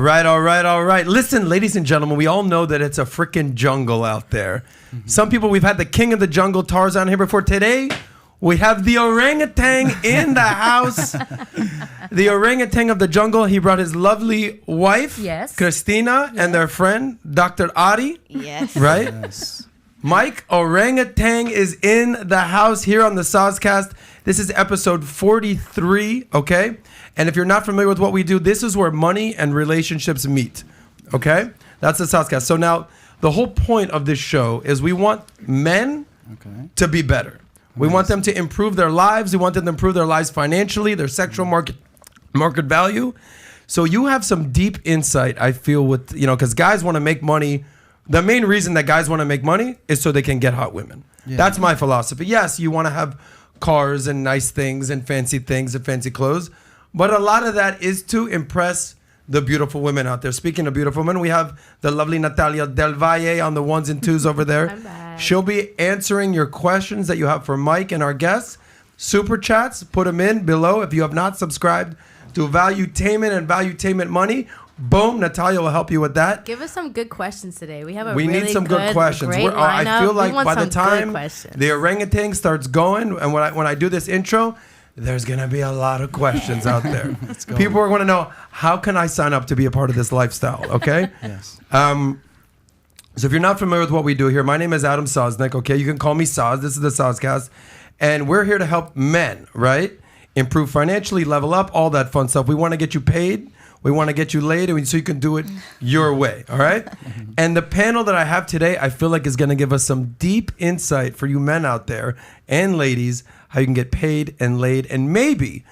right. Listen, ladies and gentlemen, we all know that it's a freaking jungle out there. Mm-hmm. Some people, we've had the king of the jungle, Tarzan, here before. Today, we have the orangutan in the house. The orangutan of the jungle. He brought his lovely wife, Cristina, and their friend, Dr. Ari. Yes. Right? Yes. Mike, orangutan is in the house here on the Soscast. This is episode 43, okay? And if you're not familiar with what we do, this is where money and relationships meet, okay? That's the Soscast. So now, the whole point of this show is we want men to be better. We want them to improve their lives. We want them to improve their lives financially, their sexual market value. So you have some deep insight, I feel, with, because guys want to make money. The main reason that guys want to make money is so they can get hot women. Yeah. That's my philosophy. Yes, you want to have cars and nice things and fancy clothes, but a lot of that is to impress the beautiful women out there. Speaking of beautiful women, we have the lovely Natalia Del Valle on the ones and twos over there. She'll be answering your questions that you have for Mike and our guests. Super chats, put them in below. If you have not subscribed to Tainment and Tainment Money, boom, Natalia will help you with that. Give us some good questions today. We need some good questions. I feel like by the time the orangutan starts going, and when I do this intro, there's going to be a lot of questions out there. People are going to know, how can I sign up to be a part of this lifestyle, okay? Yes. So if you're not familiar with what we do here, my name is Adam Sosnick, okay? You can call me Sos. This is the Soscast. And we're here to help men, right? Improve financially, level up, all that fun stuff. We want to get you paid. We want to get you laid so you can do it your way, all right? And the panel that I have today, I feel like is going to give us some deep insight for you men out there and ladies, how you can get paid and laid and maybe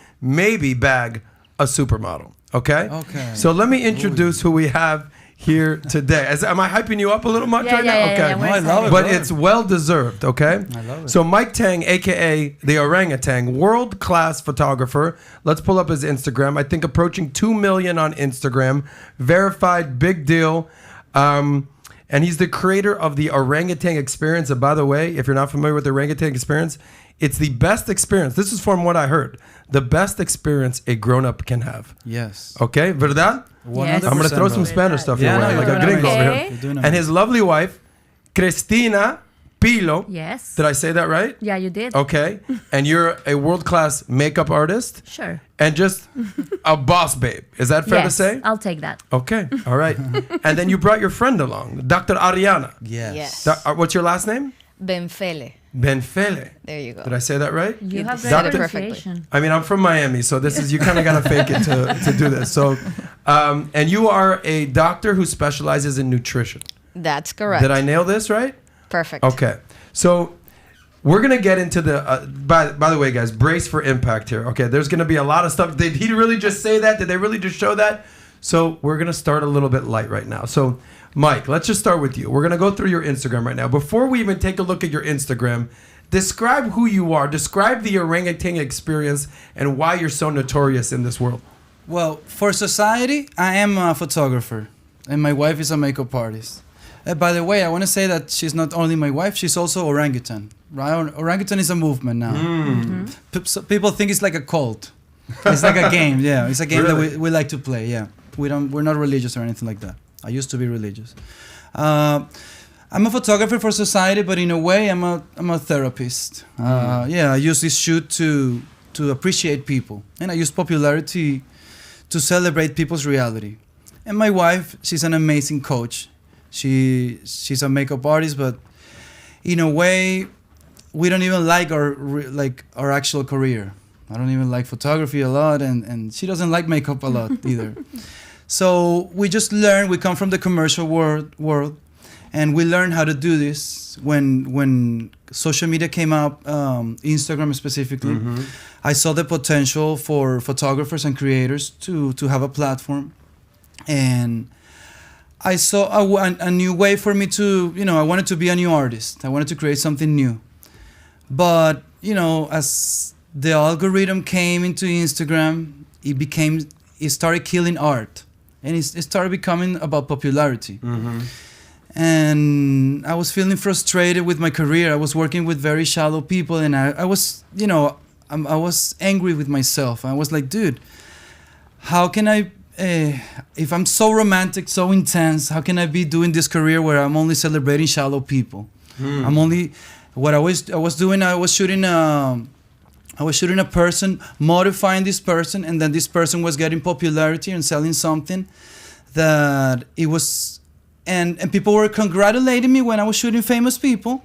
bag a supermodel, okay? Okay. So let me introduce who we have here today. Am I hyping you up a little much right now? Okay. Yeah, I love it. But it's well deserved, okay? I love it. So Mike Tang, aka the orangutan, world-class photographer. Let's pull up his Instagram. I think approaching 2 million on Instagram. Verified, big deal. And he's the creator of the orangutan experience. And by the way, if you're not familiar with the orangutan experience, it's the best experience. This is from what I heard. The best experience a grown-up can have. Yes. Okay, ¿verdad? Yes. I'm going to throw some Spanish stuff your way, like a gringo over here. And his lovely wife, Cristina, Pilo. Yes. Did I say that right? Yeah, you did. Okay. And you're a world-class makeup artist. Sure. And just a boss babe. Is that fair to say? I'll take that. Okay. All right. And then you brought your friend along, Dr. Arianna. Yes. What's your last name? Benfele. Benfele. There you go. Did I say that right? You have that pronunciation. I mean, I'm from Miami, so this is, you kind of got to fake it to do this. So, and you are a doctor who specializes in nutrition. That's correct. Did I nail this right? Perfect. Okay. So we're going to get into the, by the way, guys, brace for impact here. Okay. There's going to be a lot of stuff. Did he really just say that? Did they really just show that? So we're going to start a little bit light right now. So Mike, let's just start with you. We're going to go through your Instagram right now. Before we even take a look at your Instagram, describe who you are. Describe the orangutan experience and why you're so notorious in this world. Well, for society, I am a photographer, and my wife is a makeup artist. By the way, I want to say that she's not only my wife, she's also orangutan. Right? Orangutan is a movement now. Mm-hmm. People think it's like a cult. It's like a game, yeah. It's a game that we like to play, yeah. We're not religious or anything like that. I used to be religious. I'm a photographer for society, but in a way, I'm a therapist. Yeah, I use this shoot to appreciate people, and I use popularity to celebrate people's reality. And my wife, she's an amazing coach. She's a makeup artist, but in a way, we don't even like our actual career. I don't even like photography a lot, and she doesn't like makeup a lot either. So we just learn. We come from the commercial world, and we learn how to do this when social media came up, Instagram specifically. Mm-hmm. I saw the potential for photographers and creators to have a platform, and I saw a new way for me to, I wanted to be a new artist. I wanted to create something new. But, as the algorithm came into Instagram, it started killing art. And it started becoming about popularity. Mm-hmm. And I was feeling frustrated with my career. I was working with very shallow people, and I was, I was angry with myself. I was like, dude, how can I if I'm so romantic, so intense, how can I be doing this career where I'm only celebrating shallow people? I'm only what I was doing. I was shooting a person, modifying this person, and then this person was getting popularity and selling something that it was, and people were congratulating me when I was shooting famous people,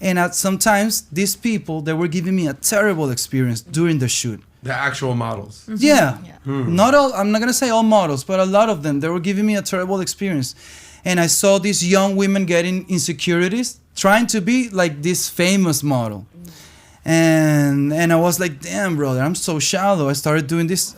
and sometimes these people, they were giving me a terrible experience during the shoot. The actual models. Yeah. Not all, I'm not gonna say all models, but a lot of them, they were giving me a terrible experience. And I saw these young women getting insecurities, trying to be like this famous model. And I was like, damn, brother, I'm so shallow. I started doing this.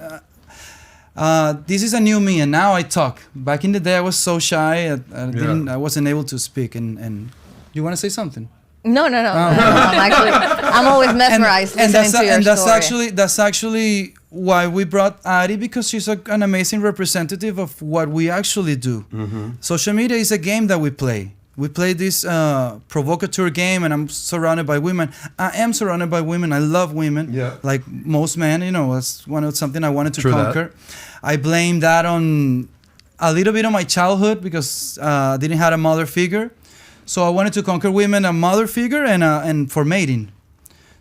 This is a new me, and now I talk. Back in the day, I was so shy. I wasn't able to speak. And you want to say something? No. I'm always mesmerized listening to your story. That's actually why we brought Ari, because she's an amazing representative of what we actually do. Social media is a game that we play. We play this provocateur game, and I'm surrounded by women. I am surrounded by women. I love women, like most men. It's something I wanted to conquer. I blame that on a little bit of my childhood, because I didn't have a mother figure. So I wanted to conquer women, a mother figure, and for mating.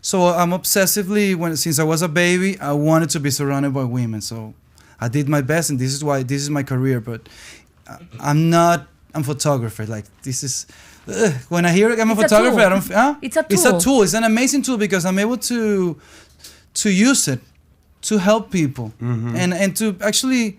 So I'm obsessively, since I was a baby, I wanted to be surrounded by women. So I did my best, and this is my career. But I'm a photographer. Like, this is, when I hear I'm a photographer, I don't. It's a tool. It's a tool. It's an amazing tool, because I'm able to use it to help people and to actually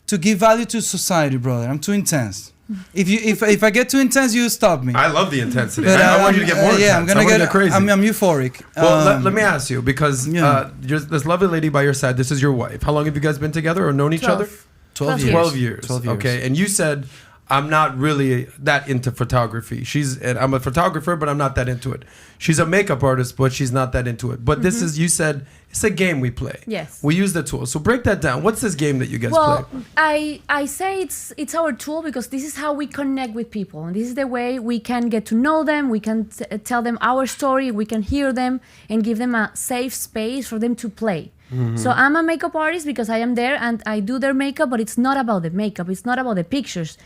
to give value to society, brother. I'm too intense. If I get too intense, you stop me. I love the intensity. But, I want you to get more intense. Yeah, I'm gonna get crazy. I'm euphoric. Well, let me ask you, because this lovely lady by your side, this is your wife. How long have you guys been together or known each other? 12 years. 12 years. Okay, and you said, I'm not really that into photography. I'm a photographer, but I'm not that into it. She's a makeup artist, but she's not that into it. But this is, you said, it's a game we play. Yes. We use the tool. So break that down. What's this game that you guys play? Well, I say it's our tool, because this is how we connect with people. And this is the way we can get to know them. We can tell them our story. We can hear them and give them a safe space for them to play. So I'm a makeup artist because I am there and I do their makeup, but it's not about the makeup. It's not about the pictures.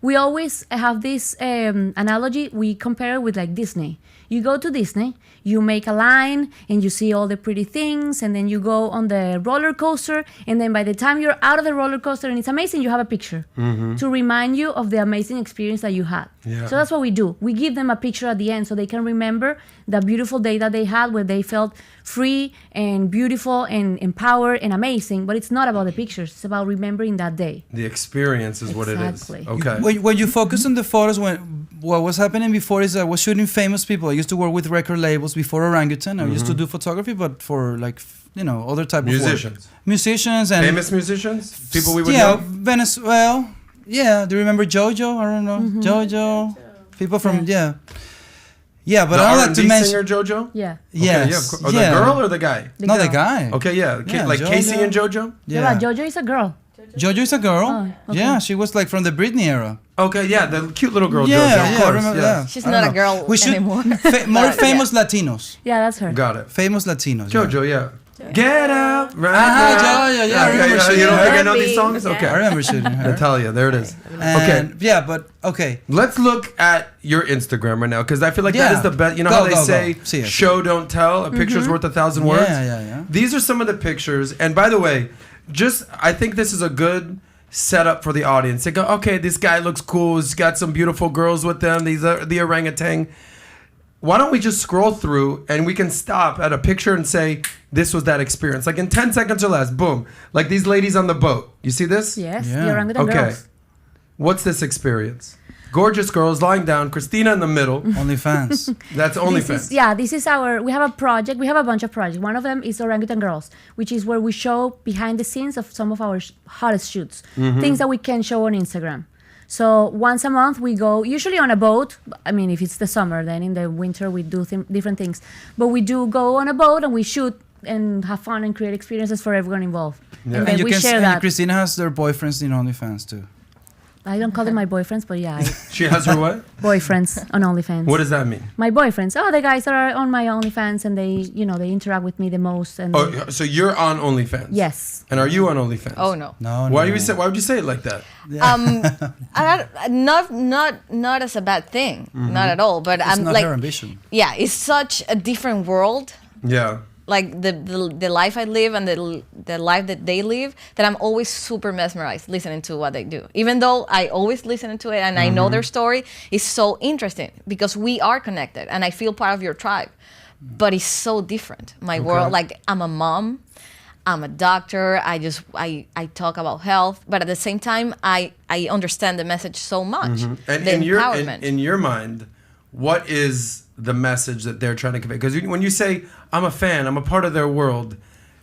We always have this analogy. We compare it with like Disney. You go to Disney, you make a line and you see all the pretty things, and then you go on the roller coaster, and then by the time you're out of the roller coaster and it's amazing, you have a picture to remind you of the amazing experience that you had. Yeah. So that's what we do. We give them a picture at the end so they can remember the beautiful day that they had, where they felt free and beautiful and empowered and amazing. But it's not about the pictures. It's about remembering that day. The experience is what it is. Okay. When you focus on the photos, what was happening before is I was shooting famous people. I used to work with record labels before Orangutan. I used to do photography, but for like, other type of work. Musicians and famous musicians? People we would know? Venezuela. Yeah, do you remember JoJo? I don't know. JoJo. People from, Yeah, but I don't like to mention singer JoJo? Yeah. Yes. Okay, the girl or the guy? The guy. Okay, like JoJo. Casey and JoJo? Yeah, but JoJo is a girl. JoJo is a girl. Oh, okay. Yeah, she was like from the Britney era. Okay, yeah, the cute little girl JoJo. Yeah, of course. remember, yeah. She's not a girl anymore. More famous Latinos. Yeah, that's her. Got it. Famous Latinos. JoJo, yeah. Get out, right now. Yeah, I remember shooting you don't her. think I know these songs? Yeah. Okay. I remember shooting her. Natalia, there it is. And, yeah, but okay. Let's look at your Instagram right now, because I feel like that is the best. You know how they say, show, don't tell? A picture's worth 1,000 words? Yeah. These are some of the pictures. And by the way, I think this is a good setup for the audience. They go, okay, this guy looks cool. He's got some beautiful girls with them. These are the orangutan. Why don't we just scroll through and we can stop at a picture and say, this was that experience. Like in 10 seconds or less, boom. Like these ladies on the boat. You see this? Yes, Yeah. the orangutan girls. What's this experience? Gorgeous girls lying down, Cristina in the middle. OnlyFans. That's OnlyFans. This is we have a project. We have a bunch of projects. One of them is Orangutan Girls, which is where we show behind the scenes of some of our hottest shoots. Things that we can show on Instagram. So once a month we go, usually on a boat. I mean, if it's the summer, then in the winter we do different things. But we do go on a boat and we shoot and have fun and create experiences for everyone involved. Yeah. And then we share that. Cristina has their boyfriends in OnlyFans too. I don't call them my boyfriends, but yeah, She has her what? boyfriends on OnlyFans. What does that mean? My boyfriends? Oh, the guys that are on my OnlyFans, and they, they interact with me the most. And Oh, so you're on OnlyFans? yes. And are you on OnlyFans? Oh no. No, Why would you say it like that? Not as a bad thing, not at all. But It's I'm not like, her ambition. yeah, it's such a different world. Yeah. Like the life I live and the life that they live, that I'm always super mesmerized listening to what they do. Even though I always listen to it and I know their story, it's so interesting because we are connected and I feel part of your tribe. But it's so different. My world, like I'm a mom, I'm a doctor, I talk about health, but at the same time I understand the message so much. And the empowerment. in your mind, what is the message that they're trying to convey? Because when you say I'm a fan, I'm a part of their world,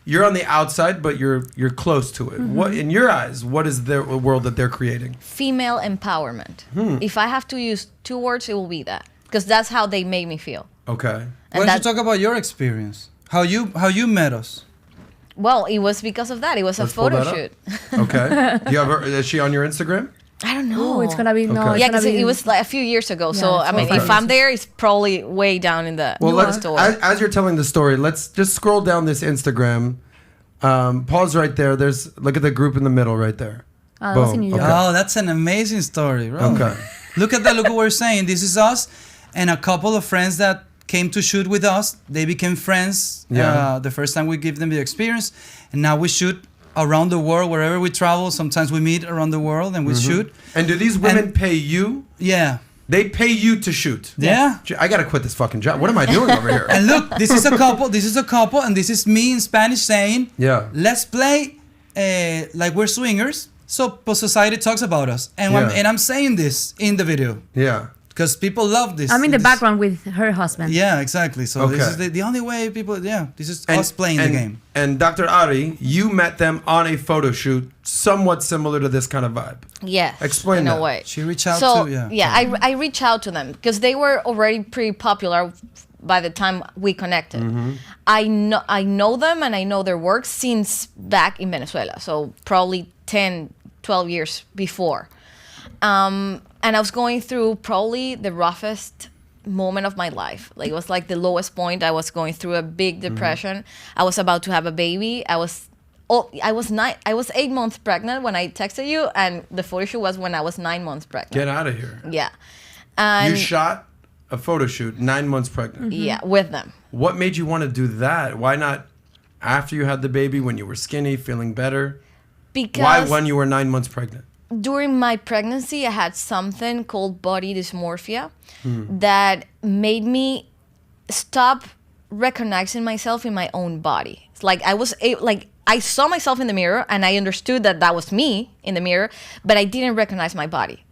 you're on the outside, but you're close to it. What in your eyes? What is their world that they're creating? Female empowerment. If I have to use 2 words, it will be that, because that's how they make me feel. Okay. Why don't you talk about your experience? How you met us? Well, it was because of that. It was Let's a pull photo that up. shoot. Okay. Do you have her? Is she on your Instagram? I don't know. Oh, it's gonna be no. Okay. It's Yeah, gonna because be, it was like a few years ago. So Yeah, I mean, okay. if I'm there, it's probably way down in the Well, let's store. as you're telling the story, let's just scroll down this Instagram. Pause right there. Look at the group in the middle right there. that was in New York. Okay. Oh, that's an amazing story, bro. Okay. Look at that. Look what we're saying. This is us and a couple of friends that came to shoot with us. They became friends the first time we give them the experience. And now we shoot around the world, wherever we travel. Sometimes we meet around the world and we shoot. And do these women pay you? Yeah. They pay you to shoot. Yeah. I gotta quit this fucking job. What am I doing over here? And look, this is a couple. This is a couple, and this is me in Spanish saying, Yeah. let's play like we're swingers. So society talks about us, and Yeah. I'm saying this in the video Yeah. because people love this. I'm in the This- background with her husband. Yeah, exactly. So this Okay. is the only way people. Yeah, this is us playing the game. And Dr. Ari, you met them on a photo shoot, somewhat similar to this kind of vibe. Yes. Explain in a that. way. She reached out So to I reached out to them because they were already pretty popular by the time we connected. I know them and I know their work since back in Venezuela. So probably 10, 12 years before. And I was going through probably the roughest moment of my life. Like it was like the lowest point. I was going through a big depression. I was about to have a baby. I was 8 months pregnant when I texted you, and the photo shoot was when I was 9 months pregnant. Get out of here. Yeah. And You shot a photo shoot 9 months pregnant. yeah, with them. What made you want to do that? Why not after you had the baby, when you were skinny, feeling better? Because Why when you were 9 months pregnant? during my pregnancy, I had something called body dysmorphia that made me stop recognizing myself in my own body. It's like I saw myself in the mirror and I understood that was me in the mirror, but I didn't recognize my body.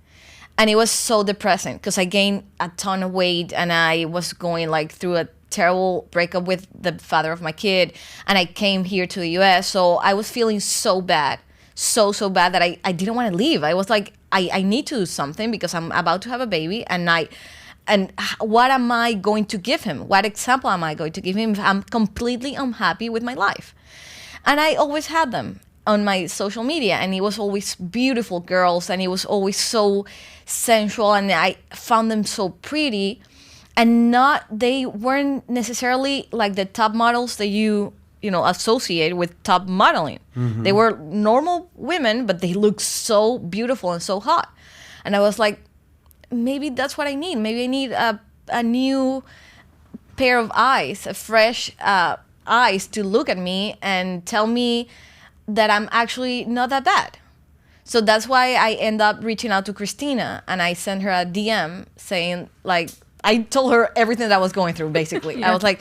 And it was so depressing because I gained a ton of weight and I was going like through a terrible breakup with the father of my kid, and I came here to the US. So I was feeling so bad. So bad that I didn't want to leave. I was like, I need to do something because I'm about to have a baby, and what am I going to give him? What example am I going to give him if I'm completely unhappy with my life? And I always had them on my social media, and it was always beautiful girls, and it was always so sensual, and I found them so pretty, and they weren't necessarily like the top models that you associated with top modeling. They were normal women, but they looked so beautiful and so hot. And I was like, maybe that's what I need. Maybe I need a new pair of eyes, a fresh eyes to look at me and tell me that I'm actually not that bad. So that's why I end up reaching out to Cristina, and I sent her a DM saying, like, I told her everything that I was going through, basically. Yeah. I was like,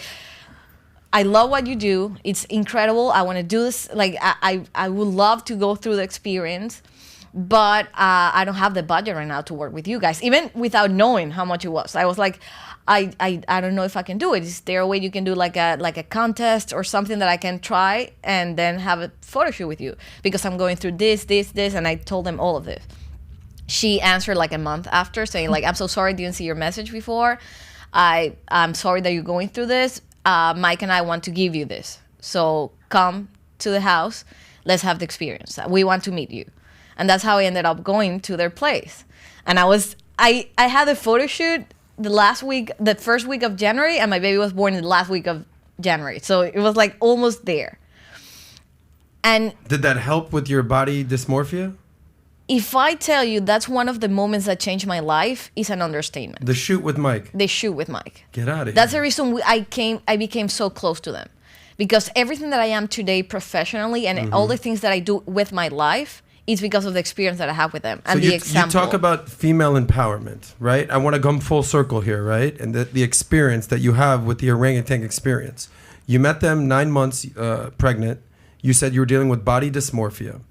I love what you do. It's incredible. I want to do this. Like, I would love to go through the experience, but I don't have the budget right now to work with you guys, even without knowing how much it was. I was like, I don't know if I can do it. Is there a way you can do like a contest or something that I can try and then have a photo shoot with you? Because I'm going through this, and I told them all of this. She answered like a month after saying like, I'm so sorry I didn't see your message before. I'm sorry that you're going through this. Mike and I want to give you this. So come to the house. Let's have the experience. We want to meet you. And that's how I ended up going to their place. And I had a photo shoot the first week of January, and my baby was born in the last week of January. So it was like almost there. And did that help with your body dysmorphia? If I tell you that's one of the moments that changed my life, is an understatement. The shoot with Mike. The shoot with Mike. Get out of here. That's the reason I became so close to them. Because everything that I am today professionally and all the things that I do with my life is because of the experience that I have with them and the example. You talk about female empowerment, right? I want to come full circle here, right? And the experience that you have with the orangutan experience. You met them 9 months pregnant. You said you were dealing with body dysmorphia.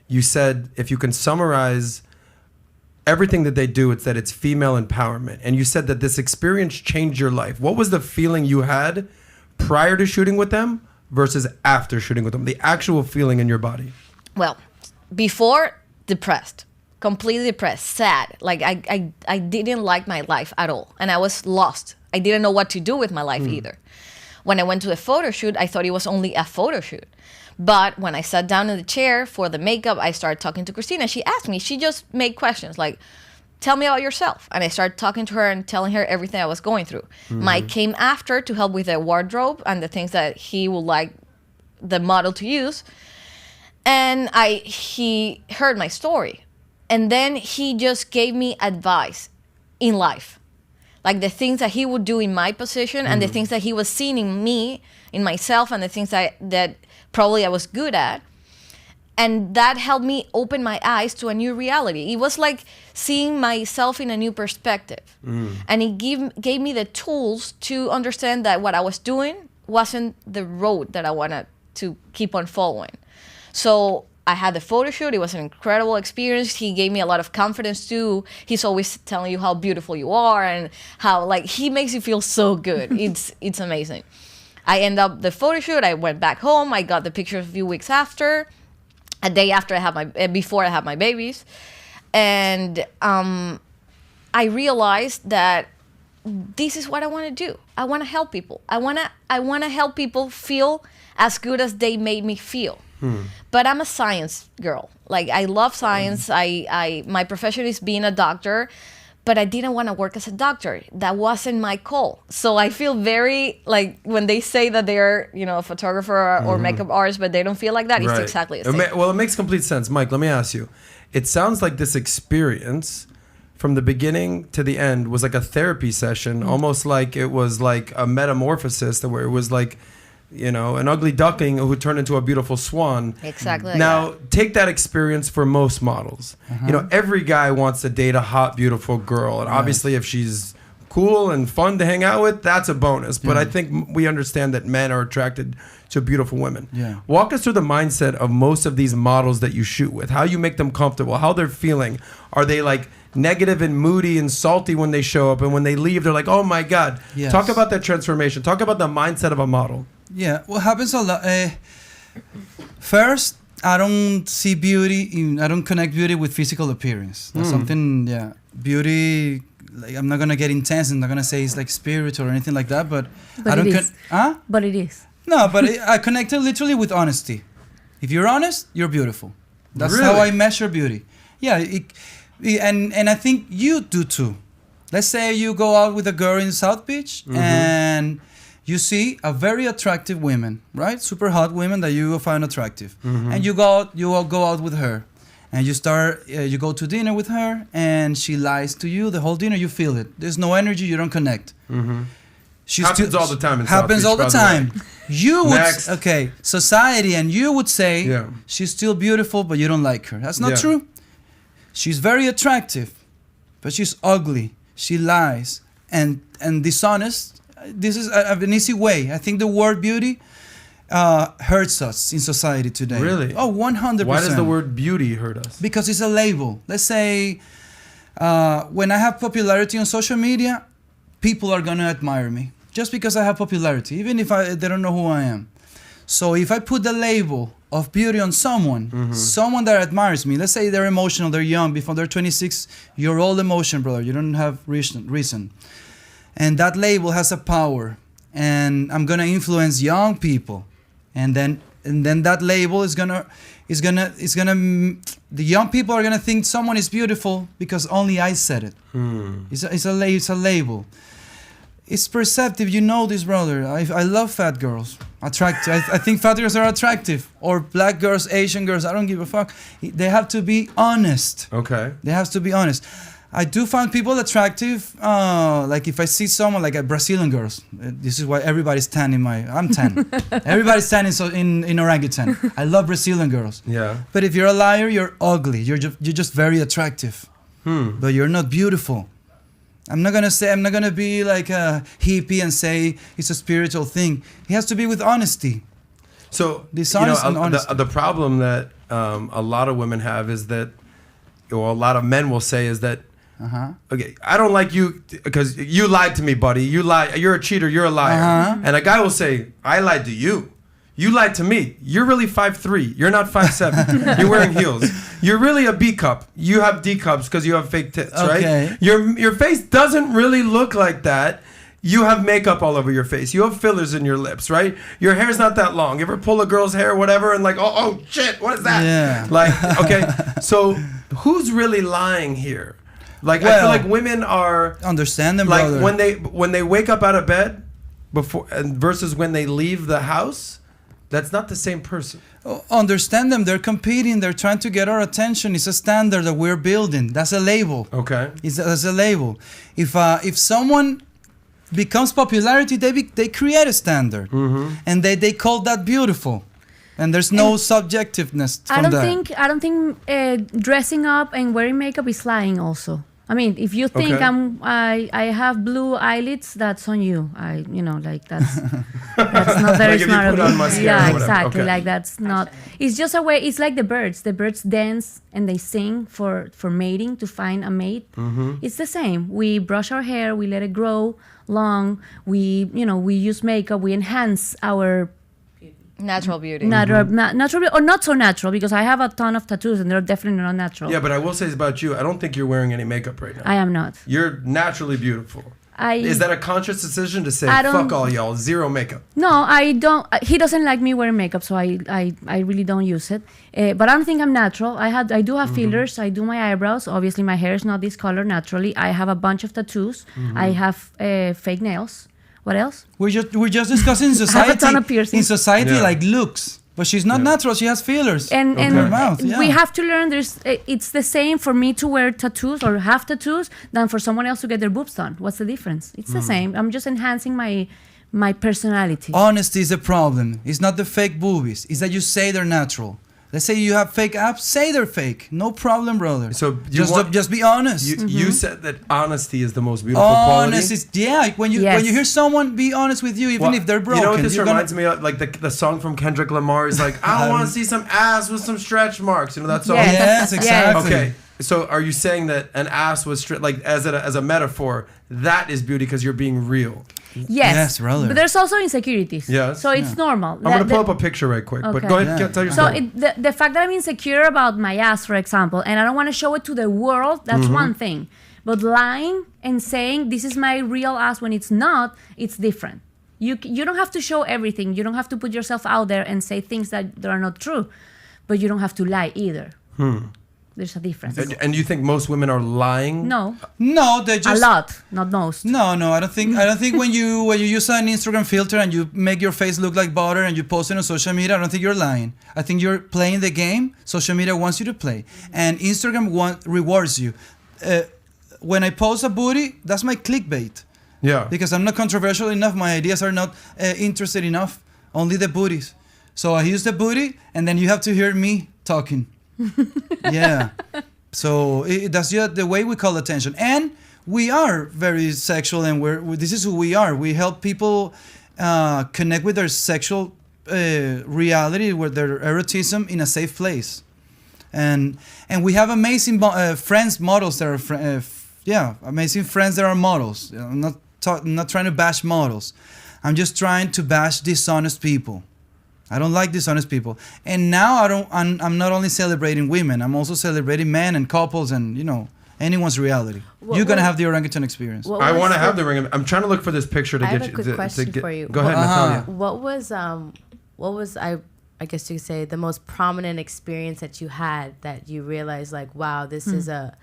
You said if you can summarize everything that they do, it's that it's female empowerment. And you said that this experience changed your life. What was the feeling you had prior to shooting with them versus after shooting with them? The actual feeling in your body. Well, before, depressed, completely depressed, sad. Like I didn't like my life at all. And I was lost. I didn't know what to do with my life either. When I went to the photo shoot, I thought it was only a photo shoot. But when I sat down in the chair for the makeup, I started talking to Cristina. She asked me, she just made questions like, tell me about yourself. And I started talking to her and telling her everything I was going through. Mike came after to help with the wardrobe and the things that he would like the model to use. And he heard my story. And then he just gave me advice in life. Like the things that he would do in my position and the things that he was seeing in me, in myself, and the things that probably I was good at. And that helped me open my eyes to a new reality. It was like seeing myself in a new perspective. And it gave me the tools to understand that what I was doing wasn't the road that I wanted to keep on following. So I had the photo shoot. It was an incredible experience. He gave me a lot of confidence too. He's always telling you how beautiful you are and how like he makes you feel so good. It's amazing. I end up the photo shoot. I went back home. I got the pictures a few weeks after, a day after before I had my babies, and I realized that this is what I want to do. I want to help people. I want to help people feel as good as they made me feel. But I'm a science girl. Like I love science. My profession is being a doctor, but I didn't want to work as a doctor. That wasn't my call. So I feel very like when they say that they're, a photographer or makeup artist, but they don't feel like that. It's exactly the same. Well, it makes complete sense. Mike, let me ask you. It sounds like this experience from the beginning to the end was like a therapy session, almost like it was like a metamorphosis where it was like, an ugly duckling who turned into a beautiful swan. Exactly. Now, take that experience for most models. Every guy wants to date a hot, beautiful girl. And obviously, if she's cool and fun to hang out with, that's a bonus. But I think we understand that men are attracted to beautiful women. Yeah. Walk us through the mindset of most of these models that you shoot with, how you make them comfortable, how they're feeling. Are they like negative and moody and salty when they show up, and when they leave, they're like, oh my God. Yes. Talk about that transformation. Talk about the mindset of a model. Yeah, what happens a lot. First, I don't see beauty. I don't connect beauty with physical appearance. That's something. Yeah, beauty. Like I'm not gonna get intense. I'm not gonna say it's like spirit or anything like that. But I don't. But it is. No, but I connect it literally with honesty. If you're honest, you're beautiful. That's Really? how I measure beauty. Yeah, and I think you do too. Let's say you go out with a girl in South Beach and you see a very attractive woman, right? Super hot women that you find attractive. And you all go out with her. And you go to dinner with her and she lies to you the whole dinner. You feel it. There's no energy. You don't connect. Happens all the time in South Happens Beach, all the by the time. You would, Next. okay, society, and you would say she's still beautiful, but you don't like her. That's not true. She's very attractive, but she's ugly. She lies and dishonest. This is an easy way. I think the word beauty hurts us in society today. Really? Oh, 100%. Why does the word beauty hurt us? Because it's a label. Let's say when I have popularity on social media, people are going to admire me just because I have popularity, even if they don't know who I am. So if I put the label of beauty on someone, someone that admires me, let's say they're emotional, they're young, before they're 26, you're all emotion, brother. You don't have reason. And that label has a power. And I'm going to influence young people. And then and then that label is gonna the young people are gonna think someone is beautiful because only I said it. It's a label. It's perceptive, you know this, brother. I love fat girls. Attractive. I think fat girls are attractive. Or black girls, Asian girls, I don't give a fuck. They have to be honest. Okay. They have to be honest. I do find people attractive. Like if I see someone like a Brazilian girls. This is why everybody's tan in my. I'm tan. Everybody's tan in orangutan. I love Brazilian girls. Yeah. But if you're a liar, you're ugly. You're just very attractive. But you're not beautiful. I'm not gonna be like a hippie and say it's a spiritual thing. It has to be with honesty. So Dishonest and honesty. the problem that a lot of women have is that, or a lot of men will say is that, okay, I don't like you because you lied to me, buddy. You lie. You're a cheater. You're a liar. And a guy will say, I lied to you. You lied to me. You're really 5'3". You're not 5'7". You're wearing heels. You're really a B cup. You have D cups because you have fake tits, Okay. right? Your face doesn't really look like that. You have makeup all over your face. You have fillers in your lips, right? Your hair's not that long. You ever pull a girl's hair, whatever, and like, oh shit, what is that? Yeah. Like, okay, so who's really lying here? Like, I feel like women are understand them, like brother. when they wake up out of bed before and versus when they leave the house. That's not the same person. Understand them. They're competing. They're trying to get our attention. It's a standard that we're building. That's a label. Okay. That's a label. If someone becomes popularity, they create a standard, and they call that beautiful, and there's no subjectiveness from that. I don't think dressing up and wearing makeup is lying. Also, I mean, if you think I have blue eyelids, that's on you. Like that's not very Like if you smart put of on me. mascara or Yeah, whatever. exactly. Okay. Like that's not. It's just a way. It's like the birds. The birds dance and they sing for mating to find a mate. It's the same. We brush our hair. We let it grow long. We use makeup. We enhance our Natural beauty. natural or not so natural, because I have a ton of tattoos and they're definitely not natural. Yeah, but I will say about you, I don't think you're wearing any makeup right now. I am not. You're naturally beautiful. Is that a conscious decision to say, I don't- fuck all y'all, zero makeup? No, I don't. He doesn't like me wearing makeup, so I really don't use it. But I don't think I'm natural. I do have fillers. I do my eyebrows. Obviously, my hair is not this color naturally. I have a bunch of tattoos. I have fake nails. What else? We're just discussing society. I have a ton of piercings. In society, Yeah. like looks, but she's not natural. She has fillers. And in her mouth. Yeah. we have to learn. It's the same for me to wear tattoos or have tattoos than for someone else to get their boobs done. What's the difference? It's the same. I'm just enhancing my personality. Honesty is a problem. It's not the fake boobies. It's that you say they're natural. Let's say you have fake abs. Say they're fake. No problem, brother. So just be honest. You said that honesty is the most beautiful quality. Honest is when you hear someone be honest with you, even if they're broken. You know what this reminds me of? Like the song from Kendrick Lamar is like, I want to see some ass with some stretch marks. You know that song? Yes, exactly. Okay. So are you saying that an ass was like as a metaphor, that is beauty because you're being real? Yes, brother. But there's also insecurities. Yes. So it's normal. I'm going to pull up a picture right quick. But Okay. go ahead, tell your So story. the fact that I'm insecure about my ass, for example, and I don't want to show it to the world, that's one thing. But lying and saying this is my real ass when it's not, it's different. You don't have to show everything. You don't have to put yourself out there and say things that are not true. But you don't have to lie either. There's a difference. And you think most women are lying? No, They just a lot, not most. No, I don't think when you use an Instagram filter and you make your face look like butter and you post it on social media, I don't think you're lying. I think you're playing the game social media wants you to play, and Instagram rewards you. When I post a booty, that's my clickbait. Yeah. Because I'm not controversial enough, my ideas are not interested enough. Only the booties. So I use the booty, and then you have to hear me talking. Yeah. So that's just the way we call attention, and we are very sexual, and this is who we are. We help people connect with their sexual reality, with their erotism in a safe place, and we have amazing friends, models that are amazing friends that are models. I'm not trying to bash models. I'm just trying to bash dishonest people. I don't like dishonest people. And now I'm not only celebrating women, I'm also celebrating men and couples and, anyone's reality. You're going to have the orangutan experience. I want to have the ring. I'm trying to look for this picture to I get have you. a quick question for you. Go ahead, Natalia. What was I guess you could say, the most prominent experience that you had that you realized, like, wow, this is a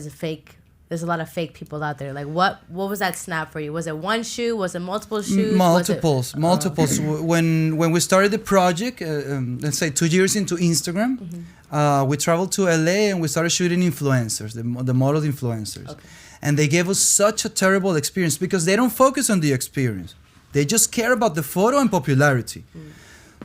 fake. There's a lot of fake people out there. Like, what was that snap for you? Was it one shoe? Was it multiple shoes? Multiples. When we started the project, let's say 2 years into Instagram, we traveled to LA and we started shooting influencers, the model influencers. Okay. And they gave us such a terrible experience because they don't focus on the experience. They just care about the photo and popularity.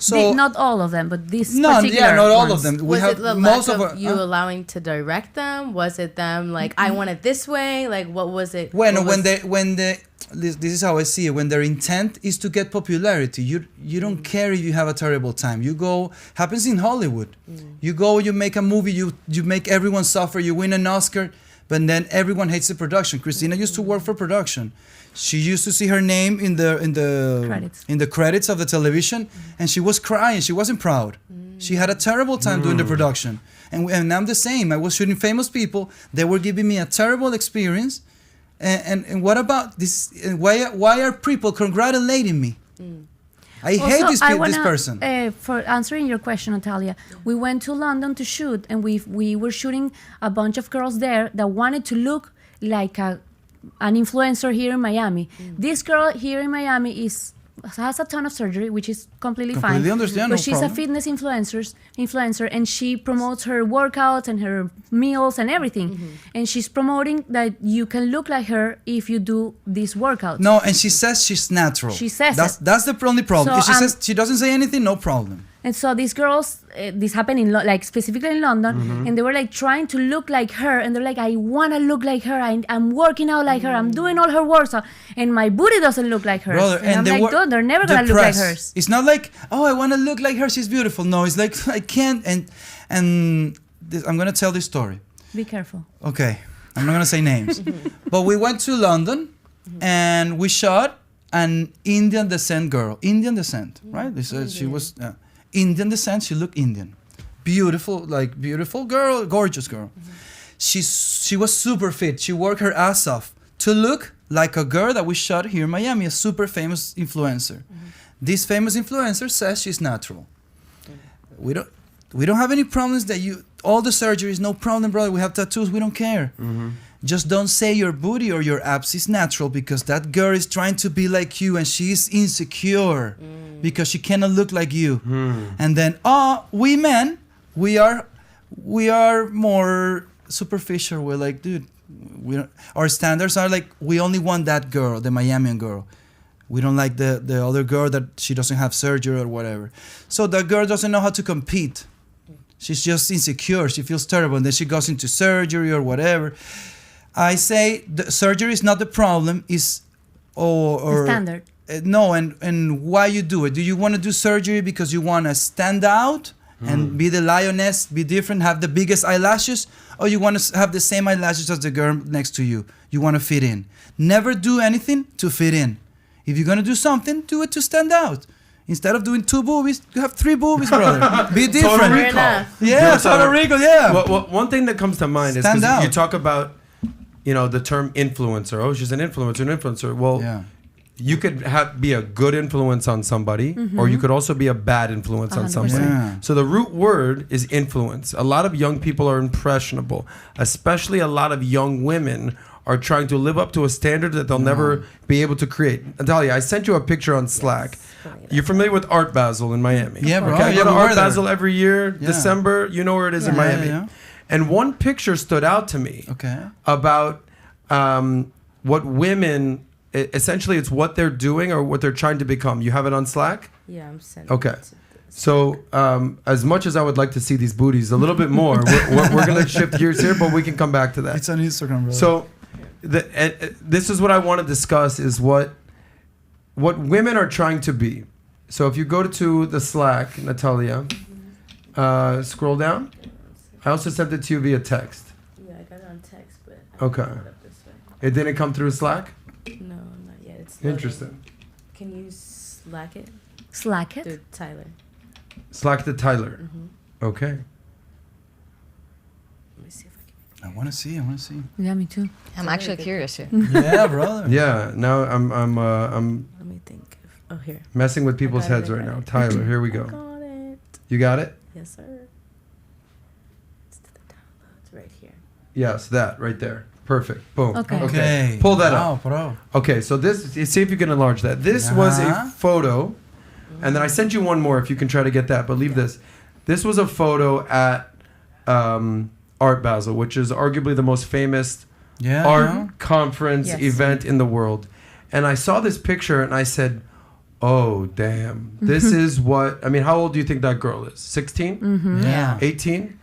So Not all of them, but these not particular all ones. of them. Was it the lack of you our, allowing to direct them? Was it them like, I want it this way? Like, what was it? This is how I see it. When their intent is to get popularity, you don't care if you have a terrible time. You go, happens in Hollywood. You go, you make a movie, you make everyone suffer, you win an Oscar, but then everyone hates the production. Cristina used to work for production. She used to see her name in the credits of the television, and she was crying. She wasn't proud. She had a terrible time doing the production. And I'm the same. I was shooting famous people. They were giving me a terrible experience. And what about this? Why are people congratulating me? I hate this person. For answering your question, Natalia, we went to London to shoot, and we were shooting a bunch of girls there that wanted to look like an influencer here in Miami. This girl here in Miami has a ton of surgery, which is completely fine. Understand, but no she's problem. a fitness influencer, and she promotes her workouts and her meals and everything. And she's promoting that you can look like her if you do these workouts. No, and she says she's natural. She says that's the only problem. So, If she says she doesn't say anything, no problem. And so these girls, this happened in like specifically in London, and they were like trying to look like her, and they're like, I want to look like her. I'm working out like her. I'm doing all her works, and my booty doesn't look like hers. Brother, and I'm like, dude, they're never gonna look like hers. It's not like, oh, I want to look like her. She's beautiful. No, it's like I can't. And I'm gonna tell this story. Be careful. Okay, I'm not gonna say names, but we went to London, and we shot an Indian descent girl. Indian descent, right? She was. Indian descent, she looked Indian. Beautiful girl, gorgeous girl. She was super fit. She worked her ass off to look like a girl that we shot here in Miami, a super famous influencer. This famous influencer says she's natural. We don't have any problems all the surgeries, no problem, brother. We have tattoos, we don't care. Just don't say your booty or your abs is natural, because that girl is trying to be like you and she is insecure because she cannot look like you. And then, we men, we are more superficial. We're like, dude, our standards are like, we only want that girl, the Miamian girl. We don't like the other girl that she doesn't have surgery or whatever. So that girl doesn't know how to compete. She's just insecure. She feels terrible. And then she goes into surgery or whatever. I say the surgery is not the problem. Is or standard. No, and why you do it? Do you want to do surgery because you want to stand out and be the lioness, be different, have the biggest eyelashes? Or you want to have the same eyelashes as the girl next to you? You want to fit in. Never do anything to fit in. If you're going to do something, do it to stand out. Instead of doing 2 boobies, you have 3 boobies, brother. Be different. Total recall. Yeah, total recall, yeah. Well, one thing that comes to mind is because you talk about, the term influencer. Oh, she's an influencer. Well, you could be a good influence on somebody, or you could also be a bad influence on somebody. Yeah. So the root word is influence. A lot of young people are impressionable, especially a lot of young women are trying to live up to a standard that they'll never be able to create. Natalia, I sent you a picture on Slack. You're familiar with Art Basel in Miami? Yeah, bro. Okay, I go to we Art were there. Basel every year, December. You know where it is in Miami. Yeah. And one picture stood out to me about what women, essentially it's what they're doing or what they're trying to become. You have it on Slack? Yeah, I'm sending Okay. it to this. So as much as I would like to see these booties a little bit more, we're going to shift gears here, but we can come back to that. It's on Instagram, brother. So this is what I want to discuss is what women are trying to be. So if you go to the Slack, Natalia, scroll down. I also sent it to you via text. Yeah, I got it on text, but Okay. put it up this way. It didn't come through Slack? No, not yet. It's Interesting. Can you Slack it Slack it. to Tyler? Slack to Tyler. Okay. Let me see if I can. I want to see. Yeah, me too. I'm actually curious here. Yeah, brother. Yeah, now I'm Let me think. Oh, here. messing with people's I got it, heads I right got now. it. Tyler, here we I go. got it. You got it? Yes, sir. It's to the downloads right here. Yes, that right there. Perfect. Boom. Okay. Pull that Wow, up. bro. Okay, so this, see if you can enlarge that. This was a photo, and then I sent you one more if you can try to get that, but leave this. This was a photo at Art Basel, which is arguably the most famous art conference event in the world. And I saw this picture and I said, oh, damn. This is what, I mean, how old do you think that girl is? 16? Yeah. 18?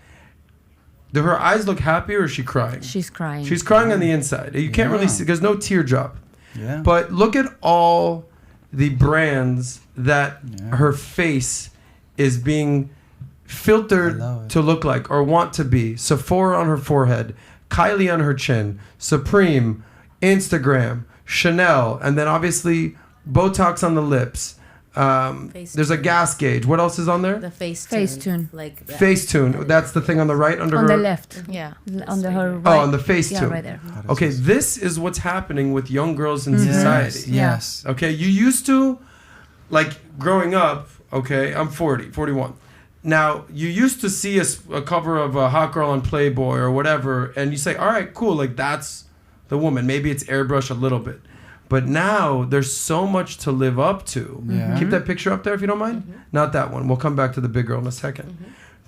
Do her eyes look happy or is she crying? She's crying. She's crying on the inside. You can't really see, there's no teardrop. Yeah. But look at all the brands that her face is being filtered to look like or want to be. Sephora on her forehead, Kylie on her chin, Supreme, Instagram, Chanel, and then obviously Botox on the lips. There's a gas gauge. What else is on there? The Facetune. Like that. Facetune. That's the thing on the right under On her. the left. Yeah. Under her right. Oh, on the Facetune. Yeah, right there. Okay, this is what's happening with young girls in society. Yes. Okay, you used to, like growing up, okay, I'm 41. Now, you used to see a cover of a hot girl on Playboy or whatever, and you say, all right, cool, like that's the woman. Maybe it's airbrushed a little bit. But now there's so much to live up to. Yeah. Keep that picture up there if you don't mind. Not that one. We'll come back to the big girl in a second.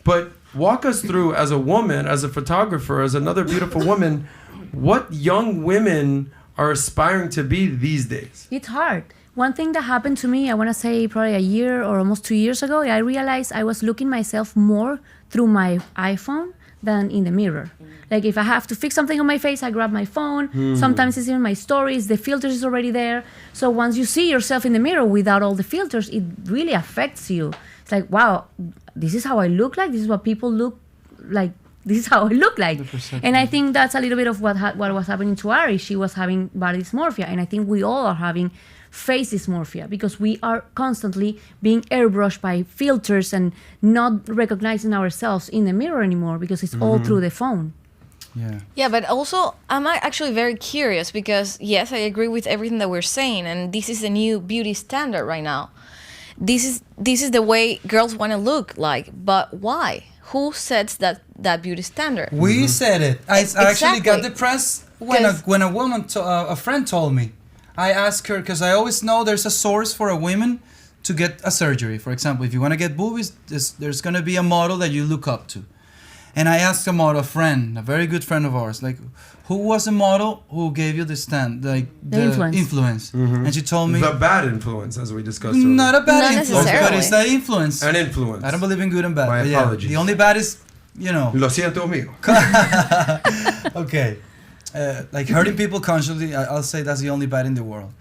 But walk us through, as a woman, as a photographer, as another beautiful woman, what young women are aspiring to be these days. It's hard. One thing that happened to me, I want to say probably a year or almost 2 years ago, I realized I was looking myself more through my iPhone than in the mirror. Like if I have to fix something on my face, I grab my phone. Sometimes it's even my stories. The filters is already there. So once you see yourself in the mirror without all the filters, it really affects you. It's like, wow, this is how I look like. This is what people look like. This is how I look like. And I think that's a little bit of what was happening to Ari. She was having body dysmorphia. And I think we all are having face dysmorphia because we are constantly being airbrushed by filters and not recognizing ourselves in the mirror anymore because it's all through the phone. Yeah, but also I'm actually very curious because yes, I agree with everything that we're saying, and this is the new beauty standard right now. This is the way girls want to look like, but why? Who sets that beauty standard? We said it. I actually got Exactly. depressed when a woman, a friend told me. I asked her because I always know there's a source for a woman to get a surgery. For example, if you want to get boobies, there's going to be a model that you look up to. And I asked a model, a very good friend of ours, like, who was the model who gave you the influence? And she told me The bad influence, as we discussed not a bad Not influence, but necessarily. it's the influence. An influence. I don't believe in good and bad. My but yeah, apologies. the only bad is, you know. Lo siento, amigo. Okay. Like hurting people consciously, I'll say that's the only bad in the world.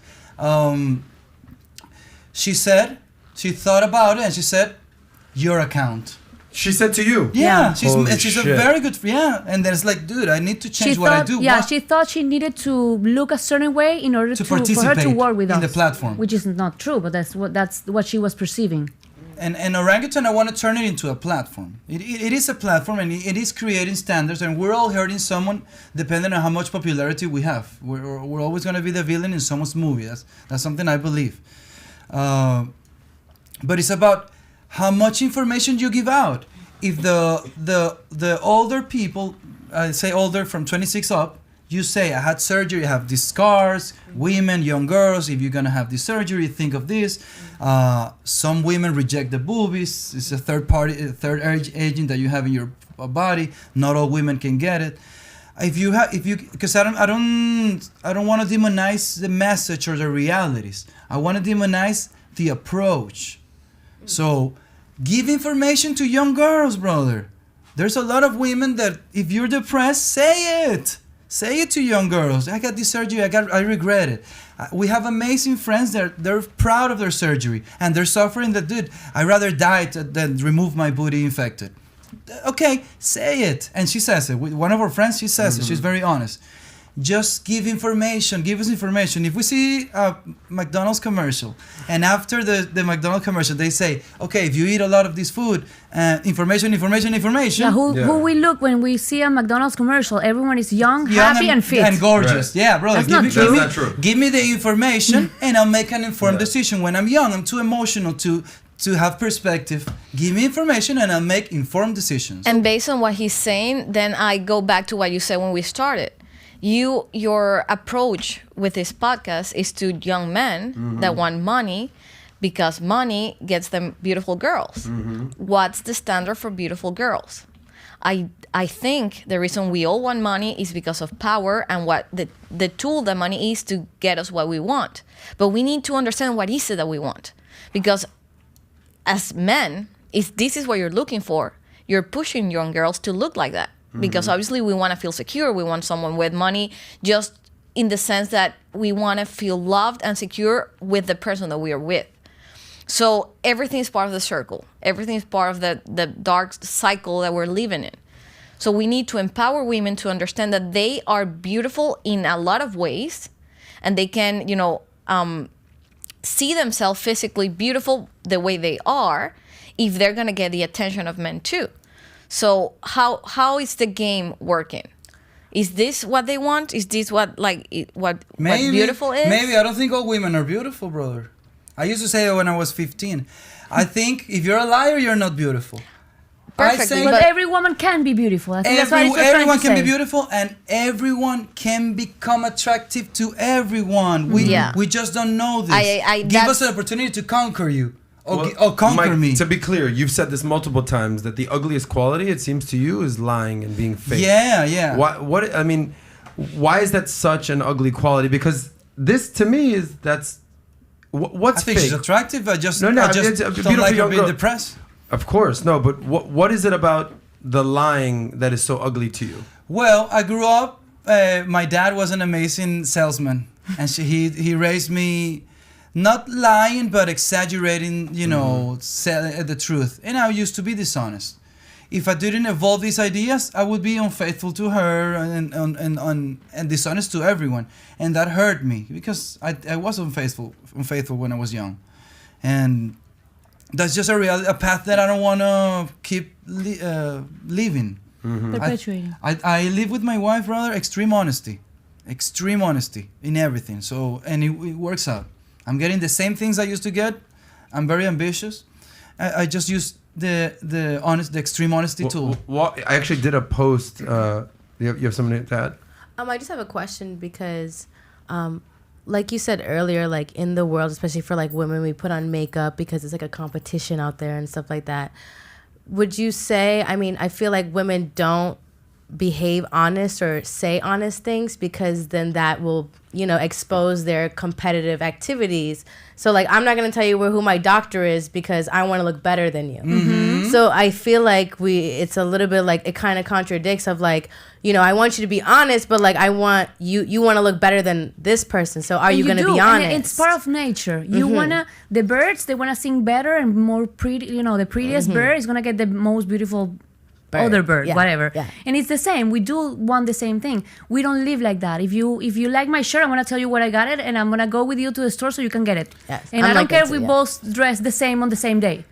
She thought about it and she said, your account. She said to you. Yeah, Holy she's a shit. very good, and then it's like, dude, I need to change what I do. Yeah, What? she thought she needed to look a certain way in order To for her to participate work with in us. the platform. Which is not true, but that's what she was perceiving. And Orangutan, I want to turn it into a platform. It is a platform, and it is creating standards, and we're all hurting someone depending on how much popularity we have. We're always going to be the villain in someone's movie. That's something I believe. But it's about how much information you give out. If the older people, say older from 26 up, you say, I had surgery, I have these scars, women, young girls, if you're going to have this surgery, think of this. Some women reject the boobies. It's a third agent that you have in your body. Not all women can get it. Because I don't want to demonize the message or the realities. I want to demonize the approach. So, give information to young girls, brother. There's a lot of women that if you're depressed, say it. Say it to young girls. I got this surgery. I regret it. We have amazing friends that they're proud of their surgery and they're suffering. That dude, I'd rather die than remove my booty infected. Okay, say it. And she says it. One of our friends, she says it. She's very honest. Just give information. Give us information. If we see a McDonald's commercial, and after the McDonald's commercial, they say, okay, if you eat a lot of this food, information. Yeah, who we look when we see a McDonald's commercial? Everyone is young, happy, and fit. And gorgeous. Right. Yeah, brother. That's not true. That's not true. Give me the information, and I'll make an informed decision. When I'm young, I'm too emotional to to have perspective, give me information, and I'll make informed decisions. And based on what he's saying, then I go back to what you said when we started. Your approach with this podcast is to young men that want money because money gets them beautiful girls. What's the standard for beautiful girls? I think the reason we all want money is because of power and what the tool that money is to get us what we want. But we need to understand what is it that we want. Because as men, if this is what you're looking for, you're pushing young girls to look like that. Because obviously we want to feel secure. We want someone with money just in the sense that we want to feel loved and secure with the person that we are with. So everything is part of the circle. Everything is part of the dark cycle that we're living in. So we need to empower women to understand that they are beautiful in a lot of ways, and they can, see themselves physically beautiful the way they are if they're going to get the attention of men too. So how is the game working? Is this what they want? Is this what beautiful is? Maybe. I don't think all women are beautiful, brother. I used to say it when I was 15. I think if you're a liar, you're not beautiful. Perfectly. But every woman can be beautiful. I think that's what it's everyone can say. be beautiful, and everyone can become attractive to everyone. We just don't know this. Give us an opportunity to conquer you. Or conquer Mike, me. To be clear, you've said this multiple times that the ugliest quality, it seems to you, is lying and being fake. Yeah. Why is that such an ugly quality? Because this, to me, what's I think fake? she's attractive. I just it's a don't beautiful like her young being girl. depressed. Of course, no. But what is it about the lying that is so ugly to you? Well, I grew up. My dad was an amazing salesman, and he raised me. Not lying, but exaggerating, the truth. And I used to be dishonest. If I didn't evolve these ideas, I would be unfaithful to her and dishonest to everyone. And that hurt me because I was unfaithful when I was young. And that's just a path that I don't want to keep living. Perpetuating. I live with my wife, brother, extreme honesty in everything. So, and it works out. I'm getting the same things I used to get. I'm very ambitious. I just use the extreme honesty tool. Well, I actually did a post. You have something to add? I just have a question because, like you said earlier, like in the world, especially for like women, we put on makeup because it's like a competition out there and stuff like that. Would you say? I feel like women don't behave honest or say honest things because then that will expose their competitive activities. So like I'm not going to tell you who my doctor is because I want to look better than you. So I feel like it's a little bit like it kind of contradicts of like I want you to be honest, but like I want you want to look better than this person, so are you going to be honest? And it's part of nature. You the birds, they want to sing better and more pretty. The prettiest bird is going to get the most beautiful other bird, whatever. Yeah. And it's the same. We do want the same thing. We don't live like that. If you like my shirt, I'm gonna tell you where I got it, and I'm gonna go with you to the store so you can get it. Yes. And I don't care if we both dress the same on the same day.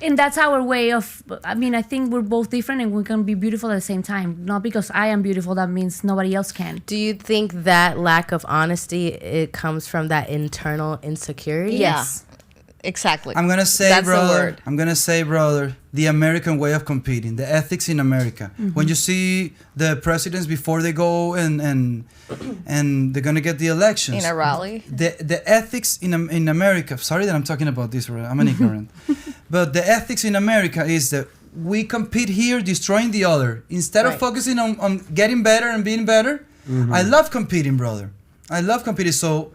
And that's our way of. I think we're both different, and we can be beautiful at the same time. Not because I am beautiful, that means nobody else can. Do you think that lack of honesty it comes from that internal insecurity? Yes. Exactly. I'm gonna say, That's brother. the word. The American way of competing, the ethics in America. When you see the presidents before they go and they're gonna get the elections In a rally. the ethics in America. Sorry that I'm talking about this. I'm an ignorant, but the ethics in America is that we compete here, destroying the other instead of focusing on getting better and being better. I love competing, brother. I love competing. So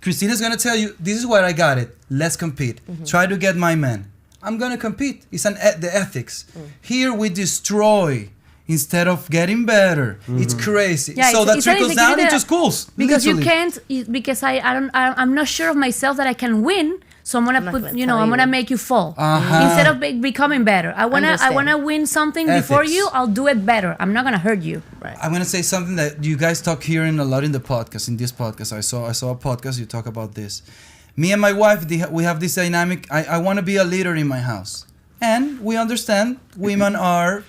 Christina's gonna tell you, this is where I got it. Let's compete. Try to get my man. I'm gonna compete. It's the ethics. Here we destroy instead of getting better. It's crazy. Yeah, so that trickles down into schools. Because literally. you can't. Because I'm not sure of myself that I can win. So I'm gonna make you fall instead of becoming better. I wanna win something before you. I'll do it better. I'm not gonna hurt you. Right. I'm gonna say something that you guys talk hearing a lot in the podcast. In this podcast, I saw a podcast. You talk about this. Me and my wife, we have this dynamic. I want to be a leader in my house, and we understand women are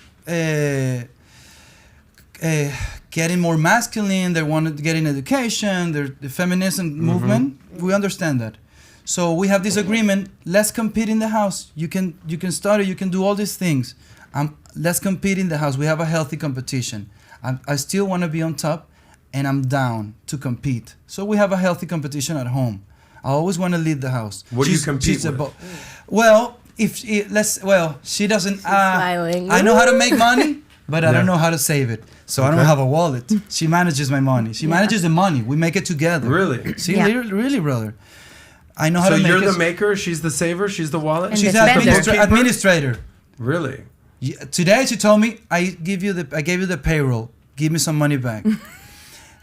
getting more masculine. They want to get in education. The feminism movement. We understand that. So we have this agreement. Let's compete in the house. You can study. You can do all these things. Let's compete in the house. We have a healthy competition. I still want to be on top, and I'm down to compete. So we have a healthy competition at home. I always want to lead the house. What do you compete with? Well, she doesn't. Smiling. I know how to make money, but I don't know how to save it. So I don't have a wallet. She manages my money. She manages the money. We make it together. Really? See, really, brother. I know how to make it. So you're the maker, she's the saver, she's the wallet? And She's the the administrator. Really? Yeah, today she told me, I gave you the payroll. Give me some money back.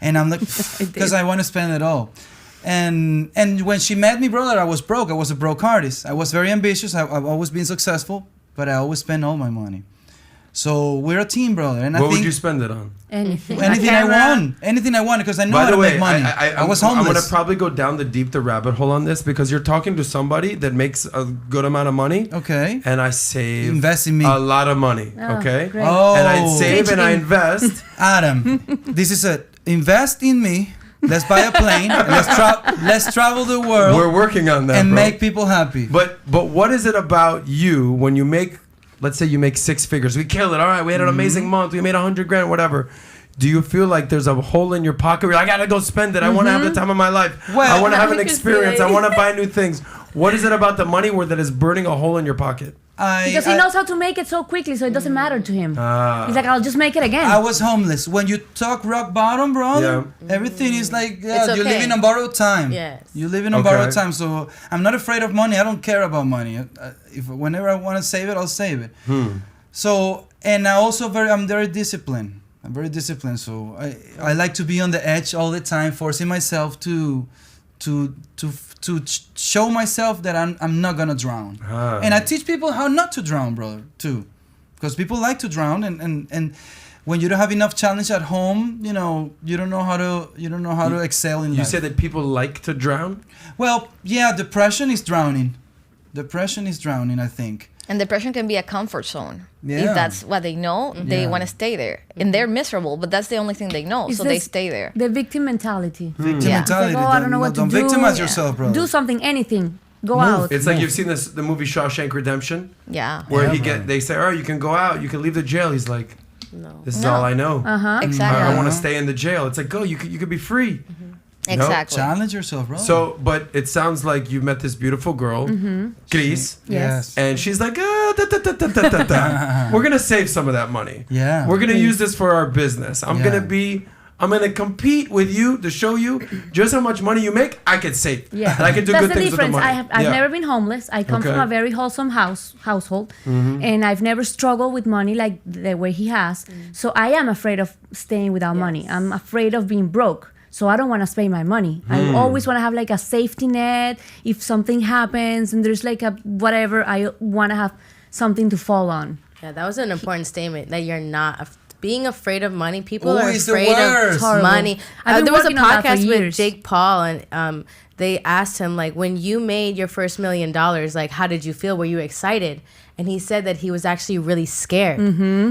And I'm like, because I want to spend it all. And when she met me, brother, I was broke. I was a broke artist. I was very ambitious. I've always been successful, but I always spend all my money. So we're a team, brother. And what would you spend it on? Anything. Anything I want, because I know how to make money. I was homeless. I'm going to probably go down the rabbit hole on this, because you're talking to somebody that makes a good amount of money. Okay. And I save Invest in me. a lot of money. Okay. Great. Oh. And I save and I invest. Adam, this is it. Invest in me. Let's buy a plane. Let's travel the world. We're working on that, and bro. make people happy. But what is it about you when you make, let's say you make 6 figures, we kill it, all right, we had an amazing month, we made $100,000, whatever. Do you feel like there's a hole in your pocket where I gotta go spend it? I want to have the time of my life. Well, I want to have an I can experience. see I it. want to buy new things. What is it about the money that is burning a hole in your pocket? Because he knows how to make it so quickly, so it doesn't matter to him. He's like, I'll just make it again. I was homeless. When you talk rock bottom, brro, everything is like, It's you're okay. living on borrowed time. Yes. You're living on borrowed time. So I'm not afraid of money. I don't care about money. Whenever I want to save it, I'll save it. So, and I'm very disciplined. I'm very disciplined. So I like to be on the edge all the time, forcing myself to show myself that I'm not gonna drown. And I teach people how not to drown, brother, too, because people like to drown, and when you don't have enough challenge at home, you don't know how to excel in life. You say that people like to drown? Well, yeah, depression is drowning. I think. And depression can be a comfort zone. Yeah. If that's what they know, they Yeah. want to stay there. And they're miserable, but that's the only thing they know. It's So they this- stay there. The victim mentality. Victim Yeah. mentality. It's like, oh, I don't know what to don't do. victimize Yeah. yourself, brother. Do something, anything. Go out. It's like you've seen the movie Shawshank Redemption, Yeah. where Yeah, they say, all right, you can go out, you can leave the jail. He's like, No. this is No. all I know. Exactly. I want to stay in the jail. It's like, go, you could be free. Exactly. Challenge yourself, bro. So, but it sounds like you met this beautiful girl, Cris, Yes. and she's like, we're gonna save some of that money. Yeah. We're gonna use this for our business. I'm gonna compete with you to show you just how much money you make. I could save. Yeah, and I can do that's good the things with the difference. money. I've never been homeless. I come from a very wholesome household, and I've never struggled with money like the way he has. So I am afraid of staying without money. I'm afraid of being broke. So I don't want to spend my money. I always want to have like a safety net. If something happens and there's like a whatever, I want to have something to fall on. Yeah, that was an important statement, that you're not being afraid of money. People Oh, are it's the afraid worst. of money. I've been There was a working on that for podcast with years. Jake Paul, and they asked him, like, when you made your first $1 million, like, how did you feel? Were you excited? And he said that he was actually really scared.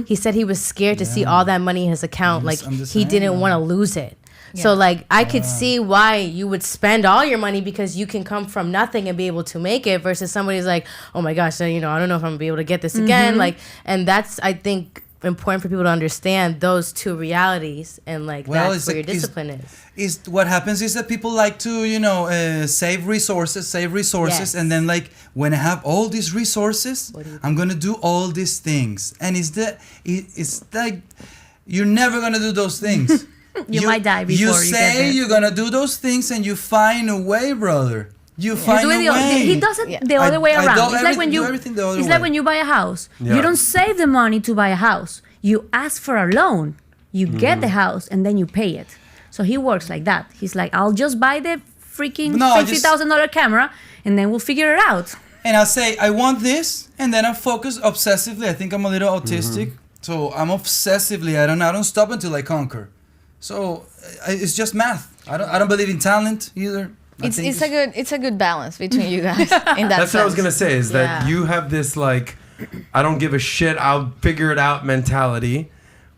He said he was scared to see all that money in his account. Like, I'm the he same. didn't want to lose it. So, like, I could see why you would spend all your money, because you can come from nothing and be able to make it, versus somebody's like, oh my gosh, so, I don't know if I'm gonna be able to get this again. Like, and that's, I think, important for people to understand those two realities, and like that's where your discipline is. What happens is that people like to save resources, Yes. and then like, when I have all these resources, I'm gonna do all these things, and it's like you're never gonna do those things. You might die before you you say get there. you're gonna do those things, and you find a way, brother. You find a way. He does it the other way around. It's like when you buy a house. Yeah. You don't save the money to buy a house. You ask for a loan. You get the house and then you pay it. So he works like that. He's like, I'll just buy the freaking $50,000 camera and then we'll figure it out. And I'll say, I want this, and then I focus obsessively. I think I'm a little autistic, so I'm obsessively. I don't stop until I conquer. So it's just math. I don't believe in talent either. It's a good balance between you guys in that That's sense. what I was gonna say. Is that you have this like, I don't give a shit. I'll figure it out mentality,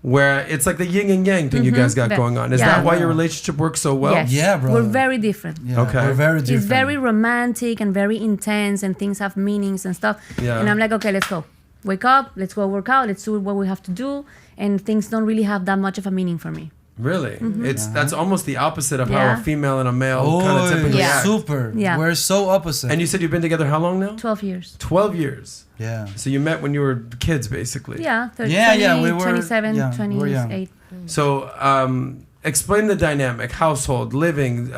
where it's like the yin and yang thing you guys got going on. Is Yeah. that why your relationship works so well? Yes. Yeah, bro. We're very different. Yeah, Okay. we're very different. It's very romantic and very intense, and things have meanings and stuff. Yeah. And I'm like, okay, let's go. Wake up, let's go work out, let's do what we have to do. And things don't really have that much of a meaning for me. Really? It's that's almost the opposite of how Yeah. a female and a male kind of typically Yeah. act. super. Yeah. We're so opposite. And you said you've been together how long now? 12 years. 12 years. yeah. So you met when you were kids, basically. Yeah, 30, Yeah, we were 27, young, we were young. 28. So explain the dynamic: household, living,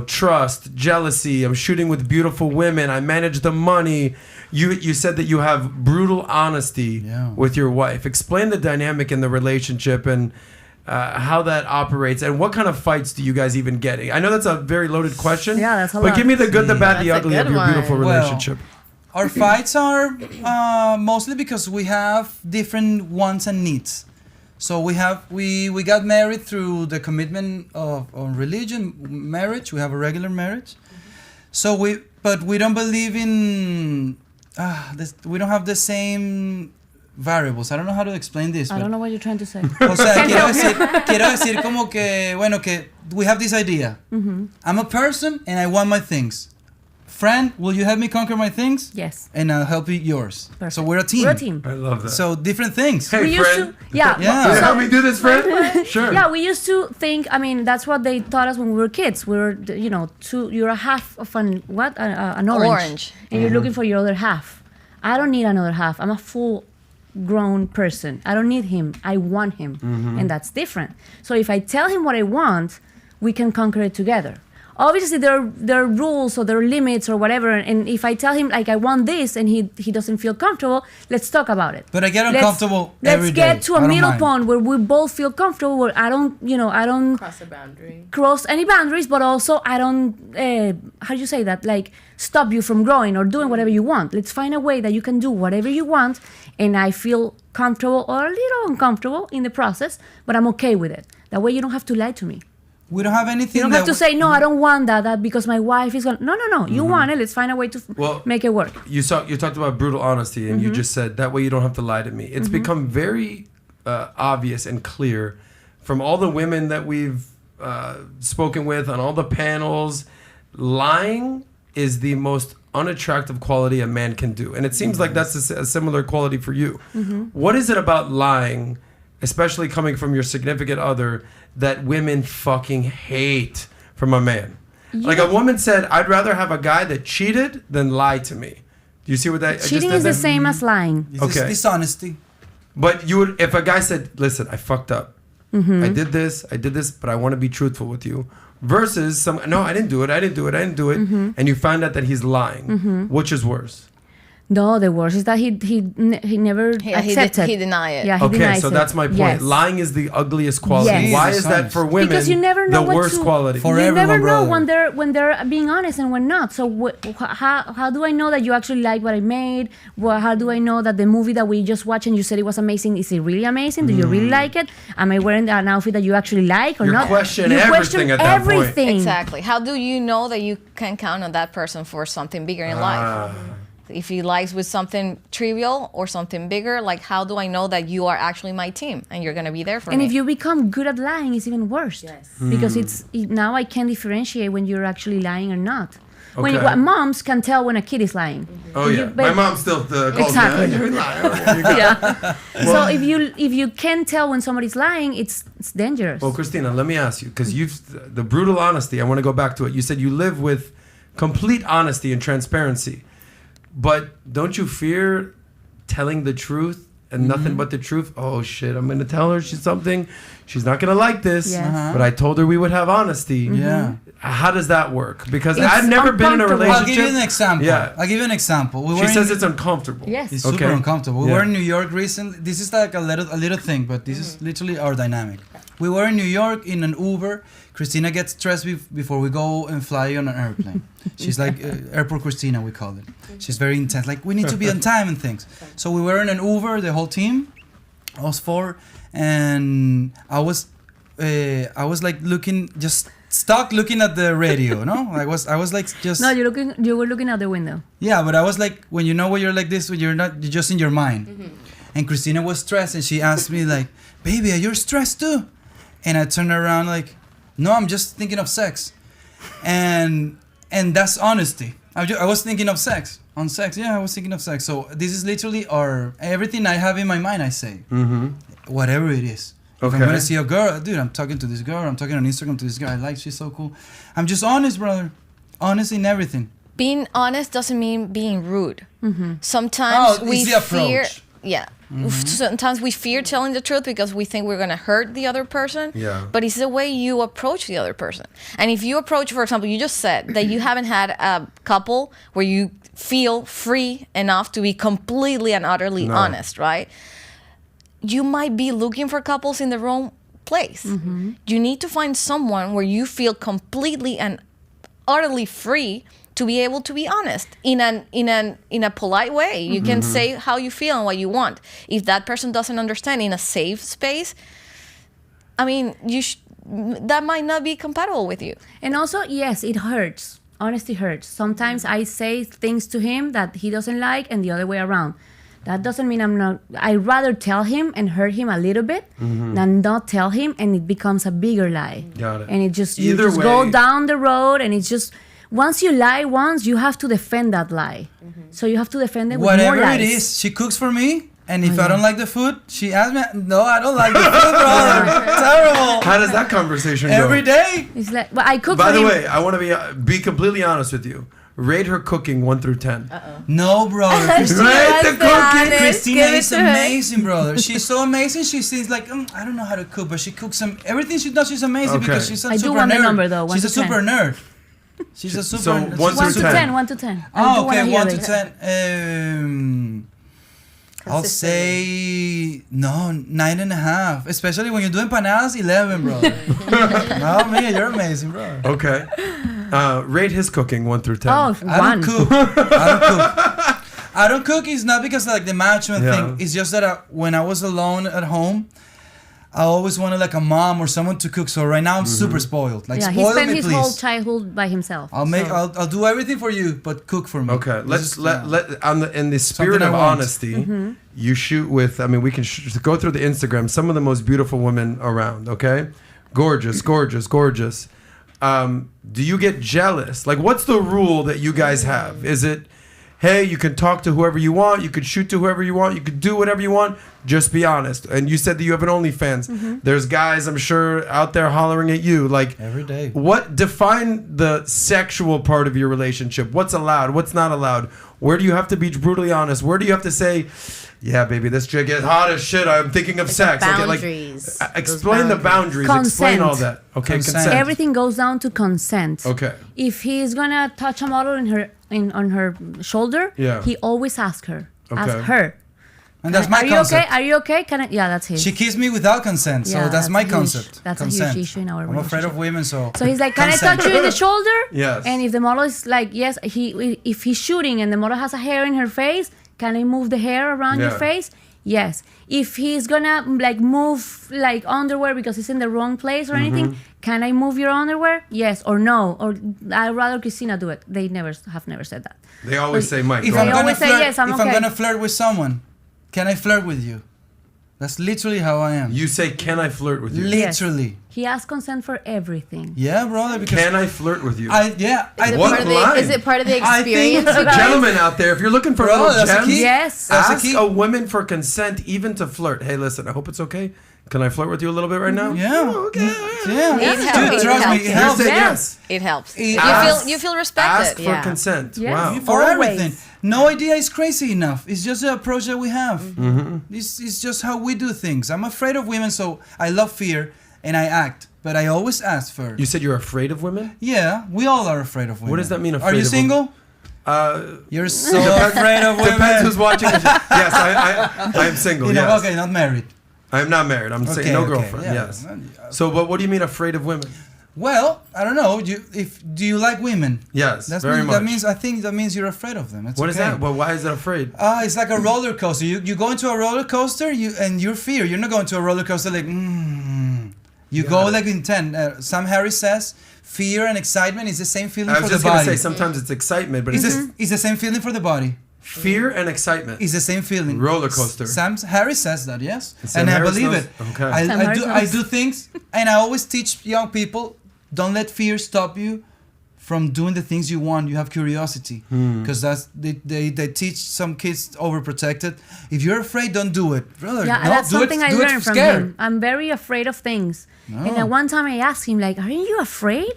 trust, jealousy. I'm shooting with beautiful women. I manage the money. You said that you have brutal honesty with your wife. Explain the dynamic in the relationship and how that operates, and what kind of fights do you guys even get? I know that's a very loaded question. Yeah, that's a But lot. give me the good, the bad, the That's a ugly of good your beautiful one. Well, relationship. Our fights are mostly because we have different wants and needs. So we got married through the commitment of religion, marriage. We have a regular marriage. So but we don't believe in we don't have the same variables. I don't know how to explain this. I don't know what you're trying to say. O sea, quiero decir como que, bueno, que we have this idea. I'm a person and I want my things. Friend, will you help me conquer my things? Yes. And I'll help you yours. Perfect. So we're a team. We're a team. I love that. So different things. Hey, We used friend. to, yeah. Yeah. Will you so- help me do this, friend? Sure. Yeah, we used to think. I mean, that's what they taught us when we were kids. We were, you're a half of an orange, and you're looking for your other half. I don't need another half. I'm a full-grown person. I don't need him. I want him, and that's different. So if I tell him what I want, we can conquer it together. Obviously, there are rules or there are limits or whatever. And if I tell him like I want this and he doesn't feel comfortable, let's talk about it. But I get uncomfortable every Let's day. get to a I don't middle mind. point where we both feel comfortable. Where I don't Cross the boundary. cross any boundaries, but also I don't how do you say that, like, stop you from growing or doing whatever you want. Let's find a way that you can do whatever you want, and I feel comfortable or a little uncomfortable in the process, but I'm okay with it. That way you don't have to lie to me. We don't have anything. You don't have to say, no, I don't want that because my wife is going. No. You want it. Let's find a way to make it work. You talked about brutal honesty, and you just said that way you don't have to lie to me. It's become very obvious and clear from all the women that we've spoken with on all the panels. Lying is the most unattractive quality a man can do, and it seems like that's a similar quality for you. What is it about lying, especially coming from your significant other, that women fucking hate from a man? Like a woman said, I'd rather have a guy that cheated than lie to me. Do you see what that? Cheating is the same as lying. It's Okay. dishonesty. But you would, if a guy said, listen, I fucked up. I did this, but I want to be truthful with you. Versus no, I didn't do it. And you find out that he's lying. Which is worse? No, the worst is that he never accepted. He denied it. Yeah, he Okay, denies so it. that's my point. Yes. Lying is the ugliest quality. Yes. Why is that for women Because you never know the what worst to, quality? For you never everyone, know brother. when they're being honest and when not. So how do I know that you actually like what I made? Well, how do I know that the movie that we just watched and you said it was amazing, is it really amazing? Do you really like it? Am I wearing an outfit that you actually like or You not? question everything at that point. everything. Exactly. How do you know that you can count on that person for something bigger in life? If he likes with something trivial or something bigger, like how do I know that you are actually my team and you're gonna be there for And me? if you become good at lying, it's even worse. Yes. Because now I can differentiate when you're actually lying or not. When Okay. moms can tell when a kid is lying. Oh yeah, my mom still calls Exactly. me. You're lying. Yeah. So if you can tell when somebody's lying, it's dangerous. Well, Cristina, let me ask you, because the brutal honesty. I want to go back to it. You said you live with complete honesty and transparency, but don't you fear telling the truth and nothing but the truth? Oh shit, I'm gonna tell her something. She's not gonna like this, Yes. but I told her we would have honesty. Yeah. How does that work? Because It's I've never been in a uncomfortable. relationship. I'll give you an example. Yeah. I'll give you an example. She says it's uncomfortable. Yes. It's Okay. super uncomfortable. We Yeah. were in New York recently. This is like a little thing, but this is literally our dynamic. We were in New York in an Uber. Cristina gets stressed before we go and fly on an airplane. She's like Airport Cristina, we call it. She's very intense. Like, we need to be on time and things. So we were in an Uber, the whole team, us four, and I was like just stuck looking at the radio. No, I was like just. No, you were looking out the window. Yeah, but I was like, when you're like this, when you're just in your mind. And Cristina was stressed, and she asked me like, baby, are you stressed too? And I turned around like, no, I'm just thinking of sex. And that's honesty. I was thinking of sex. On sex, yeah, I was thinking of sex. So this is literally everything I have in my mind, I say. Whatever it is. If I'm gonna see a girl, dude, I'm talking to this girl, I'm talking on Instagram to this girl, I like, she's so cool. I'm just honest, brother. Honest in everything. Being honest doesn't mean being rude. Sometimes we fear. Yeah. Sometimes we fear telling the truth because we think we're going to hurt the other person. Yeah. But it's the way you approach the other person. And if you approach, for example, you just said that you haven't had a couple where you feel free enough to be completely and utterly honest, right? You might be looking for couples in the wrong place. You need to find someone where you feel completely and utterly free to be able to be honest in a polite way. You can say how you feel and what you want. If that person doesn't understand in a safe space, I mean, that might not be compatible with you. And also, yes, it hurts. Honesty hurts. Sometimes I say things to him that he doesn't like and the other way around. That doesn't mean I'd rather tell him and hurt him a little bit than not tell him and it becomes a bigger lie. Got it. And it just, Either you just way, go down the road and it's just, once you lie once, you have to defend that lie. So you have to defend it with whatever more lies. it is, she cooks for me. And if I don't like the food, she asks me, no, I don't like the food, brother. Terrible. How does that conversation go? Every day. It's like, well, I cook By for the him. way, I want to be completely honest with you. Rate her cooking 1 through 10. No, brother. Rate the cooking. Christina Give it is to her. amazing, brother. She's so amazing. She seems like, I don't know how to cook, but she cooks everything she does, she's amazing because she's a I do super want the nerd. number, though, 1 She's a to 10. super nerd. She's a super So, nerd. 1 1 through to 10. 10, 1 to 10. I do Oh, wanna okay, hear 1 to it. 10. I'll say, no, 9.5. Especially when you're doing empanadas, 11, brother. No, man, you're amazing, bro. Okay. Rate his cooking 1 through 10. Oh, I 1. don't cook. I don't cook. It's not because of like the management thing. It's just that when I was alone at home, I always wanted like a mom or someone to cook. So right now I'm super spoiled. Like Yeah, he spoil spent me, his please. whole childhood by himself. I'll do everything for you, but cook for me. Okay, let's in the spirit Something of I want. honesty, you shoot with. I mean, we can go through the Instagram. Some of the most beautiful women around. Okay, gorgeous, gorgeous, gorgeous. Do you get jealous? Like, what's the rule that you guys have? Is it, hey, you can talk to whoever you want, you could shoot to whoever you want, you could do whatever you want, just be honest. And you said that you have an OnlyFans. There's guys, I'm sure, out there hollering at you. Like, Every day. what define the sexual part of your relationship? What's allowed? What's not allowed? Where do you have to be brutally honest? Where do you have to say, yeah, baby, this chick is hot as shit. I'm thinking of sex. boundaries. Okay, explain the boundaries. Explain Consent. all that. Okay, consent. Everything goes down to consent. Okay. If he's gonna touch a model on her shoulder, Yeah. he always asks her. Okay. Ask her. And that's my Are you concept. okay? Are you okay? Can I? Yeah, that's his. She kissed me without consent, so Yeah, that's my huge. concept. That's a huge consent. issue in our I'm afraid of relationship. women, so. So he's like, can Consent. I touch you in the shoulder? Yes. And if the model is like, yes, if he's shooting and the model has a hair in her face, can I move the hair around your Yeah. face? Yes. If he's gonna like move like underwear because it's in the wrong place or anything, can I move your underwear? Yes or no? Or I'd rather Cristina do it. They have never said that. They always say, Mike, If go I'm They ahead. gonna always say, flirt, yes, I'm if okay. I'm gonna flirt with someone, can I flirt with you? That's literally how I am. You say, can I flirt with you? Yes. Literally. He asks consent for everything. Yeah, brother. Because Can I flirt with you? I Is it What part of line? is it part of the I think- experience? Gentlemen out there, if you're looking for Bro, little that's a gems, key. Yes. That's a ask key. a woman for consent, even to flirt. Hey, listen, I hope it's okay. Can I flirt with you a little bit right now? Yeah. Oh, okay. Yeah. It helps. Dude, It trust me, helps. it You're helps. saying Yes. yes. It helps. It- You feel Ask respected. for Yeah. consent. Yes. Wow. For Always. everything. No idea is crazy enough. It's just the approach that we have. It's just how we do things. I'm afraid of women, so I love fear and I act. But I always ask first. You said you're afraid of women? Yeah, we all are afraid of women. What does that mean, Are afraid you of single? Uh, You're so afraid of women. depends who's watching. Yes, I am single. You know, Yes. okay, not married. I'm not married. I'm saying no Okay, girlfriend. yeah. Yes. So, but what do you mean afraid of women? Well, I don't know. Do you like women? Yes, That's very much. I think that means you're afraid of them. It's What is okay. that? Well, why is it afraid? It's like a roller coaster. You go into a roller coaster, and you're fear. You're not going to a roller coaster like. You Got go it. like in 10. Sam Harris says, fear and excitement is the same feeling I for was the just gonna body. say sometimes it's excitement, but It's it's the same feeling for the body. Fear and excitement. It's the same feeling. Roller coaster. Harris says that, yes. Sam And I Harris believe knows? it. Okay. I do things, and I always teach young people, don't let fear stop you from doing the things you want. You have curiosity. Because they teach some kids overprotected. If you're afraid, don't do it. Brother, Yeah, no, that's do something it, I do it learned from scared. him. I'm very afraid of things. No. And at one time I asked him, like, aren't you afraid?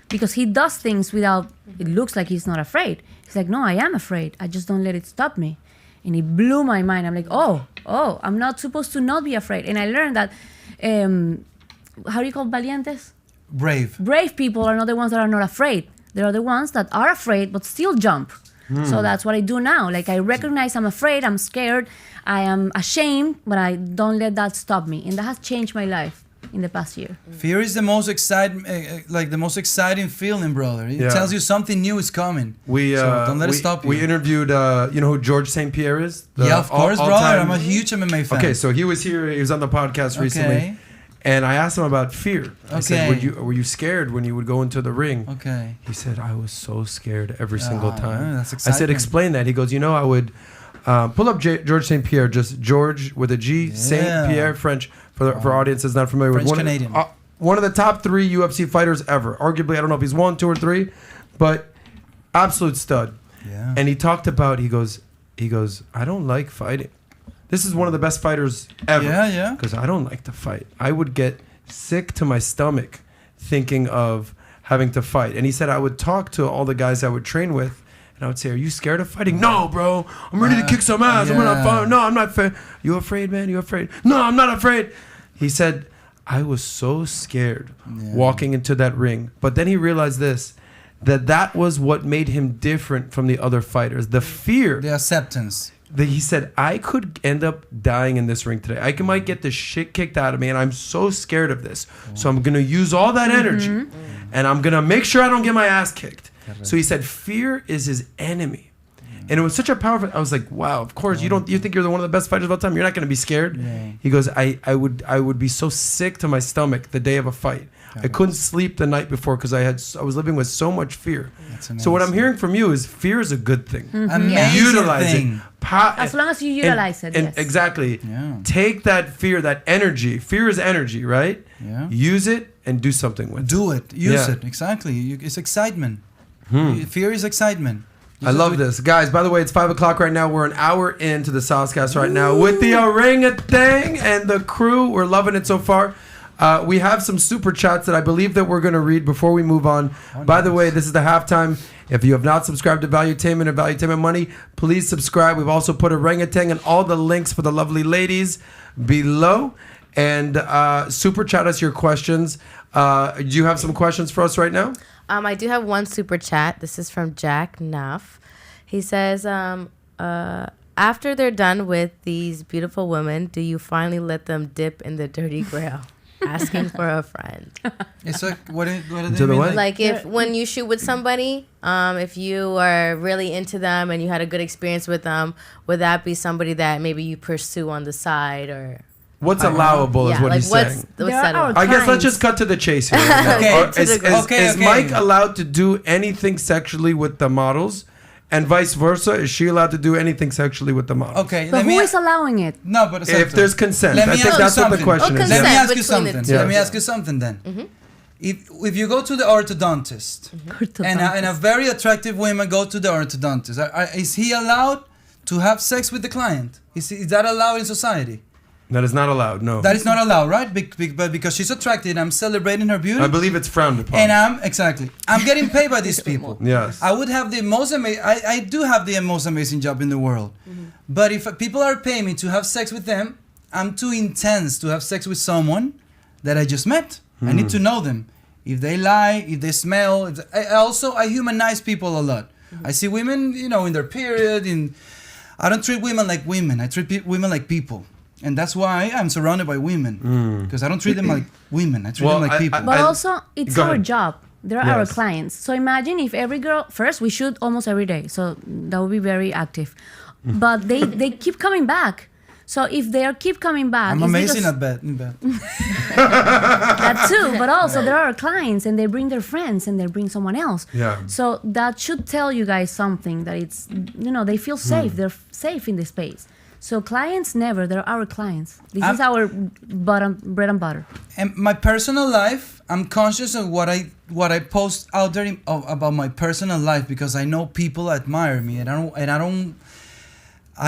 Because he does things without, it looks like he's not afraid. He's like, no, I am afraid. I just don't let it stop me. And it blew my mind. I'm like, oh, I'm not supposed to not be afraid. And I learned that, how do you call valientes? Brave. Brave people are not the ones that are not afraid. They are the ones that are afraid but still jump. So that's what I do now. Like, I recognize I'm afraid, I'm scared, I am ashamed, but I don't let that stop me. And that has changed my life in the past year. Fear is the most exciting, the most exciting feeling, brother. It tells you something new is coming. So don't let it stop you. We interviewed, you know who George St. Pierre is? Yeah, of course, brother. I'm a huge MMA fan. Okay, so he was here. He was on the podcast recently, and I asked him about fear. I said, "Were you scared when you would go into the ring?" Okay. He said, "I was so scared every single time." That's I said, excitement. "Explain that." He goes, "You know, I would pull up George St. Pierre, just George with a G, St. Pierre, French for audiences not familiar with French-Canadian. one of the top 3 UFC fighters ever. Arguably, I don't know if he's 1, 2, or 3, but absolute stud." Yeah. And he talked about, he goes, "I don't like fighting. This is one of the best fighters ever." Yeah. Because I don't like to fight. I would get sick to my stomach thinking of having to fight. And he said, I would talk to all the guys I would train with, and I would say, "Are you scared of fighting?" "No, bro. I'm ready to kick some ass. I'm gonna fight." "No, I'm not afraid." "You afraid, man? You afraid?" "No, I'm not afraid." He said, I was so scared walking into that ring. But then he realized this, that was what made him different from the other fighters. The fear. The acceptance. He said, I could end up dying in this ring today. I might get the shit kicked out of me, and I'm so scared of this. So I'm going to use all that energy, and I'm going to make sure I don't get my ass kicked. So he said, fear is his enemy. And it was such a powerful. I was like, wow, of course, you think you're one of the best fighters of all time. You're not going to be scared. Yeah. He goes, I would be so sick to my stomach the day of a fight. I couldn't sleep the night before because I was living with so much fear. So what I'm hearing from you is fear is a good thing. Amazing Utilize thing. it. As long as you utilize it, yes. Exactly. Yeah. Take that fear, that energy. Fear is energy, right? Yeah. Use it and do something with it. Do it. Use it. Exactly. It's excitement. Fear is excitement. I love this. Guys, by the way, it's 5 o'clock right now. We're an hour into the Soscast right now with the Orangutan and the crew. We're loving it so far. We have some super chats that I believe that we're going to read before we move on. By the way, this is the halftime. If you have not subscribed to Valuetainment or Valuetainment Money, please subscribe. We've also put Orangutan and all the links for the lovely ladies below. And super chat us your questions. Do you have some questions for us right now? I do have one super chat. This is from Jack Nuff. He says, after they're done with these beautiful women, do you finally let them dip in the dirty grail? Asking for a friend. It's like, what do they mean? Like if when you shoot with somebody, if you are really into them and you had a good experience with them, would that be somebody that maybe you pursue on the side or... What's allowable is what he's saying. I guess let's just cut to the chase here. Is Mike allowed to do anything sexually with the models? And vice versa, is she allowed to do anything sexually with the models? Okay, but who is allowing it? No, but if there's consent, I think that's what the question is. Let me ask you something. Let me ask you something then. If you go to the orthodontist and a very attractive woman go to the orthodontist, is he allowed to have sex with the client? Is that allowed in society? That is not allowed, no. That is not allowed, right? But because she's attractive, I'm celebrating her beauty. I believe it's frowned upon. And I'm getting paid by these people. Yes. I would have the most amazing, I do have the most amazing job in the world. But if people are paying me to have sex with them, I'm too intense to have sex with someone that I just met. I need to know them. If they lie, if they smell. I humanize people a lot. I see women, in their period. I don't treat women like women. I treat women like people. And that's why I'm surrounded by women. Because I don't treat them like women. I treat them like people. But also, it's our job. They're our clients. So imagine if every girl... First, we shoot almost every day. So that would be very active. But they keep coming back. So if they keep coming back, I'm it's amazing because- at bed. In bed. that too, but also there are clients and they bring their friends and they bring someone else. Yeah. So that should tell you guys something, that it's, they feel safe. They're safe in this space. So clients never, they're our clients. This is our bread and butter. And my personal life, I'm conscious of what I post out there about my personal life, because I know people admire me, and I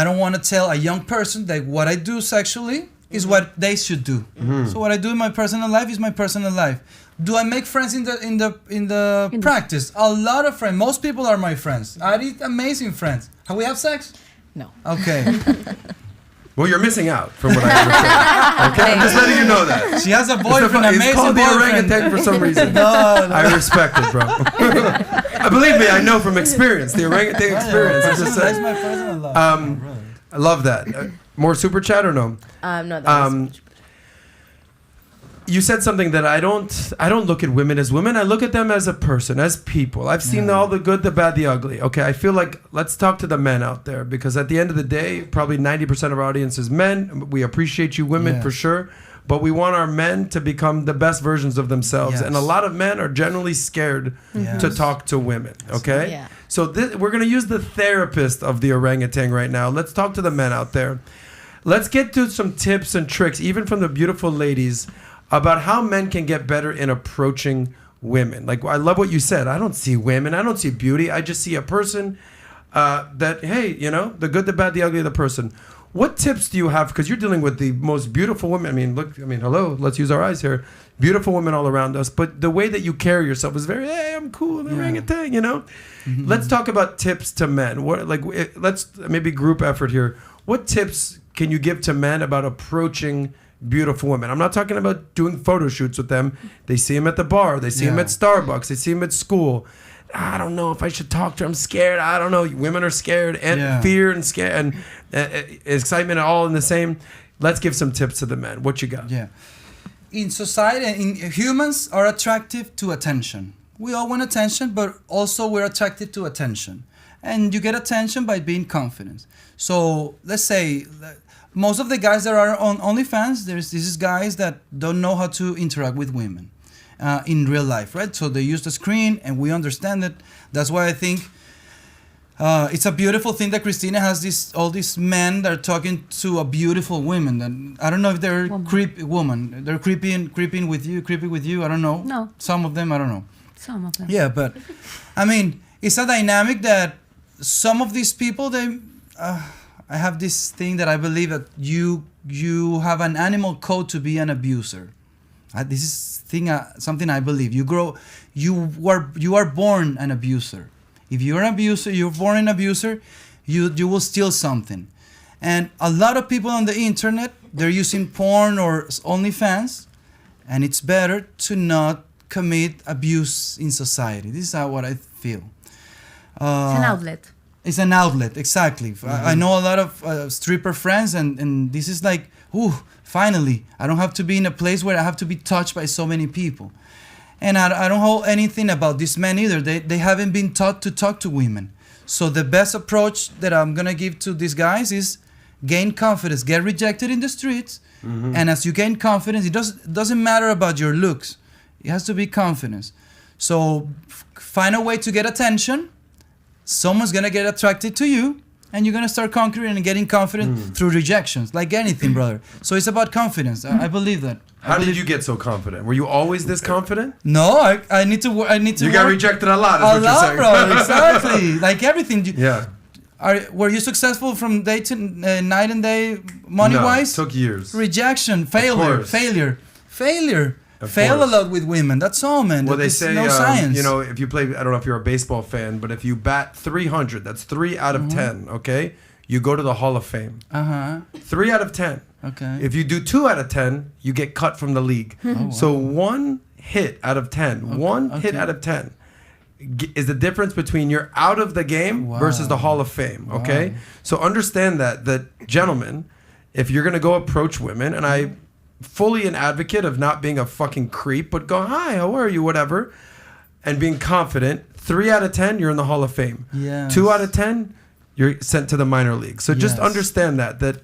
don't want to tell a young person that what I do sexually is what they should do. So what I do in my personal life is my personal life. Do I make friends in the practice? A lot of friends. Most people are my friends. I need amazing friends. Have we have sex? No. Okay. Well, you're missing out from what I understand. Okay, I'm just letting you know that. She has a boyfriend, It's amazing called the boyfriend. orangutan for some reason. No. I respect it, bro. Believe me, I know from experience. The orangutan experience. I'm just That's saying. my personal life. I love that. More super chat or no? No, that was You said something that I don't look at women as women. I look at them as a person, as people. I've seen all the good, the bad, the ugly. Okay, I feel like let's talk to the men out there, because at the end of the day, probably 90% of our audience is men. We appreciate you women for sure, but we want our men to become the best versions of themselves. Yes. And a lot of men are generally scared to talk to women. Okay, Yeah. so we're gonna use the therapist of the orangutan right now. Let's talk to the men out there. Let's get to some tips and tricks, even from the beautiful ladies, about how men can get better in approaching women. Like, I love what you said. I don't see women. I don't see beauty. I just see a person that, hey, the good, the bad, the ugly of the person. What tips do you have? Because you're dealing with the most beautiful women. Hello, let's use our eyes here. Beautiful women all around us. But the way that you carry yourself is very, hey, I'm cool, I'm orangutan, Mm-hmm. Let's talk about tips to men. Let's maybe group effort here. What tips can you give to men about approaching beautiful women? I'm not talking about doing photo shoots with them. They see them at the bar. They see them at Starbucks. They see them at school. I don't know if I should talk to her. I'm scared. I don't know. Women are scared, and fear and scare and excitement are all in the same. Let's give some tips to the men. What you got? Yeah. In society, humans are attractive to attention. We all want attention, but also we're attracted to attention. And you get attention by being confident. So let's say most of the guys that are on OnlyFans, these guys that don't know how to interact with women in real life, right? So they use the screen, and we understand it. That's why I think it's a beautiful thing that Cristina has all these men that are talking to a beautiful woman. And I don't know if they're creepy woman. They're creeping with you. I don't know. No. Some of them, I don't know. Some of them. Yeah, but I mean, it's a dynamic that some of these people, I have this thing that I believe that you have an animal code to be an abuser. This is something I believe. You are born an abuser. If you're an abuser, you're born an abuser, you will steal something. And a lot of people on the internet, they're using porn or OnlyFans, and it's better to not commit abuse in society. This is what I feel. It's an outlet. It's an outlet, exactly. I know a lot of stripper friends, and this is like, finally, I don't have to be in a place where I have to be touched by so many people. And I don't hold anything about these men either. They haven't been taught to talk to women. So the best approach that I'm going to give to these guys is gain confidence. Get rejected in the streets. And as you gain confidence, it doesn't matter about your looks. It has to be confidence. So find a way to get attention. Someone's going to get attracted to you, and you're going to start conquering and getting confident through rejections, like anything, brother. So it's about confidence. I believe that. How did you get so confident? Were you always this confident? No, I need to You got rejected a lot, is a what you're lot, saying. bro. Exactly. Like everything. Yeah. Were you successful from day to night and day, money-wise? No, it took years. Rejection, failure. Of Fail a course. lot with women. That's all, man. Well, they There's say, no science. if you play, I don't know if you're a baseball fan, but if you bat 300, that's 3 out of 10, okay? You go to the Hall of Fame. 3 out of 10. Okay. If you do 2 out of 10, you get cut from the league. So 1 hit out of 10, hit out of 10 is the difference between you're out of the game versus the Hall of Fame, okay? So understand that gentlemen, if you're going to go approach women, and I fully an advocate of not being a fucking creep, but go, hi, how are you, whatever, and being confident. 3 out of 10, you're in the Hall of Fame. Yes. 2 out of 10, you're sent to the minor league. So just Yes. understand that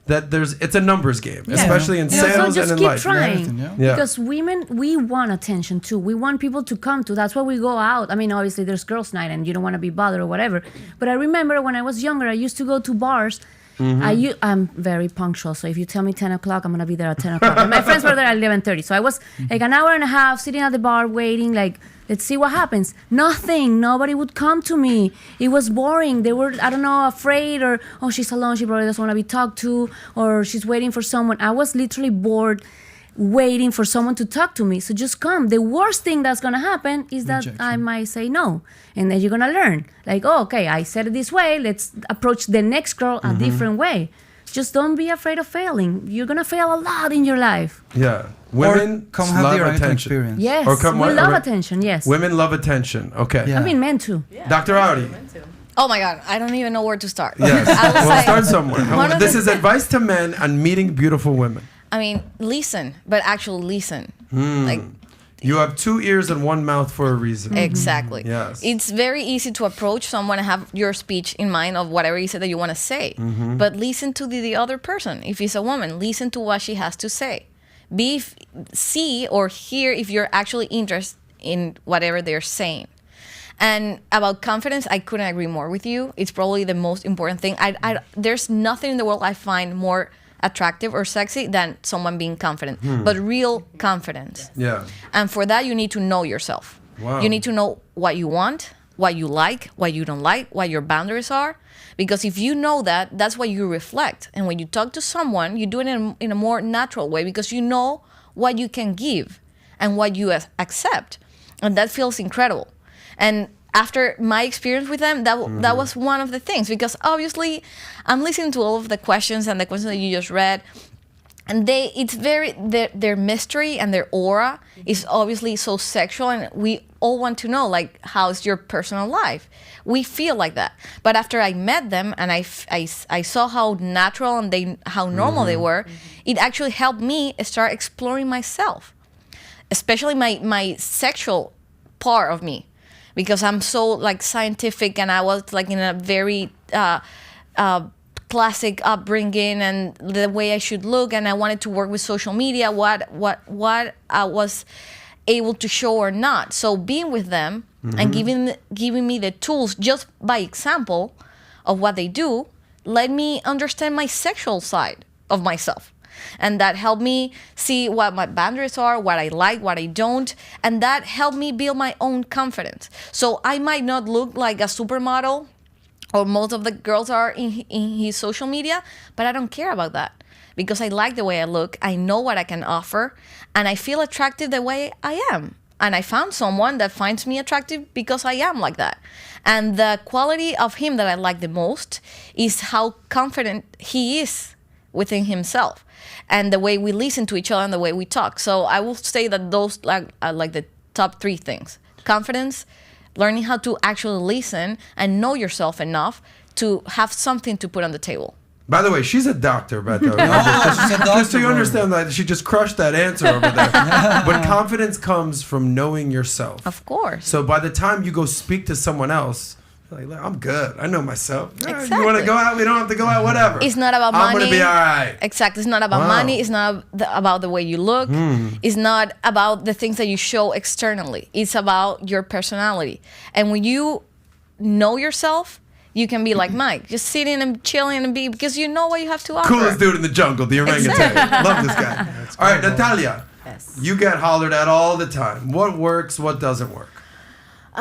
that it's a numbers game, especially in So sales just and in keep life. trying. Everything, yeah. Yeah. Because women, we want attention too. We want people to come to. That's why we go out. I mean, obviously there's girls' night and you don't want to be bothered or whatever. But I remember when I was younger, I used to go to bars. I'm very punctual, so if you tell me 10 o'clock, I'm gonna be there at 10 o'clock. And my friends were there at 11:30, so I was like an hour and a half sitting at the bar waiting, like, let's see what happens. Nothing. Nobody would come to me. It was boring. They were, I don't know, afraid, or oh, she's alone. She probably doesn't want to be talked to, or she's waiting for someone. I was literally bored, waiting for someone to talk to me. So just come. The worst thing that's gonna happen is that I might say no, and then you're gonna learn. Like, oh, okay, I said it this way. Let's approach the next girl a different way. Just don't be afraid of failing. You're gonna fail a lot in your life. Yeah. Women Or come have love the orangutan attention. experience. Yes, Or come we what? love Or- attention. Yes, Women love attention. Okay. Yeah. I mean men too. Dr. Audi. Oh my God, I don't even know where to start. Yes. I was Well, like- start somewhere. One of This the- is advice to men on meeting beautiful women. I mean, listen, but actually listen. Like, You have 2 ears and 1 mouth for a reason. exactly. Yes. It's very easy to approach someone and have your speech in mind of whatever it is that you want to say. But listen to the other person. If it's a woman, listen to what she has to say. See or hear if you're actually interested in whatever they're saying. And about confidence, I couldn't agree more with you. It's probably the most important thing. There's nothing in the world I find more attractive or sexy than someone being confident, but real confidence. Yeah. And for that, you need to know yourself. Wow. You need to know what you want, what you like, what you don't like, what your boundaries are. Because if you know that, that's what you reflect. And when you talk to someone, you do it in a more natural way because you know what you can give and what you accept. And that feels incredible. And after my experience with them, that was one of the things. Because obviously, I'm listening to all of the questions and the questions that you just read. And their mystery and their aura is obviously so sexual, and we all want to know, like, how's your personal life? We feel like that. But after I met them and I saw how natural and how normal they were, it actually helped me start exploring myself, especially my sexual part of me, because I'm so like scientific, and I was like in a very classic upbringing and the way I should look, and I wanted to work with social media, what I was able to show or not. So being with them and giving me the tools just by example of what they do let me understand my sexual side of myself. And that helped me see what my boundaries are, what I like, what I don't. And that helped me build my own confidence. So I might not look like a supermodel, or most of the girls are in his social media, but I don't care about that because I like the way I look. I know what I can offer, and I feel attractive the way I am. And I found someone that finds me attractive because I am like that. And the quality of him that I like the most is how confident he is within himself, and the way we listen to each other and the way we talk. So I will say that those are like the top 3 things: confidence, learning how to actually listen and know yourself enough to have something to put on the table. By the way, she's a doctor, Beto. she's a Just so doctor, you bro. understand that she just crushed that answer over there. But confidence comes from knowing yourself. Of course. So by the time you go speak to someone else, you're like, I'm good. I know myself. Yeah, Exactly. You want to go out? We don't have to go out. Whatever. It's not about I'm money. gonna be all right. Exactly. It's not about Wow. money. It's not about the way you look. It's not about the things that you show externally. It's about your personality. And when you know yourself, you can be like Mike, just sitting and chilling and because you know what you have to offer. Coolest dude in the jungle, the orangutan. Exactly. Love this guy. All right, Natalia. Yes. You get hollered at all the time. What works? What doesn't work?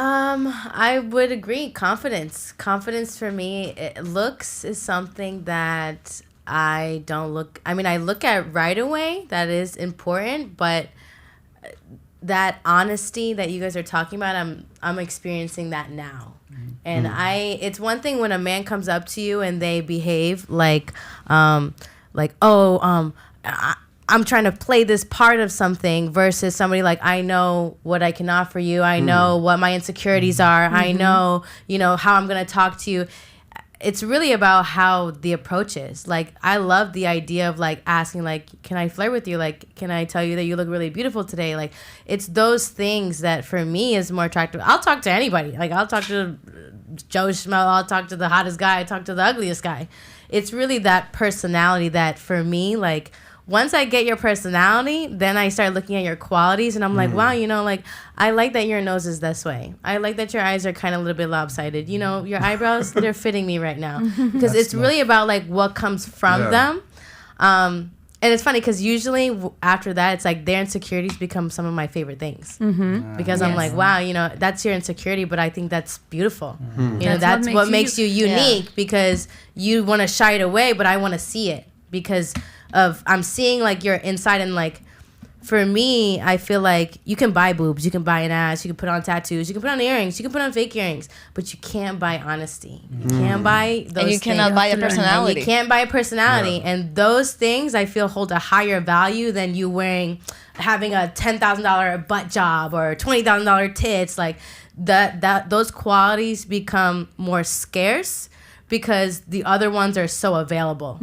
I would agree. Confidence for me, looks is something that I don't look. I mean, I look at right away. That is important, but that honesty that you guys are talking about, I'm experiencing that now. And it's one thing when a man comes up to you and they behave like I'm trying to play this part of something, versus somebody like, I know what I can offer you. I know what my insecurities are. I know, how I'm going to talk to you. It's really about how the approach is. Like, I love the idea of like asking, like, can I flirt with you? Like, can I tell you that you look really beautiful today? Like, it's those things that for me is more attractive. I'll talk to anybody. Like, I'll talk to Joe Schmo, I'll talk to the hottest guy, I talk to the ugliest guy. It's really that personality that for me, like, once I get your personality, then I start looking at your qualities, and I'm like, wow, you know, like, I like that your nose is this way. I like that your eyes are kind of a little bit lopsided. You know, your eyebrows, they're fitting me right now. Because it's really about, like, what comes from them. And it's funny because usually after that, it's like their insecurities become some of my favorite things. Because I'm like, wow, you know, that's your insecurity, but I think that's beautiful. You know, that's what makes you unique because you want to shy it away, but I want to see it because of I'm seeing like your inside. And like for me, I feel like you can buy boobs, you can buy an ass, you can put on tattoos, you can put on earrings, you can put on fake earrings, but you can't buy honesty. You can't buy those and you cannot buy a personality. And you can't buy a personality. And those things I feel hold a higher value than you having a $10,000 butt job or $20,000 tits. Like those qualities become more scarce because the other ones are so available.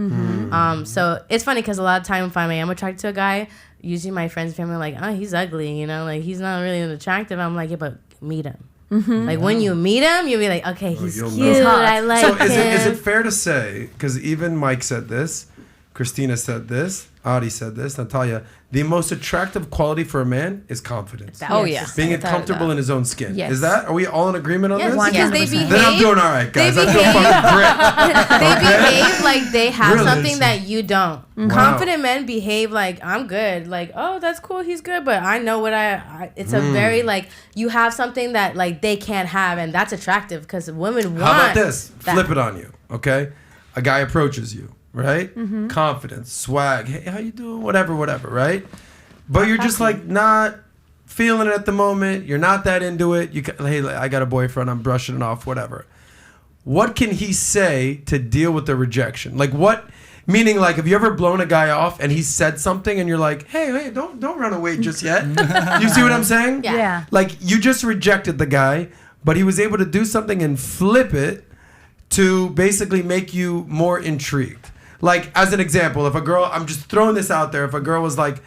So it's funny because a lot of time if I am attracted to a guy, usually my friends and family are like, oh, he's ugly, you know, like he's not really attractive. I'm like, yeah, but meet him. Like when you meet him, you'll be like, okay, he's cute. I like him. So is it fair to say, because even Mike said this, Cristina said this, Adi said this, Natalia, the most attractive quality for a man is confidence. Oh, yeah. Being comfortable in his own skin. Yes. Is that? Are we all in agreement on this? Because they behave. Then I'm doing all right, guys. I feel fucking great. They behave like they have Really? something that you don't. Wow. Confident men behave like I'm good. Like, oh, that's cool. He's good, but I know what it's a very like you have something that like they can't have, and that's attractive because women want. How about this? that. Flip it on you, okay? A guy approaches you, right? Confidence, swag. Hey, how you doing? Whatever, right? But you're just like not feeling it at the moment. You're not that into it. Hey, I got a boyfriend. I'm brushing it off. Whatever. What can he say to deal with the rejection? Like what? Meaning, like, have you ever blown a guy off and he said something and you're like, hey, don't run away just yet? You see what I'm saying? Yeah. Like you just rejected the guy, but he was able to do something and flip it to basically make you more intrigued. Like, as an example, if a girl, I'm just throwing this out there, if a girl was like,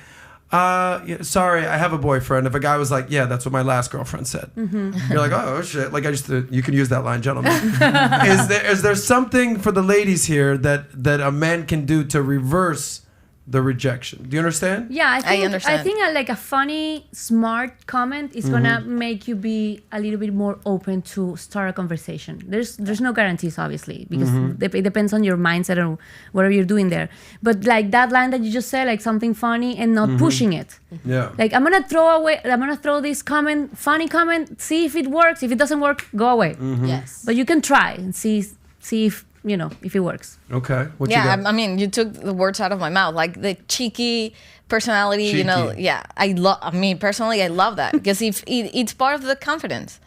yeah, sorry, I have a boyfriend. If a guy was like, yeah, that's what my last girlfriend said. You're like, oh, shit. Like, you can use that line, gentlemen. Is there something for the ladies here that a man can do to reverse the rejection? Do you understand? Yeah, I understand. think like a funny, smart comment is gonna make you be a little bit more open to start a conversation. There's no guarantees, obviously, because it depends on your mindset or whatever you're doing there. But like that line that you just said, like something funny and not pushing it. Yeah. Like I'm gonna throw this funny comment, see if it works. If it doesn't work, go away. Yes. But you can try and see if if it works. Okay. What Yeah, you got? I mean, you took the words out of my mouth. Like the cheeky personality, you know. Cheeky. Yeah, I personally, I love that because if it's part of the confidence.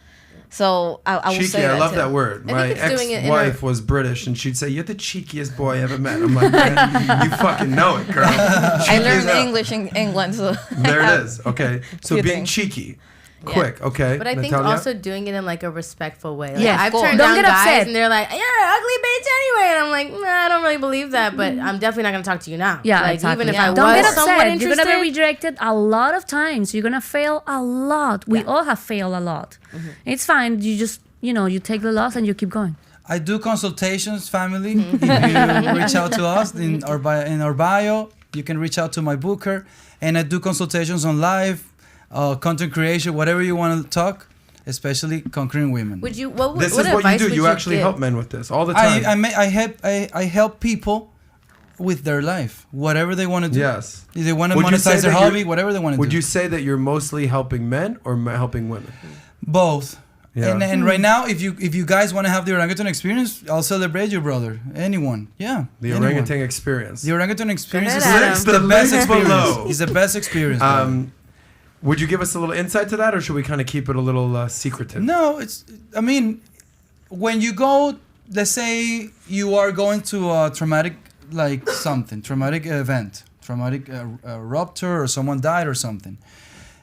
So I will Cheeky, say that I love too. that word. I My think it's doing it in ex-wife was British, and she'd say, "You're the cheekiest boy I ever met." I'm like, man, you fucking know it, girl. I Cheeky learned as hell. English in England, so There it is. Okay, so Few being things. cheeky, quick. Okay, But I think Natalia? also doing it in like a respectful way. Like, Yeah, I've of course. turned Don't down get guys upset. and they're like, "You're an ugly bitch anyway," and I'm like, "Nah, I don't really believe that." But I'm definitely not gonna talk to you now. Yeah, like exactly. even if Yeah. I Don't get was somewhat upset. You're interested. gonna be rejected a lot of times. You're gonna fail a lot. We all have failed a lot. It's fine. You just you take the loss and you keep going. I do consultations, family. If you reach out to us in our bio, you can reach out to my booker, and I do consultations on live, content creation, whatever you want to talk, especially conquering women. Would you? What This what is what you advice do. would You actually give? help men with this all the time. I help people with their life, whatever they want to do. Yes. If they want to Would you say monetize their that hobby, you're- whatever they want to do. Would you say that you're mostly helping men or helping women? Both. Yeah. And right now, if you guys want to have the orangutan experience, I'll celebrate you, brother. Anyone. Yeah. The anyone. orangutan experience. The orangutan experience is, ahead, is Adam. the best Links experience. below. It's the best experience. brother. Would you give us a little insight to that, or should we kind of keep it a little secretive? No, I mean, when you go, let's say you are going to a traumatic, traumatic event, traumatic rupture, or someone died or something,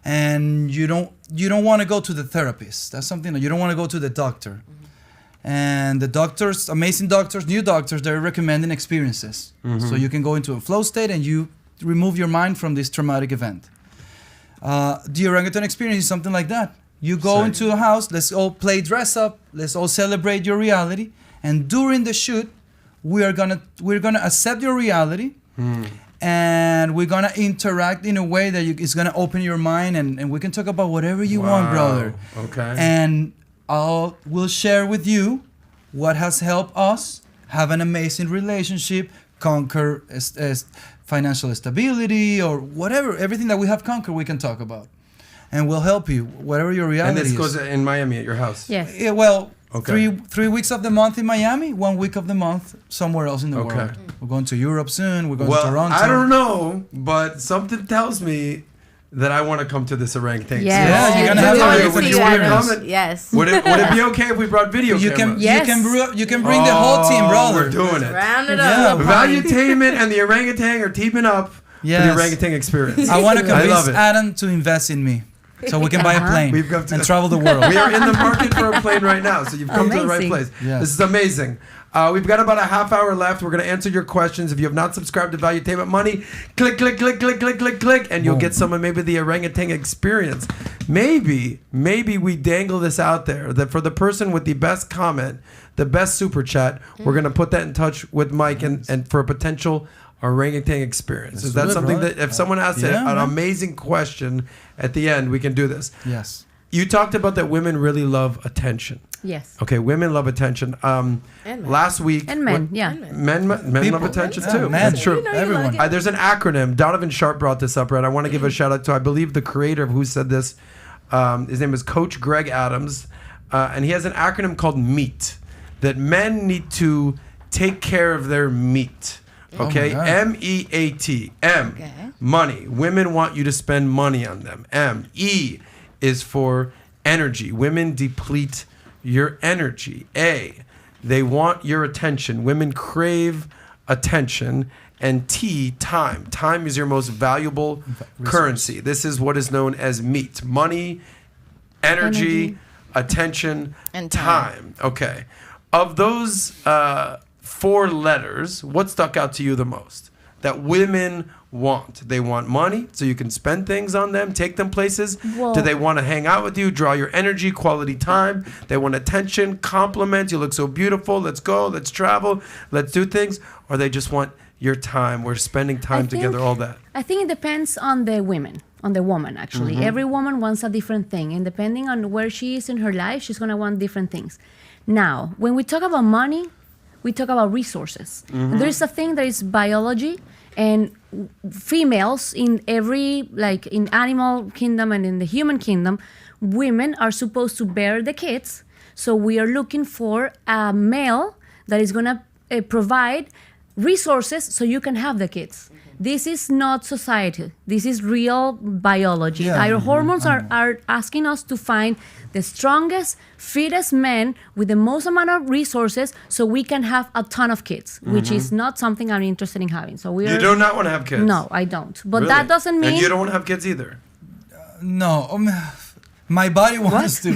and you don't want to go to the therapist. That's something that you don't want to go to the doctor. And the doctors, amazing doctors, new doctors, they're recommending experiences. So you can go into a flow state and you remove your mind from this traumatic event. The orangutan experience is something like that. You go Sick. into a house. Let's all play dress up. Let's all celebrate your reality. And during the shoot, we're gonna accept your reality, and we're gonna interact in a way that it's gonna open your mind, and we can talk about whatever you want, brother. Okay. And we'll share with you what has helped us have an amazing relationship, conquer financial stability, or whatever. Everything that we have conquered, we can talk about, and we'll help you whatever your reality And this is. goes in Miami at your house. Yes. Yeah, well, Okay. 3 weeks of the month in Miami, 1 week of the month somewhere else in the Okay. world. We're going to Europe soon. We're going to Well, Toronto. I don't know, but something tells me that I want to come to this orangutan. Yes. Yeah, you're gonna You have do to wanna do it Would with you the want to experience. come? And, Yes. would it be okay if we brought video You cameras? can Yes. you can bring the whole team, brother. We're doing it. Round it Yeah. up. Valuetainment and the orangutan are teaming up for the Yes. orangutan experience. I want to I love convince it. Adam to invest in me, so we can buy a plane We've come to- and travel the world. We are in the market for a plane right now, so you've come to the right Amazing. place. Yes. This is amazing. We've got about a half hour left. We're going to answer your questions. If you have not subscribed to Valuetainment Money, click, and you'll get some of maybe the orangutan experience. Maybe we dangle this out there that for the person with the best comment, the best super chat, we're going to put that in touch with Mike and for a potential orangutan experience. Is that good, something bro. that if someone asks Yeah, an man. amazing question at the end, we can do this? Yes. You talked about that women really love attention. Yes. Okay, women love attention. And men. Last week, And men, yeah. men love People. attention Yeah, too. men. That's true. You know you Everyone. like it. There's an acronym. Donovan Sharp brought this up, right? I want to give a shout out to, I believe, the creator of who said this. His name is Coach Greg Adams, and he has an acronym called MEAT. That men need to take care of their meat. Okay, God. MEAT. M, Okay. money. Women want you to spend money on them. M, E is for energy. Women deplete your energy. A, they want your attention. Women crave attention. And T, time. Time is your most valuable currency. This is what is known as meat. Money, energy, attention, And time. Okay. Of those 4 letters, what stuck out to you the most? That women want. They want money, so you can spend things on them, take them places. Well- Do they want to hang out with you, draw your energy, quality time? They want attention, compliments. You look so beautiful. Let's go. Let's travel. Let's do things. Or they just want your time. We're spending time together. All that. I think it depends on the woman actually. Every woman wants a different thing, and depending on where she is in her life, she's gonna want different things. Now, when we talk about money, we talk about resources. And there is a thing that is biology, and females in every, like in animal kingdom and in the human kingdom, women are supposed to bear the kids. So we are looking for a male that is gonna provide resources so you can have the kids. This is not society. This is real biology. Yeah. Our hormones are asking us to find the strongest, fittest men with the most amount of resources so we can have a ton of kids, which is not something I'm interested in having. So we You are. do not want to have kids. No, I don't. But Really? that doesn't mean. And you don't want to have kids either. No, my body wants to.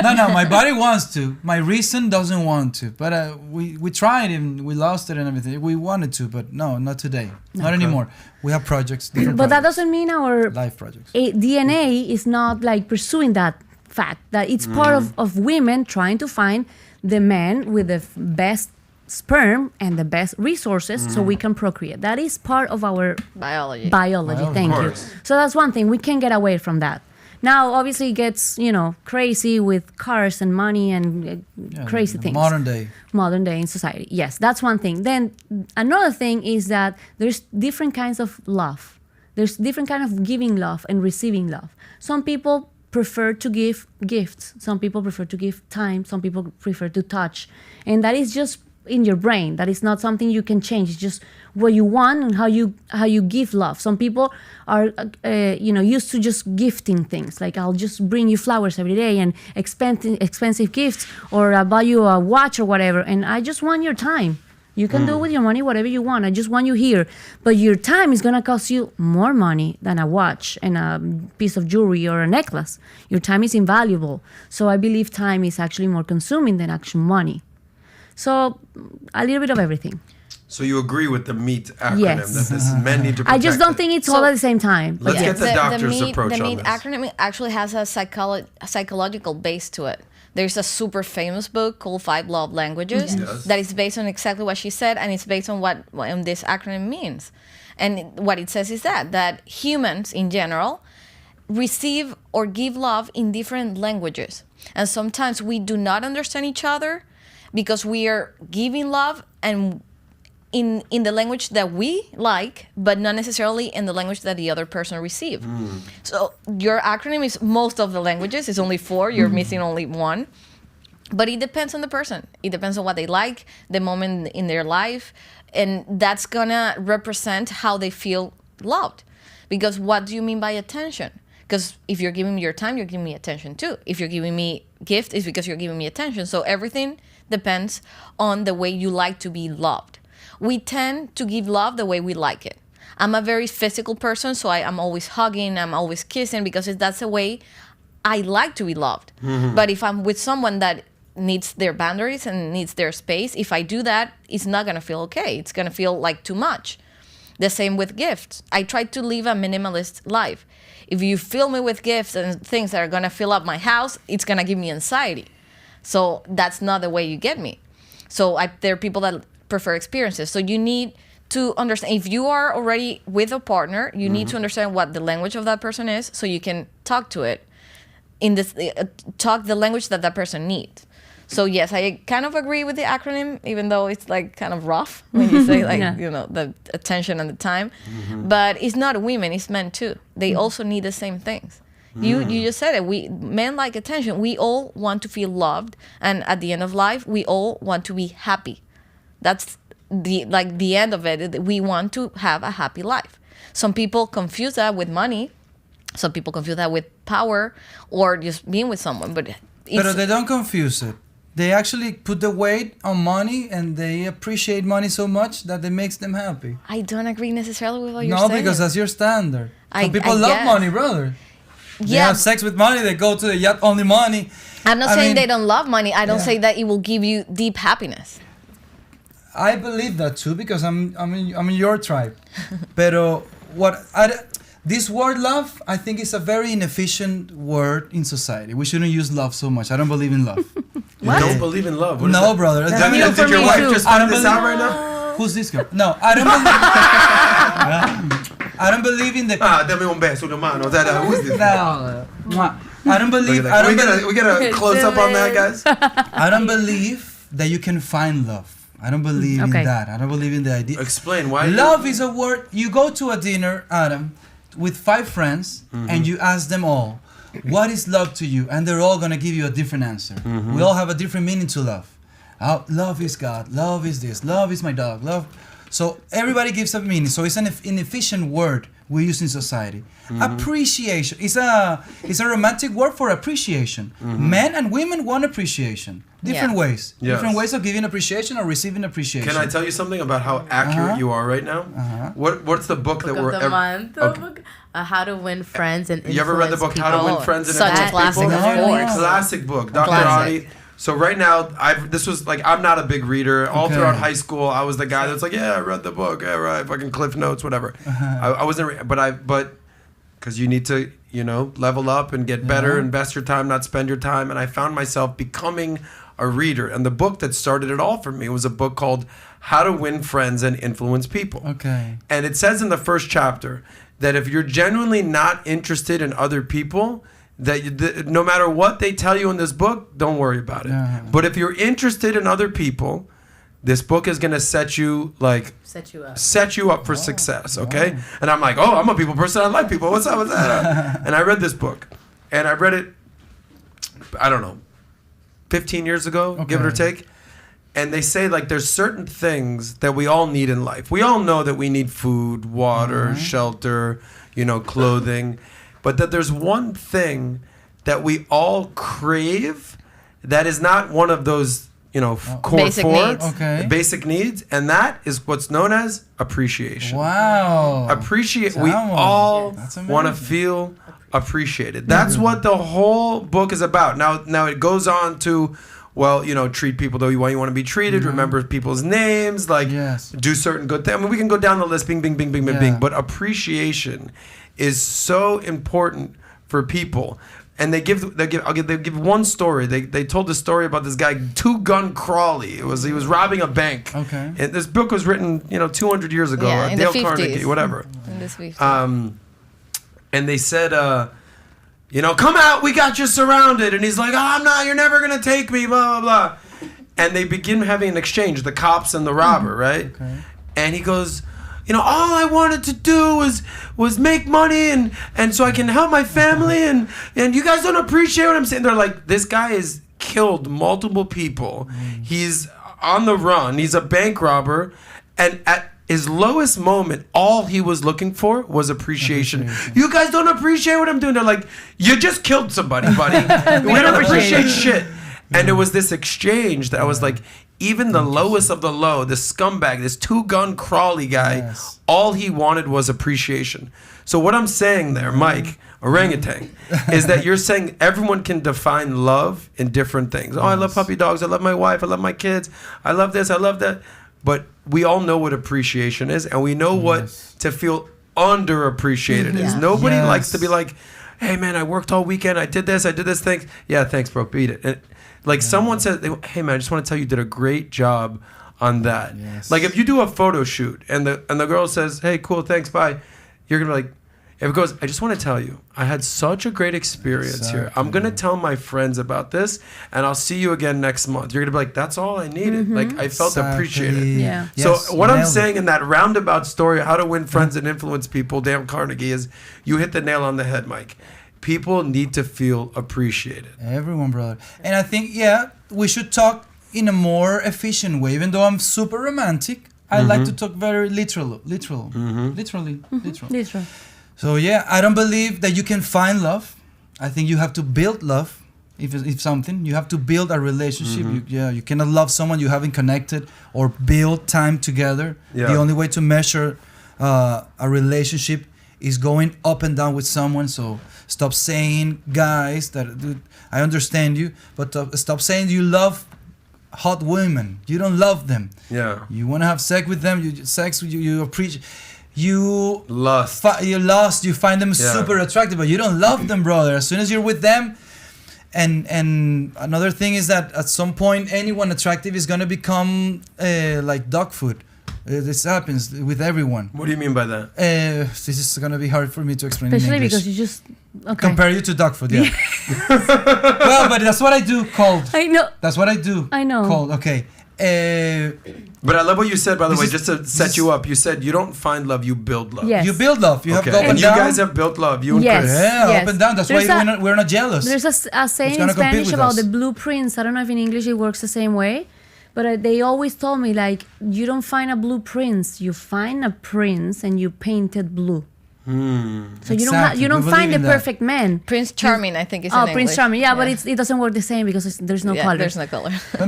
No, my body wants to. My reason doesn't want to. But we tried and we lost it and everything. We wanted to, but no, not today. Not anymore. We have projects. Different But that projects. doesn't mean our Life projects. DNA is not like pursuing that fact. That it's part of women trying to find the man with the best sperm and the best resources so we can procreate. That is part of our Biology. biology. Thank you. course. So that's one thing. We can't get away from that. Now, obviously, it gets crazy with cars and money and crazy things. Modern day in society. Yes, that's one thing. Then another thing is that there's different kinds of love. There's different kind of giving love and receiving love. Some people prefer to give gifts. Some people prefer to give time. Some people prefer to touch, and that is just in your brain. That is not something you can change. It's just what you want and how you give love. Some people are used to just gifting things, like I'll just bring you flowers every day and expensive gifts, or I'll buy you a watch or whatever, and I just want your time. You can do with your money whatever you want. I just want you here. But your time is gonna cost you more money than a watch and a piece of jewelry or a necklace. Your time is invaluable. So I believe time is actually more consuming than actual money. So a little bit of everything. So you agree with the MEET acronym Yes. that this men need to protect I just don't it. think it's all at the same time. Let's get the doctor's approach the on MEET this. acronym actually has a psychological base to it. There's a super famous book called 5 Love Languages Yes. that is based on exactly what she said, and it's based on what this acronym means. And what it says is that humans in general receive or give love in different languages. And sometimes we do not understand each other because we are giving love and in the language that we like, but not necessarily in the language that the other person receives. So your acronym is most of the languages. It's only 4. You're missing only 1. But it depends on the person. It depends on what they like, the moment in their life, and that's gonna represent how they feel loved. Because what do you mean by attention? Because if you're giving me your time, you're giving me attention too. If you're giving me gift, it's because you're giving me attention. So everything depends on the way you like to be loved. We tend to give love the way we like it. I'm a very physical person, so I'm always hugging, I'm always kissing, because that's the way I like to be loved. But if I'm with someone that needs their boundaries and needs their space, if I do that, it's not gonna feel okay. It's gonna feel like too much. The same with gifts. I try to live a minimalist life. If you fill me with gifts and things that are gonna fill up my house, it's gonna give me anxiety. So that's not the way you get me. So there are people that prefer experiences. So you need to understand, if you are already with a partner, you need to understand what the language of that person is, so you can talk to it in this talk the language that person needs. So yes, I kind of agree with the acronym, even though it's like kind of rough when you say like, you know, the attention and the time. But it's not women, it's men too. They also need the same things. You just said it. Men like attention. We all want to feel loved, and at the end of life, we all want to be happy. That's the end of it. We want to have a happy life. Some people confuse that with money. Some people confuse that with power or just being with someone. But they don't confuse it. They actually put the weight on money, and they appreciate money so much that it makes them happy. I don't agree necessarily with what you're saying. saying. No, because that's your standard. Some people I love guess. money, brother. They Yeah. have sex with money. They go to the yacht, only money. I'm not I saying mean, they don't love money. I don't say that it will give you deep happiness. I believe that too, because I'm in your tribe. Pero this word love, I think, is a very inefficient word in society. We shouldn't use love so much. I don't believe in love. You don't believe in love? What is No, that? brother. Did your wife just find this out right now? Who's this girl? No, I don't believe. I don't believe in the. Dame un beso, una mano. Who is this? No. I don't believe. Look at that. We get a close up on that, guys. I don't believe that you can find love. I don't believe in that. I don't believe in the idea. Explain why. Love is a word. You go to a dinner, Adam, with 5 friends, and you ask them all, what is love to you? And they're all going to give you a different answer. We all have a different meaning to love. Love is God. Love is this. Love is my dog. Love. So everybody gives a meaning. So it's an inefficient word we use in society. Appreciation. It's a romantic word for appreciation. Men and women want appreciation. Different ways. Yes. Different ways of giving appreciation or receiving appreciation. Can I tell you something about how accurate you are right now? What's the book that Book we're of the month. How to Win Friends and Influence You ever read the book People. How to Win Friends and Such a Influence classic, People? of course. Classic book, Dr. Classic. Adi. So right now, this was like, I'm not a big reader. All throughout high school, I was the guy that's like, yeah, I read the book. Yeah, right. Fucking Cliff Notes, whatever. I wasn't, but because you need to, level up and get better, invest your time, not spend your time. And I found myself becoming a reader. And the book that started it all for me was a book called How to Win Friends and Influence People. Okay. And it says in the first chapter that if you're genuinely not interested in other people, that no matter what they tell you in this book, don't worry about it. But if you're interested in other people, this book is going to set you up for success, okay? And I'm like, I'm a people person. I like people. What's up with that? And I read this book. And I read it, I don't know, 15 years ago, give it or take. And they say, like, there's certain things that we all need in life. We all know that we need food, water, shelter, clothing. But that there's one thing that we all crave that is not one of those, core Basic 4 needs. basic needs, and that is what's known as appreciation. Wow. We all want to feel appreciated. That's what the whole book is about. Now it goes on to well, treat people the way you want to be treated, remember people's names, like do certain good things. I mean, we can go down the list, bing, bing, bing, bing, bing, bing. But appreciation is so important for people. And they give one story. They told the story about this guy, Two Gun Crawley. He was robbing a bank. Okay. And this book was written, 200 years ago. In Dale the 50s. Carnegie, whatever. In this 50s. And they said, come out, we got you surrounded. And he's like, you're never going to take me, blah, blah, blah. And they begin having an exchange, the cops and the robber, right? Okay. And he goes, all I wanted to do was make money and so I can help my family and you guys don't appreciate what I'm saying. They're like, this guy has killed multiple people. He's on the run. He's a bank robber. And at his lowest moment, all he was looking for was appreciation. You guys don't appreciate what I'm doing. They're like, you just killed somebody, buddy. We don't appreciate shit. And it was this exchange that I was like, even the lowest of the low, the scumbag, this Two-Gun Crawley guy, all he wanted was appreciation. So what I'm saying there, Mike, orangutan, is that you're saying everyone can define love in different things. Oh, I love puppy dogs. I love my wife. I love my kids. I love this. I love that. But we all know what appreciation is, and we know what to feel underappreciated is. Nobody likes to be like, hey, man, I worked all weekend. I did this. Thanks. Yeah, thanks, bro. Beat it. And, someone said, hey, man, I just want to tell you did a great job on that. Yes. Like, if you do a photo shoot and the girl says, hey, cool, thanks, bye, you're going to be like, if it goes, I just want to tell you, I had such a great experience here. I'm going to tell my friends about this, and I'll see you again next month. You're going to be like, that's all I needed. Like, I felt appreciated. Yeah. So what I'm saying in that roundabout story, how to win friends and influence people, Dale Carnegie, is you hit the nail on the head, Mike. People need to feel appreciated. Everyone, brother. And I think, we should talk in a more efficient way. Even though I'm super romantic, I like to talk very literal. So I don't believe that you can find love. I think you have to build love. If something, you have to build a relationship. You cannot love someone you haven't connected or build time together. The only way to measure a relationship is going up and down with someone. So stop saying, guys, that I understand you, but stop saying you love hot women. You don't love them. Yeah. You want to have sex with them. You appreciate. You lust. You find them super attractive, but you don't love them, brother. As soon as you're with them, and another thing is that at some point, anyone attractive is gonna become like dog food. This happens with everyone. What do you mean by that? This is gonna be hard for me to explain. Especially in English. because you just compare you to dog food. Yeah. Well, but that's what I do. Cold. I know. That's what I do. I know. Cold. Okay. But I love what you said, by the way, just to set you up. You said you don't find love, you build love. Yes. You build love. You have to go up and and down. you guys have built love. You and Yes. Chris. Yeah, up and down. That's why we're not jealous. There's a saying in Spanish about the blueprints. I don't know if in English it works the same way, but they always told me, like, you don't find a blueprint, you find a prince and you paint it blue. So you don't find the perfect man. Prince Charming, I think is in English. Prince Charming, but it doesn't work the same because there's no color. There's no color. So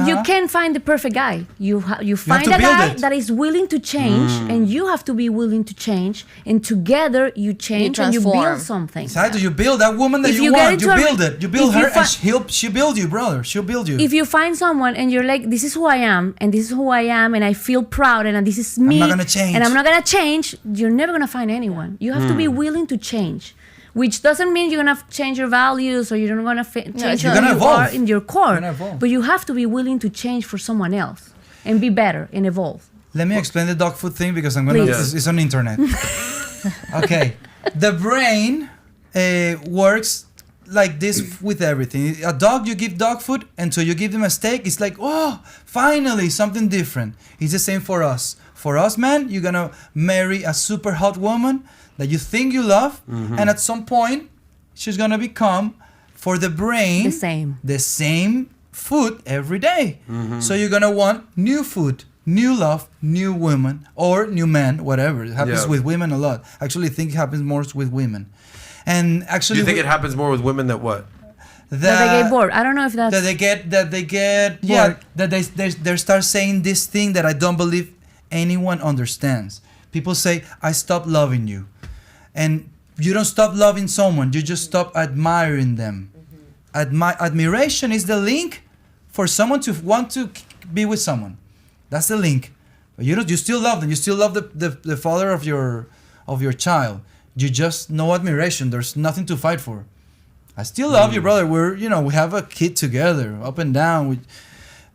you can't find the perfect guy. You find a guy that is willing to change, and you have to be willing to change, and together you change and you build something. Exactly, you build that woman that you want. You build it. You build her, and she'll build you, brother. She'll build you. If you find someone and you're like, this is who I am, and this is who I am, and I feel proud, and this is me, I'm not gonna change. and I'm not gonna change, you're never gonna find anyone. You have to be willing to change, which doesn't mean you're gonna change your values or you're not gonna change who you are in your core. But you have to be willing to change for someone else and be better and evolve. Let me explain the dog food thing because I'm gonna. It's on the internet. Okay, the brain works like this with everything. A dog, you give dog food, and so you give them a steak. It's like, oh, finally something different. It's the same for us. For us, man, you're gonna marry a super hot woman that you think you love, and at some point, she's gonna become, for the brain, the same food every day. So you're gonna want new food, new love, new woman, or new man, whatever. It happens with women a lot. Actually, I think it happens more with women. And actually, do you think it happens more with women than what? That they get bored. I don't know if that's that they get that they start saying this thing that I don't believe anyone understands. People say, I stopped loving you. And you don't stop loving someone, you just stop admiring them. Admiration is the link for someone to want to be with someone. That's the link. But you still love them. You still love the father of your child. You just no admiration. There's nothing to fight for. I still love you, brother. We have a kid together, up and down.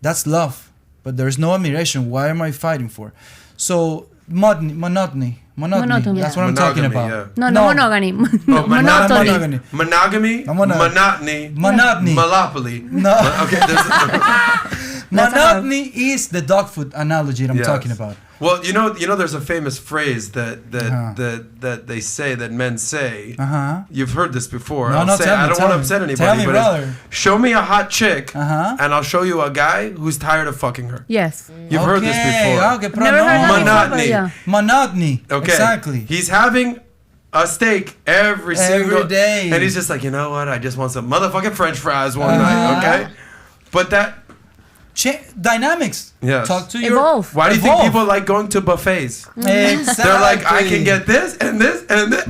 That's love. But there's no admiration. Why am I fighting for? So monotony. Monotony. That's what I'm talking about. Yeah. No, monogamy. Monotony. Monogamy, monotony, monopoly. No. Okay. Monotony is the dog food analogy that I'm Yes. talking about. Well, there's a famous phrase that they say, that men say. You've heard this before. No, I don't want to upset anybody, Tell me, but brother. show me a hot chick, Uh-huh. and I'll show you a guy who's tired of fucking her. Yes. You've heard this before. Okay, Never heard that before, Monotony. but yeah. Monotony. Okay. Exactly. He's having a steak every single day. and he's just like, you know what? I just want some motherfucking French fries one night. Okay, but that. Dynamics. Yes. Talk to your. Evolve. Why do you think Evolve. people like going to buffets? Exactly. They're like, I can get this and this and this.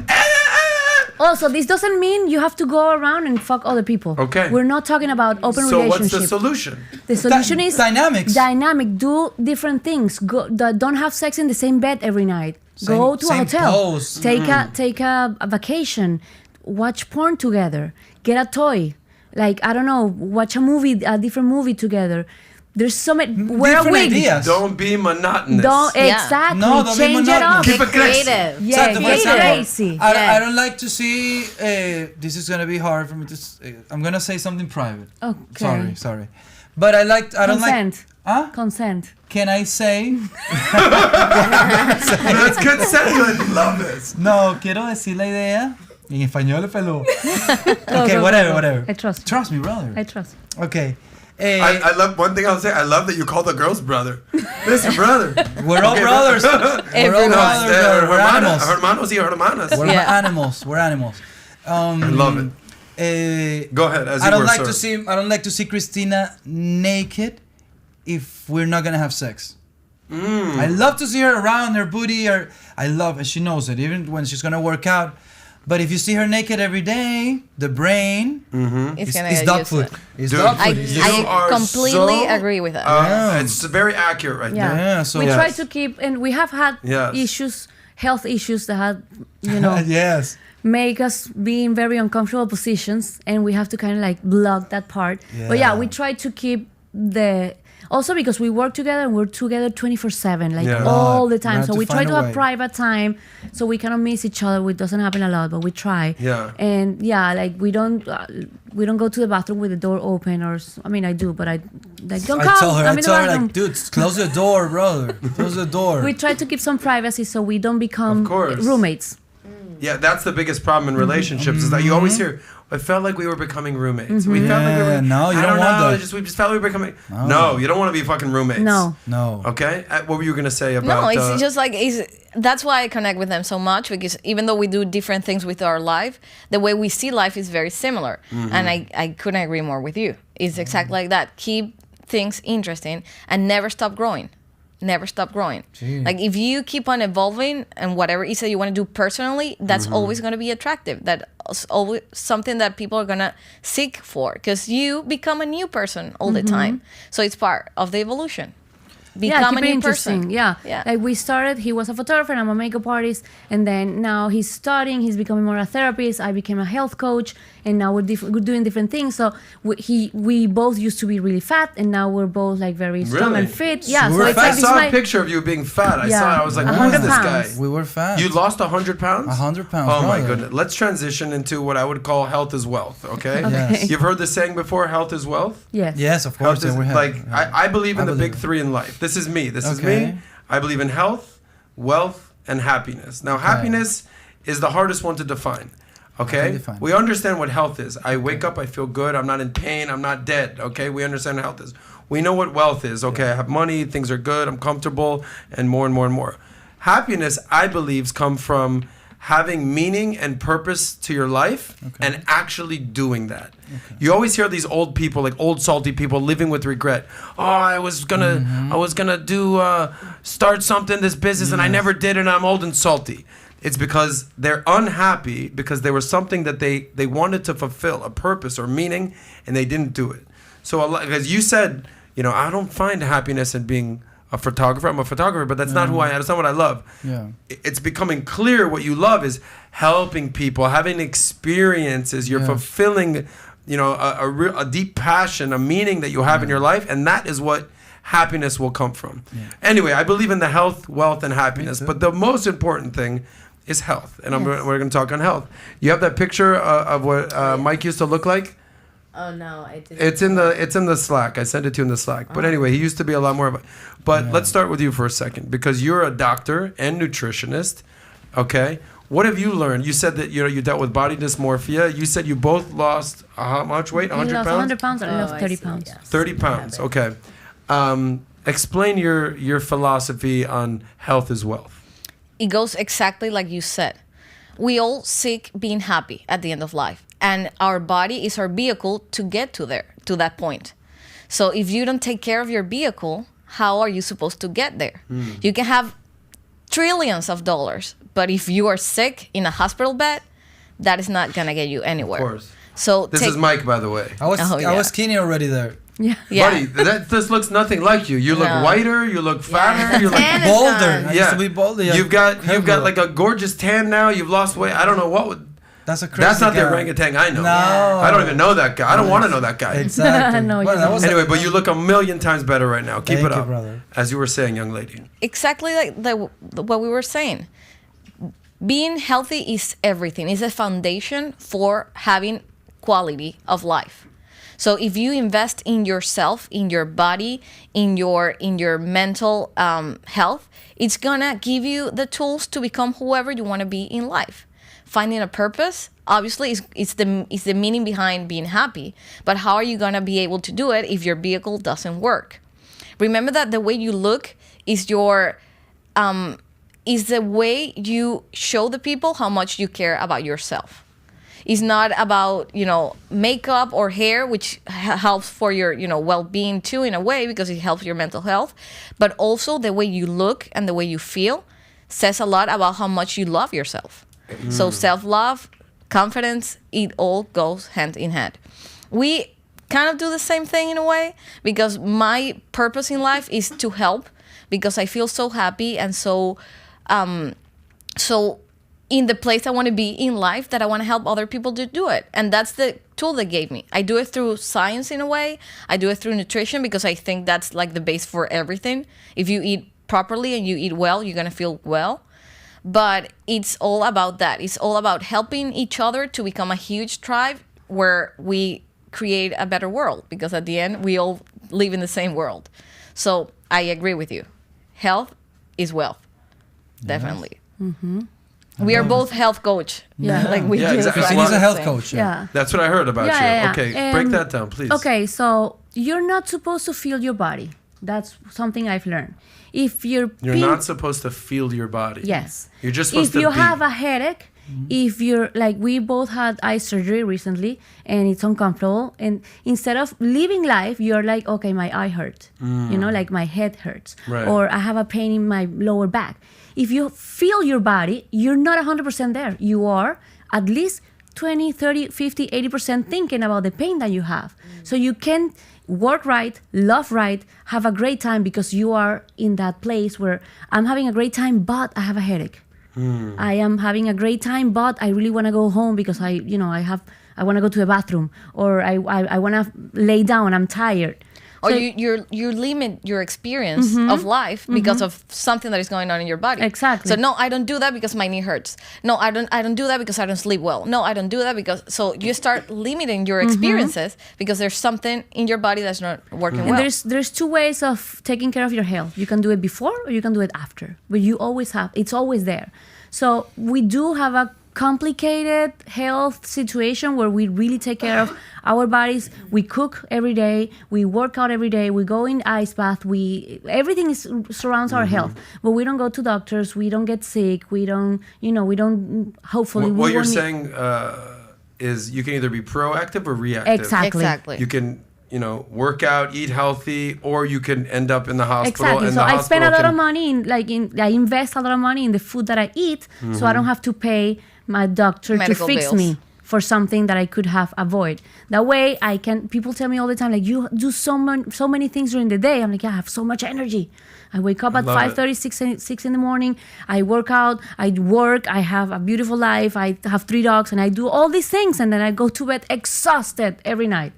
Also, this doesn't mean you have to go around and fuck other people. Okay. We're not talking about open So what's relationship. the solution? The solution is dynamics. Dynamic. Do different things. Don't have sex in the same bed every night. Go to a same hotel. pose. Take a vacation. Watch porn together. Get a toy. Like, I don't know. Watch a different movie together. There's so many. Wear a Different wig. ideas. Don't be monotonous. Exactly. No, don't be Change it up. monotonous. Keep it classy. Creative. Yeah, Exacto, for get example, crazy. I don't like to see. This is gonna be hard for me to. I'm gonna say something private. Okay. Sorry. But I don't like. Consent. Huh? Consent. Can I say? That's consent. I love this. No, quiero decir la idea. En español, pelú. Okay, whatever. I trust you. Trust me, brother. I trust. Okay. I love one thing I'll say. I love that you call the girls brother. Listen, brother. We're all brothers. We're all Everyone. brothers. brother. We're animals. Hermanos y hermanas. We're Yeah. animals. We're animals. I love it. Go ahead. As you I don't were, like sir. to see. I don't like to see Cristina naked if we're not gonna have sex. I love to see her around her booty. I love, and she knows it, even when she's gonna work out. But if you see her naked every day, the brain It's gonna is get dog used to food. it. It's Dude, dog I, food. You are I completely so, agree with that. Yeah. It's very accurate right Yeah. there. Yeah, so We Yes. try to keep, and we have had Yes. issues, health issues that have, yes. make us be in very uncomfortable positions, and we have to kind of like block that part. But yeah, Yeah. we try to keep also because we work together and we're together 24/7, like Yeah. all the We time. have So to we try find to a have way. private time, so we cannot miss each other. It doesn't happen a lot, but we try. Yeah. And yeah, like we don't go to the bathroom with the door open, I mean I do, but I like don't I come. tell her, I'm in the bathroom. like, dude, close the door, brother. Close the door. We try to keep some privacy so we don't become Of course. roommates. Yeah, that's the biggest problem in relationships is that you always hear, I felt like we were becoming roommates. We felt like we Yeah, were. no, you I don't want that. We just felt like we were becoming. No, you don't want to be fucking roommates. No. No. Okay. What were you gonna say about? No, it's just like that's why I connect with them so much, because even though we do different things with our life, the way we see life is very similar. And I couldn't agree more with you. It's exactly like that. Keep things interesting and never stop growing. Never stop growing. Gee. Like if you keep on evolving and whatever it is that you want to do personally, that's always going to be attractive. That's always something that people are going to seek for, because you become a new person all the time. So it's part of the evolution. Become keep a it new interesting. person. Yeah. Like we started, he was a photographer and I'm a makeup artist, and then now he's studying, he's becoming more a therapist. I became a health coach, and now we're doing different things. So we both used to be really fat, and now we're both like very strong Really? and fit. Yeah, We so were it's fat. like I this saw is a my, picture of you being fat. I Yeah. saw it. I was like, who is 100 this pounds. guy? We were fat. You lost 100 pounds? 100 pounds. Oh my brother. goodness. Let's transition into what I would call health is wealth, okay? Yes. You've heard the saying before, health is wealth? yes. Yes, of course. Health is, yeah, we have, like, yeah. I believe in I the believe big it. three in life. This is me. This is Okay. me. I believe in health, wealth, and happiness. Now, happiness is the hardest one to define. Okay? define. We understand what health is. I wake up, I feel good, I'm not in pain, I'm not dead. Okay? We understand what health is. We know what wealth is. Okay, I have money, things are good, I'm comfortable, and more and more and more. Happiness, I believe, come from having meaning and purpose to your life and actually doing that. You always hear these old people, like old salty people, living with regret. Oh, I was gonna do start something, this business, and I never did, and I'm old and salty. It's because they're unhappy because there was something that they wanted to fulfill, a purpose or meaning, and they didn't do it. So because you said, I don't find happiness in being a photographer. I'm a photographer, but that's not who I am. That's not what I love. Yeah. It's becoming clear what you love is helping people, having experiences. You're fulfilling, a deep passion, a meaning that you have in your life, and that is what happiness will come from. Yeah. Anyway, I believe in the health, wealth, and happiness, but the most important thing is health, and we're going to talk on health. You have that picture of what Mike used to look like? Oh no, I didn't. It's in the Slack. I sent it to you in the Slack. But anyway, he used to be a lot more of a... But let's start with you for a second, because you're a doctor and nutritionist, okay? What have you learned? You said that you dealt with body dysmorphia. You said you both lost how much weight? 100 pounds? 100 pounds. I lost 30 pounds. Yes. 30 pounds. Okay. Explain your philosophy on health is wealth. It goes exactly like you said. We all seek being happy at the end of life, and our body is our vehicle to get to that point. So if you don't take care of your vehicle, how are you supposed to get there? You can have trillions of dollars, but if you are sick in a hospital bed, that is not gonna get you anywhere. Of course. So This is Mike, by the way. I was skinny already there. Yeah. Buddy, this looks nothing like you. You look whiter, you look fatter, you look Tan is Bolder. gone. I used to be bolder. Yeah. You've got like a gorgeous tan now. You've lost weight. I don't know what would... That's a crazy That's not the guy. orangutan I know. No. I don't even know that guy. I don't want to know that guy. Exactly. No, you Well, that don't. was Anyway, but you look a million times better right now. Keep Thank it you, up. brother. As you were saying, young lady. exactly like what we were saying. Being healthy is everything. It's a foundation for having quality of life. So if you invest in yourself, in your body, in your mental health, it's gonna give you the tools to become whoever you want to be in life. Finding a purpose, obviously, is the meaning behind being happy. But how are you gonna be able to do it if your vehicle doesn't work? Remember that the way you look is is the way you show the people how much you care about yourself. It's not about, makeup or hair, which helps for your, well-being too in a way, because it helps your mental health. But also the way you look and the way you feel says a lot about how much you love yourself. So self-love, confidence, it all goes hand in hand. We kind of do the same thing in a way, because my purpose in life is to help, because I feel so happy and so in the place I want to be in life, that I want to help other people to do it. And that's the tool they gave me. I do it through science in a way. I do it through nutrition, because I think that's like the base for everything. If you eat properly and you eat well, you're going to feel well. But it's all about that. It's all about helping each other to become a huge tribe where we create a better world, because at the end, we all live in the same world. So I agree with you. Health is wealth. Definitely. Mm-hmm. We are both health coach. Yeah. Exactly. Christina's a health coach. Yeah. That's what I heard about you. Yeah. Okay, break that down, please. Okay, so you're not supposed to feel your body. That's something I've learned. If you're not supposed to feel your body. Yes. You're just supposed to If you be. have a headache, if you're like, we both had eye surgery recently and it's uncomfortable, and instead of living life, you're like, okay, my eye hurts, like my head hurts, Right. or I have a pain in my lower back. If you feel your body, you're not 100% there. You are at least 20, 30, 50, 80% thinking about the pain that you have. So you can work right, love right, have a great time, because you are in that place where I'm having a great time, but I have a headache. I am having a great time, but I really want to go home because I want to go to the bathroom, or I want to lay down. I'm tired. Or So- you limit your experience of life because of something that is going on in your body. Exactly. So no, I don't do that because my knee hurts. No, I don't do that because I don't sleep well. No, I don't do that because... So you start limiting your experiences because there's something in your body that's not working And well. there's two ways of taking care of your health. You can do it before or you can do it after. But you always have, it's always there. So we do have a complicated health situation where we really take care of our bodies. We cook every day, we work out every day, we go in ice bath, everything surrounds our health. But we don't go to doctors, we don't get sick, we don't hopefully What we you're won't saying is you can either be proactive or reactive. Exactly. You can, work out, eat healthy, or you can end up in the hospital. Exactly. And So the I spend a hospital lot of money I invest a lot of money in the food that I eat, so I don't have to pay my doctor Medical to fix bills. me for something that I could have avoided. That way I can, people tell me all the time, like, you do so many things during the day. I'm like, yeah, I have so much energy. I wake up at 5:30, 6 in the morning. I work out, I work, I have a beautiful life. I have 3 dogs and I do all these things. And then I go to bed exhausted every night.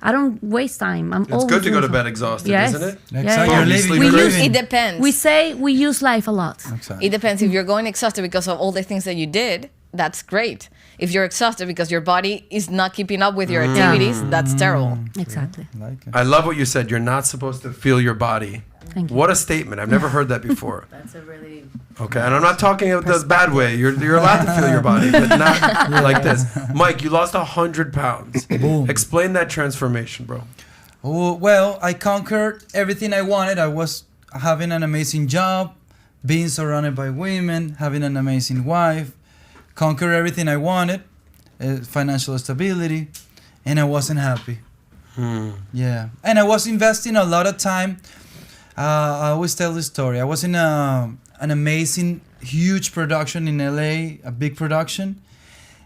I don't waste time. It's good to go to bed exhausted, isn't it? Exactly. Yeah. You're living. We you're use- living. It depends. We say we use life a lot. Exactly. It depends. If you're going exhausted because of all the things that you did, that's great. If you're exhausted because your body is not keeping up with your activities, that's terrible. Exactly. Like it. I love what you said. You're not supposed to feel your body. Thank you. What a statement. I've never heard that before. That's a really Okay, and I'm not talking about the bad way. You're allowed to feel your body, but not like this. Mike, you lost 100 pounds. Boom. Explain that transformation, bro. Oh, well, I conquered everything I wanted. I was having an amazing job, being surrounded by women, having an amazing wife, conquer everything I wanted, financial stability, and I wasn't happy. Yeah, and I was investing a lot of time. I always tell this story. I was in an amazing, huge production in LA, a big production,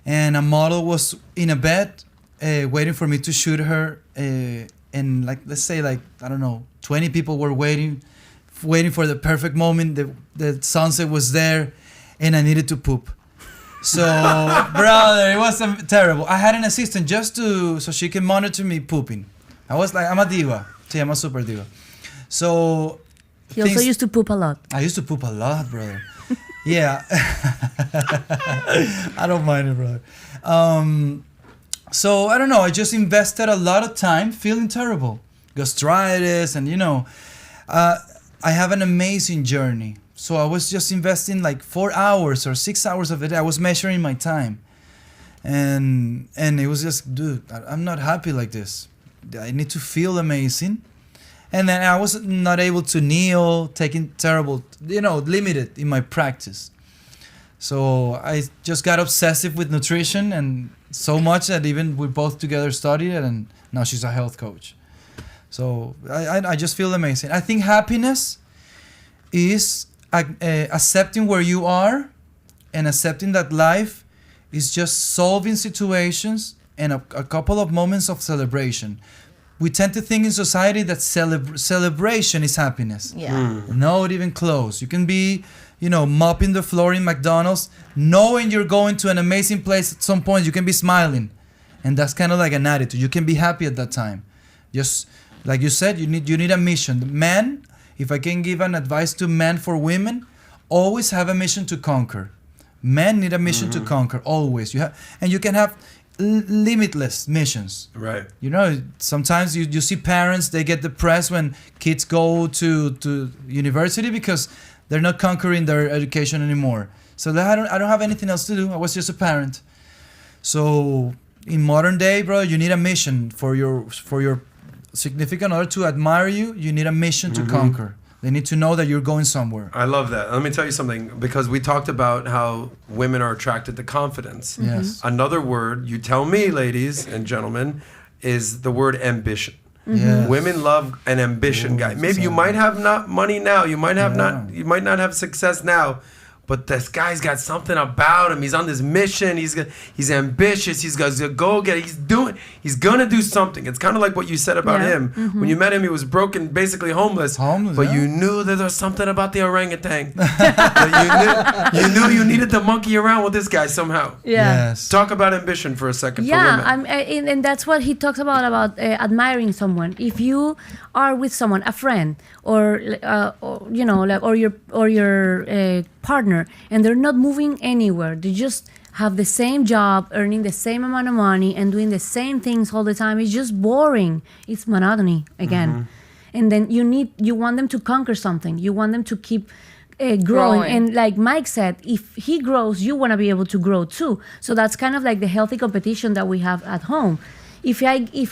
and a model was in a bed waiting for me to shoot her. And like, let's say, like, I don't know, 20 people were waiting for the perfect moment. The sunset was there, and I needed to poop. So, brother, it was terrible. I had an assistant so she can monitor me pooping. I was like, I'm a diva. See, I'm a super diva. So, He also used to poop a lot. I used to poop a lot, brother. Yeah. I don't mind it, brother. So, I don't know. I just invested a lot of time feeling terrible. Gastritis and, I have an amazing journey. So I was just investing like 4 hours or 6 hours of it. I was measuring my time. And it was just, dude, I'm not happy like this. I need to feel amazing. And then I was not able to kneel, taking terrible, limited in my practice. So I just got obsessive with nutrition and so much that even we both together studied it, and now she's a health coach. So I just feel amazing. I think happiness is accepting where you are and accepting that life is just solving situations and a couple of moments of celebration. We tend to think in society that celebration is happiness. Yeah. Not even close. You can be, mopping the floor in McDonald's, knowing you're going to an amazing place at some point. You can be smiling, and that's kind of like an attitude. You can be happy at that time. Just like you said, you need a mission. Men, if I can give an advice to men for women, always have a mission to conquer. Men need a mission to conquer always. You can have limitless missions. Right. Sometimes you see parents, they get depressed when kids go to university because they're not conquering their education anymore. So I don't have anything else to do. I was just a parent. So in modern day, bro, you need a mission for your significant other to admire you. You need a mission to conquer. They need to know that you're going somewhere. I love that. Let me tell you something, because we talked about how women are attracted to confidence. Yes. Another word, you tell me, ladies and gentlemen, is the word ambition. Yes. Women love an ambition guy. Maybe you might have not money now. You might not have success now. But this guy's got something about him. He's on this mission. He's ambitious. He's got to go get it. He's gonna do something. It's kind of like what you said about him. When you met him, he was broken, basically homeless. But you knew that there was something about the orangutan. you knew you needed to monkey around with this guy somehow. Yeah. Yes. Talk about ambition for a second. Yeah, for women. and that's what he talks about admiring someone. If you are with someone, a friend, or your partner, and they're not moving anywhere, they just have the same job, earning the same amount of money, and doing the same things all the time, it's just boring. It's monotony again. And then you want them to conquer something. You want them to keep growing. And like Mike said, if he grows, you want to be able to grow too. So that's kind of like the healthy competition that we have at home. If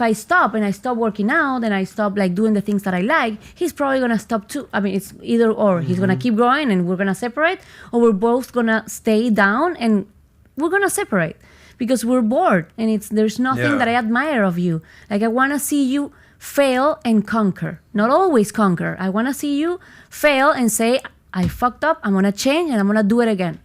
I stop and I stop working out and I stop like doing the things that I like, he's probably gonna stop too. I mean, it's either or. He's gonna keep growing and we're gonna separate, or we're both gonna stay down and we're gonna separate because we're bored and there's nothing that I admire of you. Like I wanna see you fail and conquer, not always conquer. I wanna see you fail and say, I fucked up. I'm gonna change and I'm gonna do it again.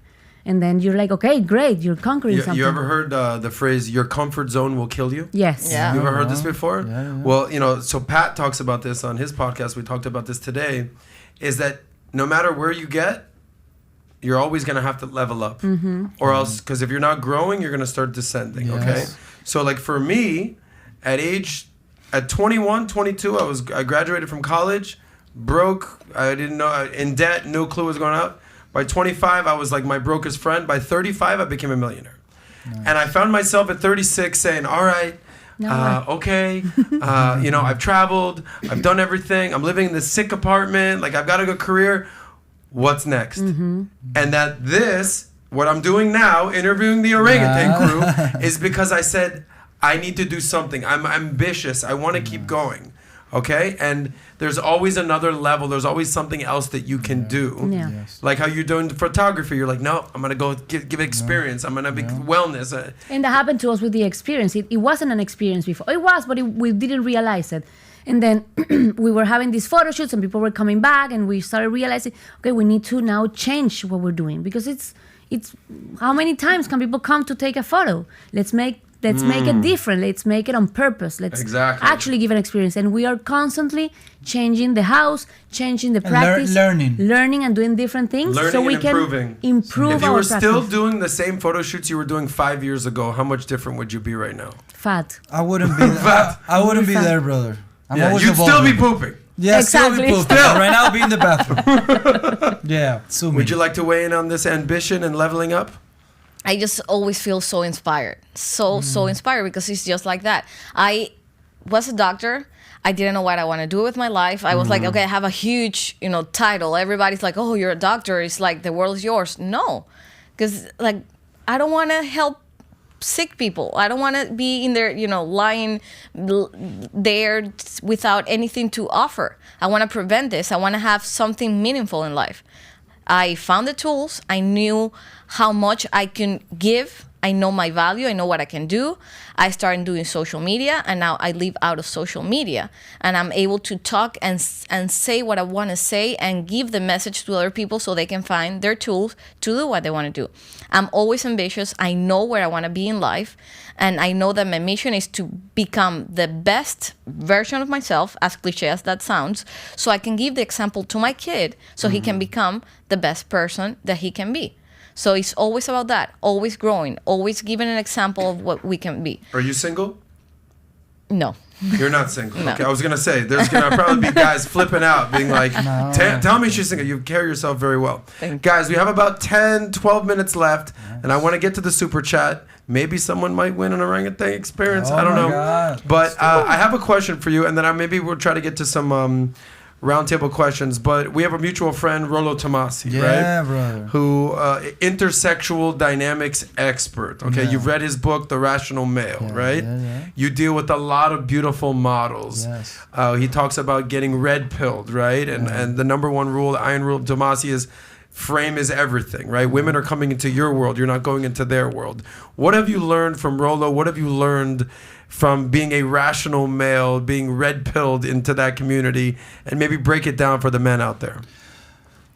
And then you're like, okay, great, you're conquering something. You ever heard the phrase, your comfort zone will kill you? Yes. Yeah. You ever heard this before? Yeah. Well, so Pat talks about this on his podcast. We talked about this today, is that no matter where you get, you're always going to have to level up. Or else, because if you're not growing, you're going to start descending, okay? So like for me, at 21, 22, I graduated from college, broke, I didn't know, in debt, no clue what was going on. By 25, I was like my brokest friend. By 35, I became a millionaire. Nice. And I found myself at 36 saying, all right, okay, I've traveled, I've done everything, I'm living in this sick apartment, like I've got a good career. What's next? And that what I'm doing now, interviewing the orangutan crew, is because I said, I need to do something. I'm ambitious. I want to keep going. Okay? And there's always another level. There's always something else that you can do. Yeah. Yes. Like how you're doing photography. You're like, no, I'm going to go give experience. I'm going to be wellness. And that happened to us with the experience. It wasn't an experience before. It was, but we didn't realize it. And then we were having these photo shoots and people were coming back and we started realizing, okay, we need to now change what we're doing because it's how many times can people come to take a photo? Let's make it different. Let's make it on purpose. Let's actually give an experience. And we are constantly changing the house, changing the practice, learning and doing different things, Learning so we and can improving. Improve our If you were practice. still doing the same photo shoots you were doing 5 years ago, how much different would you be right now? Fat. I wouldn't be. I wouldn't be there, brother. I'm always you'd still be evolving. pooping. Yeah, Exactly. still be pooping. Right now, I'll be in the bathroom. Yeah. Sue me. Would you like to weigh in on this ambition and leveling up? I just always feel so inspired. So inspired because it's just like that. I was a doctor. I didn't know what I want to do with my life. I was like, okay, I have a huge, title. Everybody's like, oh, you're a doctor. It's like the world is yours. No, because like I don't want to help sick people. I don't want to be in there, lying there without anything to offer. I want to prevent this. I want to have something meaningful in life. I found the tools. I knew how much I can give. I know my value. I know what I can do. I started doing social media, and now I live out of social media. And I'm able to talk and say what I want to say and give the message to other people so they can find their tools to do what they want to do. I'm always ambitious. I know where I want to be in life. And I know that my mission is to become the best version of myself, as cliche as that sounds, so I can give the example to my kid so he can become the best person that he can be. So it's always about that, always growing, always giving an example of what we can be. Are you single? No. You're not single. No. Okay, I was going to say, there's going to probably be guys flipping out, being like, tell me she's single. You carry yourself very well. Guys, we have about 10, 12 minutes left, and I want to get to the super chat. Maybe someone might win an orangutan experience. I don't know. God. But I have a question for you, and then maybe we'll try to get to some roundtable questions. But we have a mutual friend, Rollo Tomasi, Yeah, right? brother. Who intersexual dynamics expert. Okay, you've read his book, The Rational Male, right? Yeah. You deal with a lot of beautiful models. Yes. He talks about getting red pilled, right? And the number one rule, the iron rule of Tomasi is frame is everything, right? Women are coming into your world. You're not going into their world. What have you learned from Rollo? What have you learned from being a rational male, being red pilled into that community, and maybe break it down for the men out there?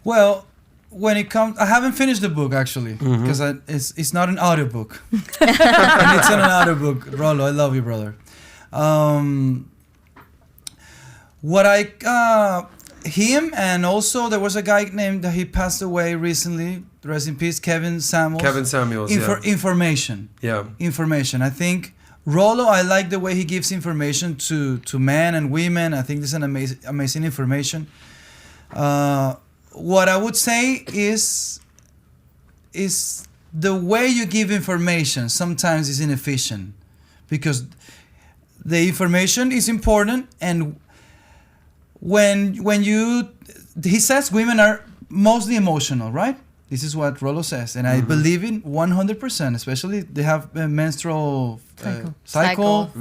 Well, when it comes, I haven't finished the book actually because it's not an audiobook. And it's not an audiobook. Rollo, I love you, brother. Him and also there was a guy named he passed away recently. Rest in peace, Kevin Samuels. Information. Yeah. Information. I think Rollo, I like the way he gives information to men and women. I think this is an amazing information. What I would say is the way you give information sometimes is inefficient because the information is important, and when he says women are mostly emotional, right? This is what Rollo says, and I believe in 100%. Especially they have menstrual cycle.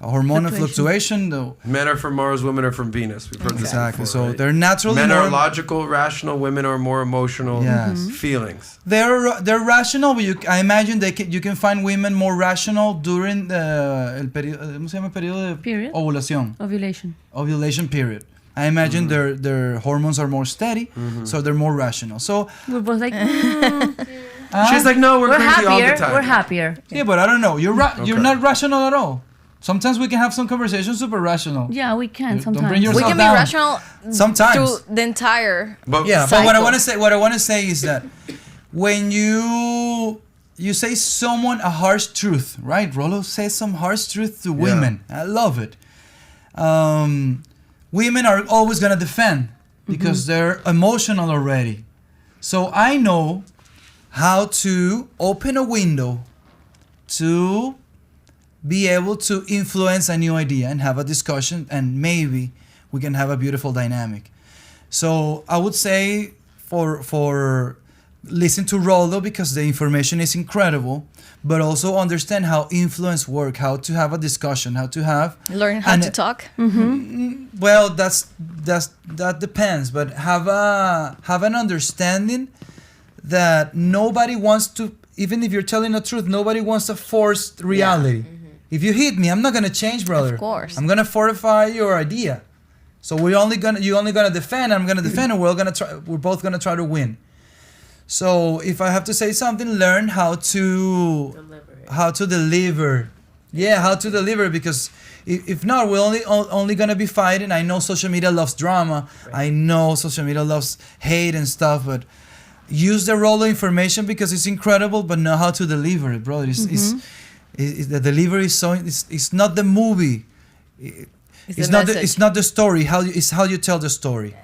Hormonal fluctuation. Men are from Mars, women are from Venus. We've heard this before, So right? they're naturally men are more logical, rational. Women are more emotional. Feelings. They're rational, but I imagine you can find women more rational during el periodo Period? ovulación. Ovulation period. I imagine their hormones are more steady, so they're more rational. So we're both like She's like, no, we're crazy all the happier. time. We're happier. Yeah, but I don't know. You're Okay. you're not rational at all. Sometimes we can have some conversations super rational. Yeah, we can Don't sometimes. bring yourself We can be down. rational Sometimes. through the entire. But Yeah, but what I cycle. want to say is that when you say someone a harsh truth, right? Rolo says some harsh truth to women. I love it. Women are always gonna defend because they're emotional already. So I know how to open a window to be able to influence a new idea and have a discussion, and maybe we can have a beautiful dynamic. So I would say for listen to Roldo because the information is incredible, but also understand how influence work, how to have a discussion, how to have Learn how to talk. well, that depends, but have an understanding that nobody wants to, even if you're telling the truth, nobody wants a forced reality. If you hit me, I'm not gonna change, brother. Of course. I'm gonna fortify your idea. So you're only gonna defend, I'm gonna defend, and we're both gonna try to win. So if I have to say something, learn how to deliver. Yeah, how to deliver, because if not, we're only gonna be fighting. I know social media loves drama. I know social media loves hate and stuff, but use the Rollo information because it's incredible, but know how to deliver it, bro. The delivery is so. It's not the movie. It's not the story. It's how you tell the story.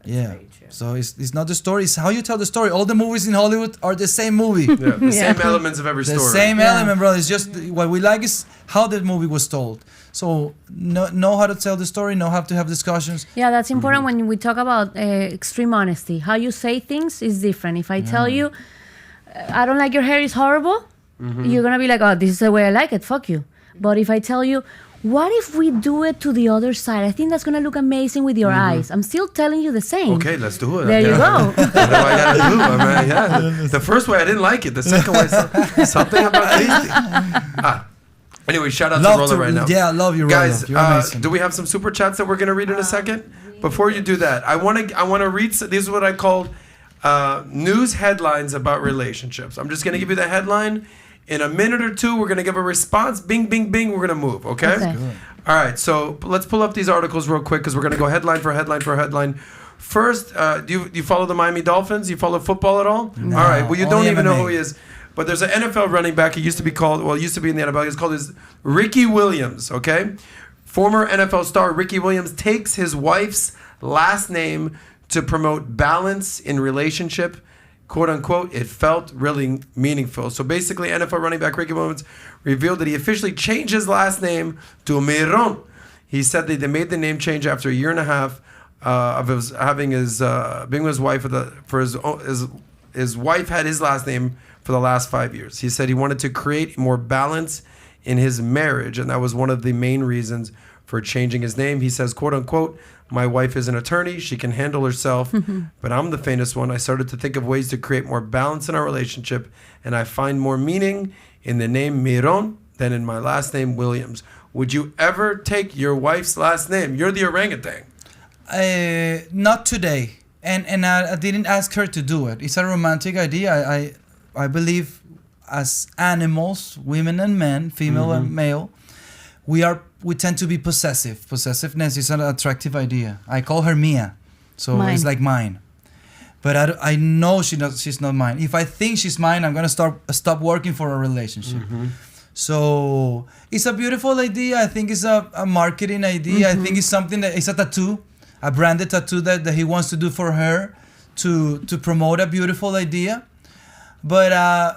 Yeah. So it's not the story. It's how you tell the story. All the movies in Hollywood are the same movie. Yeah, the same elements of every The story. same element, bro. It's just what we like is how the movie was told. So know how to tell the story. Know how to have discussions. Yeah, that's important when we talk about extreme honesty. How you say things is different. If I tell you, I don't like your hair, it's horrible, you're going to be like, oh, this is the way I like it, fuck you. But if I tell you, what if we do it to the other side? I think that's going to look amazing with your eyes. I'm still telling you the same. Okay, let's do it. There you go. What do I gotta do? I mean, yeah. The first way I didn't like it. The second way, something about these. Anyway, shout out to Roller right now. Yeah, I love you, Roller. Guys, You're amazing. do we have some super chats that we're gonna read in a second? Before you do that, I wanna read. This is what I called news headlines about relationships. I'm just gonna give you the headline. In a minute or two, we're gonna give a response. Bing, bing, bing. We're gonna move. Okay. Okay. All right. So let's pull up these articles real quick because we're gonna go headline for headline for headline. First, do you follow the Miami Dolphins? You follow football at all? No, All right. Well, you don't only even know MMA. who he is. But there's an NFL running back. He used to be in the NFL. He's called Ricky Williams. Okay. Former NFL star Ricky Williams takes his wife's last name to promote balance in relationship. Quote unquote, it felt really meaningful. So basically, NFL running back Ricky Williams revealed that he officially changed his last name to Miron. He said that they made the name change after a year and a half of being with his wife his wife had his last name for the last 5 years. He said he wanted to create more balance in his marriage, and that was one of the main reasons for changing his name. He says, quote unquote, my wife is an attorney. She can handle herself, but I'm the famous one. I started to think of ways to create more balance in our relationship, and I find more meaning in the name Miron than in my last name, Williams. Would you ever take your wife's last name? You're the orangutan. Not today. And I didn't ask her to do it. It's a romantic idea. I believe as animals, women and men, female and male, we tend to be possessive. Possessiveness is an attractive idea. I call her Mia, so Mine. it's like mine. But I know she's not mine. If I think she's mine, I'm gonna stop working for a relationship. So it's a beautiful idea. I think it's a marketing idea. I think it's something that it's a tattoo, a branded tattoo that he wants to do for her to promote a beautiful idea. But I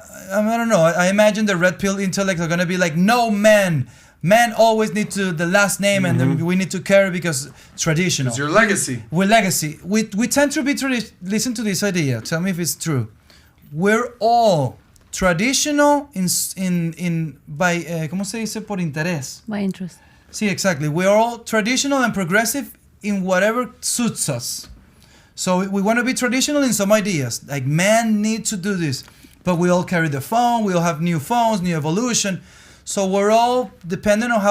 don't know. I imagine the red pill intellects are gonna be like, no, men always need the last name, and then we need to carry because traditional. It's your legacy. We're legacy. We tend to be listen to this idea. Tell me if it's true. We're all traditional by ¿cómo se dice por interés? My interest. Sí, exactly. We're all traditional and progressive in whatever suits us. So we want to be traditional in some ideas. Like men need to do this, but we all carry the phone. We all have new phones, new evolution. So we're all dependent on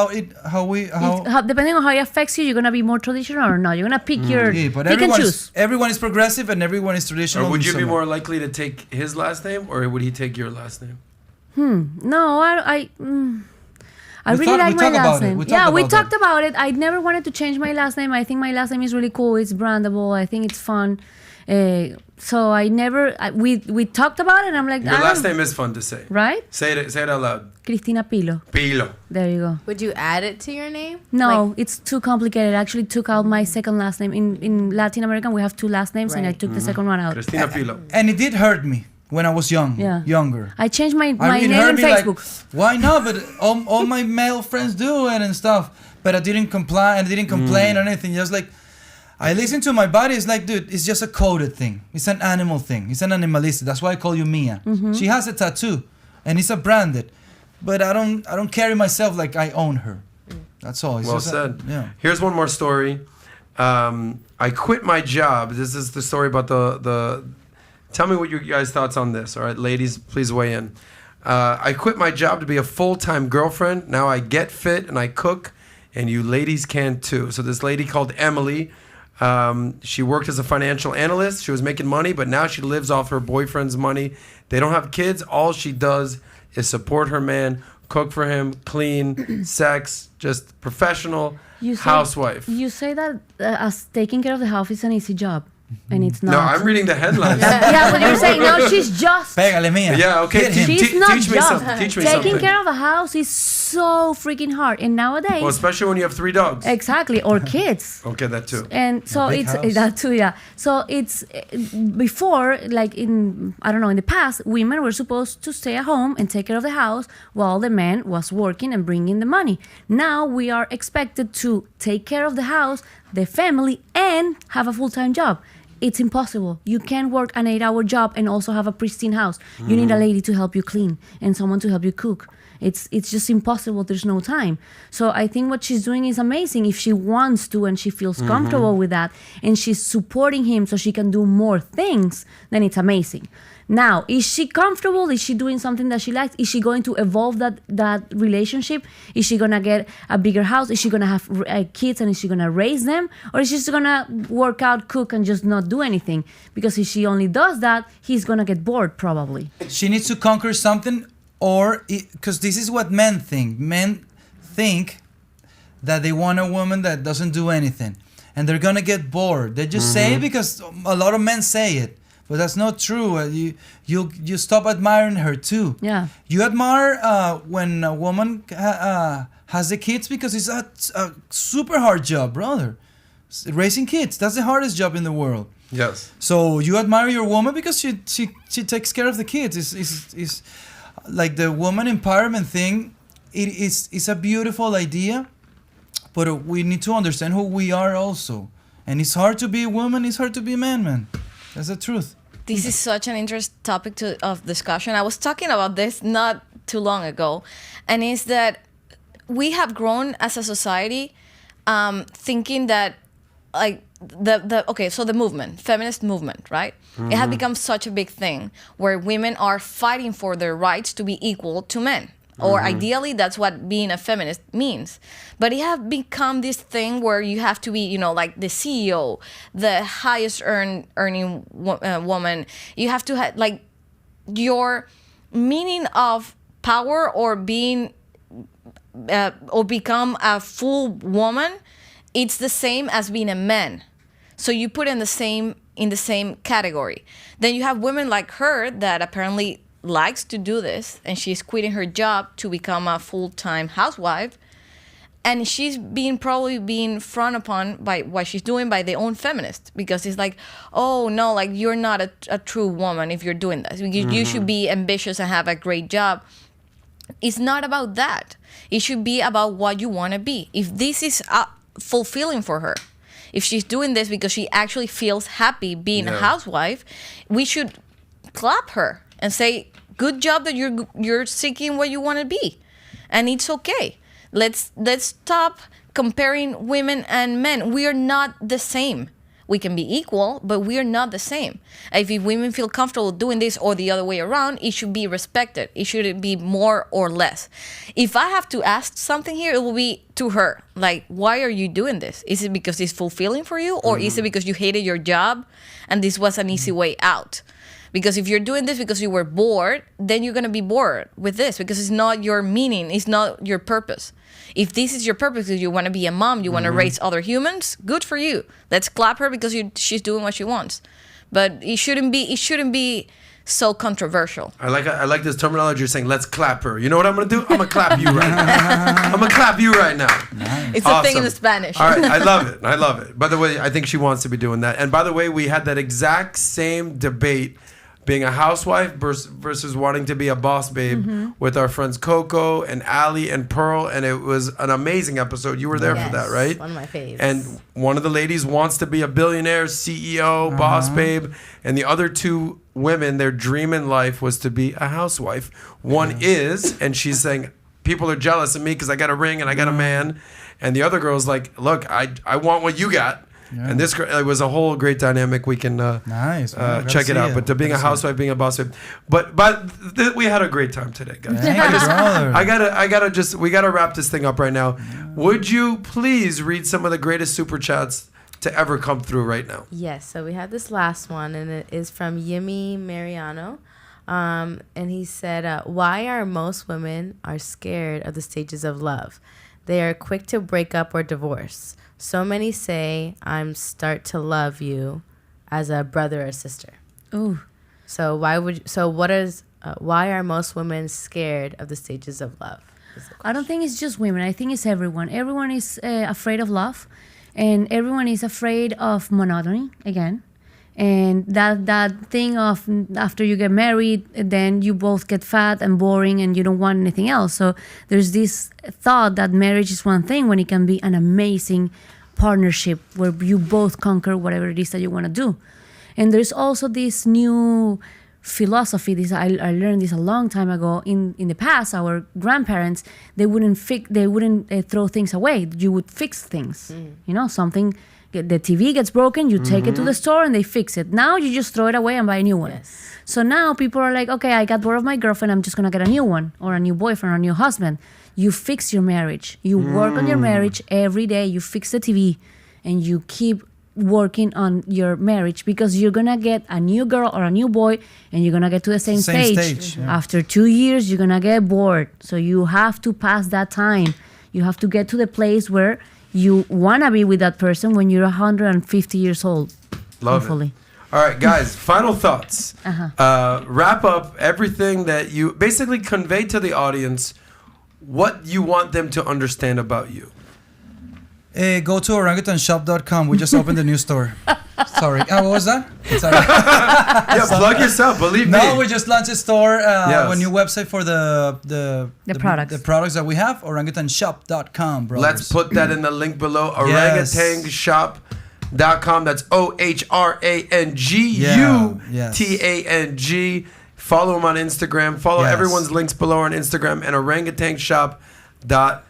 Depending on how it affects you, you're gonna be more traditional or not. You're gonna pick your but pick and choose. everyone is progressive and everyone is traditional. Or would you be somewhere. more likely to take his last name, or would he take your last name? No, I really We like my talked about last it. name. We talked Yeah, we about talked that. about it. I never wanted to change my last name. I think my last name is really cool. It's brandable. I think it's fun. So I never. We talked about it. And I'm like, Your last name is fun to say. right? Say it out loud. Cristina Pilo. Pilo. There you go. Would you add it to your name? No, Like, it's too complicated. I actually took out my second last name. In Latin American, we have two last names, and I Right. took the second one out. Cristina Pilo. And it did hurt me when I was younger. I changed my It name hurt on me Facebook. why not? But all my male friends do it and stuff. But I didn't comply and I didn't complain or anything. Just like I listen to my body. It's like, dude, it's just a coded thing. It's an animal thing. It's an animalistic. That's why I call you Mia. She has a tattoo, and it's a branded. But I don't carry myself like I own her. That's all. It's Well just said. yeah. Here's one more story. I quit my job. This is the story about the. Tell me what you guys' thoughts on this. All right, ladies, please weigh in. I quit my job to be a full-time girlfriend. Now I get fit and I cook, and you ladies can too. So this lady called Emily, she worked as a financial analyst. She was making money, but now she lives off her boyfriend's money. They don't have kids. All she does is support her man, cook for him, clean, sex, just professional housewife. You say that as taking care of the house is an easy job, and it's not. No, I'm reading the headlines. Yeah, but you're saying no. She's just. Pégale, Mia. Yeah, okay. Hit him. She's not teach me just. something. Teach me Taking something. care of the house is so freaking hard, and nowadays, Well, especially when you have 3 dogs. exactly, or kids. Okay, that too. And so big it's house. that too, yeah. So it's before, like in I don't know, in the past, women were supposed to stay at home and take care of the house while the man was working and bringing the money. Now we are expected to take care of the house, the family, and have a full-time job. It's impossible. You can't work an 8-hour job and also have a pristine house. You need a lady to help you clean and someone to help you cook. It's just impossible. There's no time. So I think what she's doing is amazing. If she wants to and she feels comfortable with that and she's supporting him so she can do more things, then it's amazing. Now, is she comfortable? Is she doing something that she likes? Is she going to evolve that relationship? Is she going to get a bigger house? Is she going to have kids and is she going to raise them? Or is she just going to work out, cook, and just not do anything? Because if she only does that, he's going to get bored probably. She needs to conquer something, or because this is what men think. Men think that they want a woman that doesn't do anything, and they're gonna get bored. They just say it because a lot of men say it, but that's not true. You stop admiring her too. Yeah. You admire when a woman has the kids because it's a super hard job, brother. Raising kids, that's the hardest job in the world. Yes. So you admire your woman because she takes care of the kids. It's like the woman empowerment thing. It's a beautiful idea, but we need to understand who we are also. And it's hard to be a woman. It's hard to be a man. That's the truth. This is such an interesting topic of discussion. I was talking about this not too long ago, and is that we have grown as a society thinking that like the movement, feminist movement, right? It has become such a big thing where women are fighting for their rights to be equal to men. Or ideally, that's what being a feminist means. But it has become this thing where you have to be, like the CEO, the highest earning woman. You have to have, like, your meaning of power or being, or become a full woman, it's the same as being a man. So you put in the same category. Then you have women like her that apparently likes to do this, and she's quitting her job to become a full-time housewife, and she's probably being frowned upon by what she's doing by their own feminists, because it's like, oh no, like you're not a true woman if you're doing this. You should be ambitious and have a great job. It's not about that. It should be about what you want to be. If this is fulfilling for her, if she's doing this because she actually feels happy being a housewife, we should clap her and say, good job that you're seeking what you want to be. And it's okay. Let's stop comparing women and men. We are not the same. We can be equal, but we are not the same. If women feel comfortable doing this or the other way around, it should be respected. It shouldn't be more or less. If I have to ask something here, it will be to her. Like, why are you doing this? Is it because it's fulfilling for you? Or is it because you hated your job and this was an easy way out? Because if you're doing this because you were bored, then you're going to be bored with this because it's not your meaning. It's not your purpose. If this is your purpose, because you want to be a mom, you want to raise other humans, good for you. Let's clap her because she's doing what she wants. But it shouldn't be so controversial. I like this terminology. You're saying, let's clap her. You know what I'm going to do? I'm going to clap you right now. I'm going to clap you right now. Nice. It's a thing in the Spanish. All right. I love it. I love it. By the way, I think she wants to be doing that. And by the way, we had that exact same debate being a housewife versus wanting to be a boss babe with our friends Coco and Ali and Pearl. And it was an amazing episode. You were there for that, right? One of my faves. And one of the ladies wants to be a billionaire, CEO, boss babe. And the other two women, their dream in life was to be a housewife. One is, and she's saying, people are jealous of me because I got a ring and I got a man. And the other girl's like, look, I want what you got. Yeah. And this it was a whole great dynamic. We can nice. Check it out. But to being a housewife, being a boss babe, but we had a great time today, guys. I gotta just we gotta wrap this thing up right now. Yeah. Would you please read some of the greatest super chats to ever come through right now? Yes. So we had this last one, and it is from Yimi Mariano. And he said, why are most women are scared of the stages of love? They are quick to break up or divorce. So many say, I'm start to love you as a brother or sister. Ooh. So why are most women scared of the stages of love? I don't think it's just women. I think it's everyone. Everyone is afraid of love, and everyone is afraid of monotony again. And that thing of after you get married, then you both get fat and boring and you don't want anything else. So there's this thought that marriage is one thing when it can be an amazing partnership where you both conquer whatever it is that you want to do. And there's also this new philosophy. I learned this a long time ago. In the past, our grandparents, they wouldn't throw things away. You would fix things. You know, something. The TV gets broken, you take it to the store and they fix it. Now you just throw it away and buy a new one. Yes. So now people are like, okay, I got bored of my girlfriend, I'm just going to get a new one or a new boyfriend or a new husband. You fix your marriage. You work on your marriage every day. You fix the TV and you keep working on your marriage because you're going to get a new girl or a new boy and you're going to get to the same stage. Yeah. After 2 years, you're going to get bored. So you have to pass that time. You have to get to the place where you want to be with that person when you're 150 years old. Love hopefully. It. All right, guys, final thoughts. Wrap up everything that you basically convey to the audience what you want them to understand about you. Go to orangutanshop.com. We just opened a new store. Sorry. What was that? Sorry. Yeah, plug yourself. Believe me. No, we just launched a store, a new website for the products. The products that we have. Orangutanshop.com, bro. Let's put that in the link below. Orangutanshop.com. That's OHRANGUTANG. Follow them on Instagram. Follow everyone's links below on Instagram and orangutanshop.com.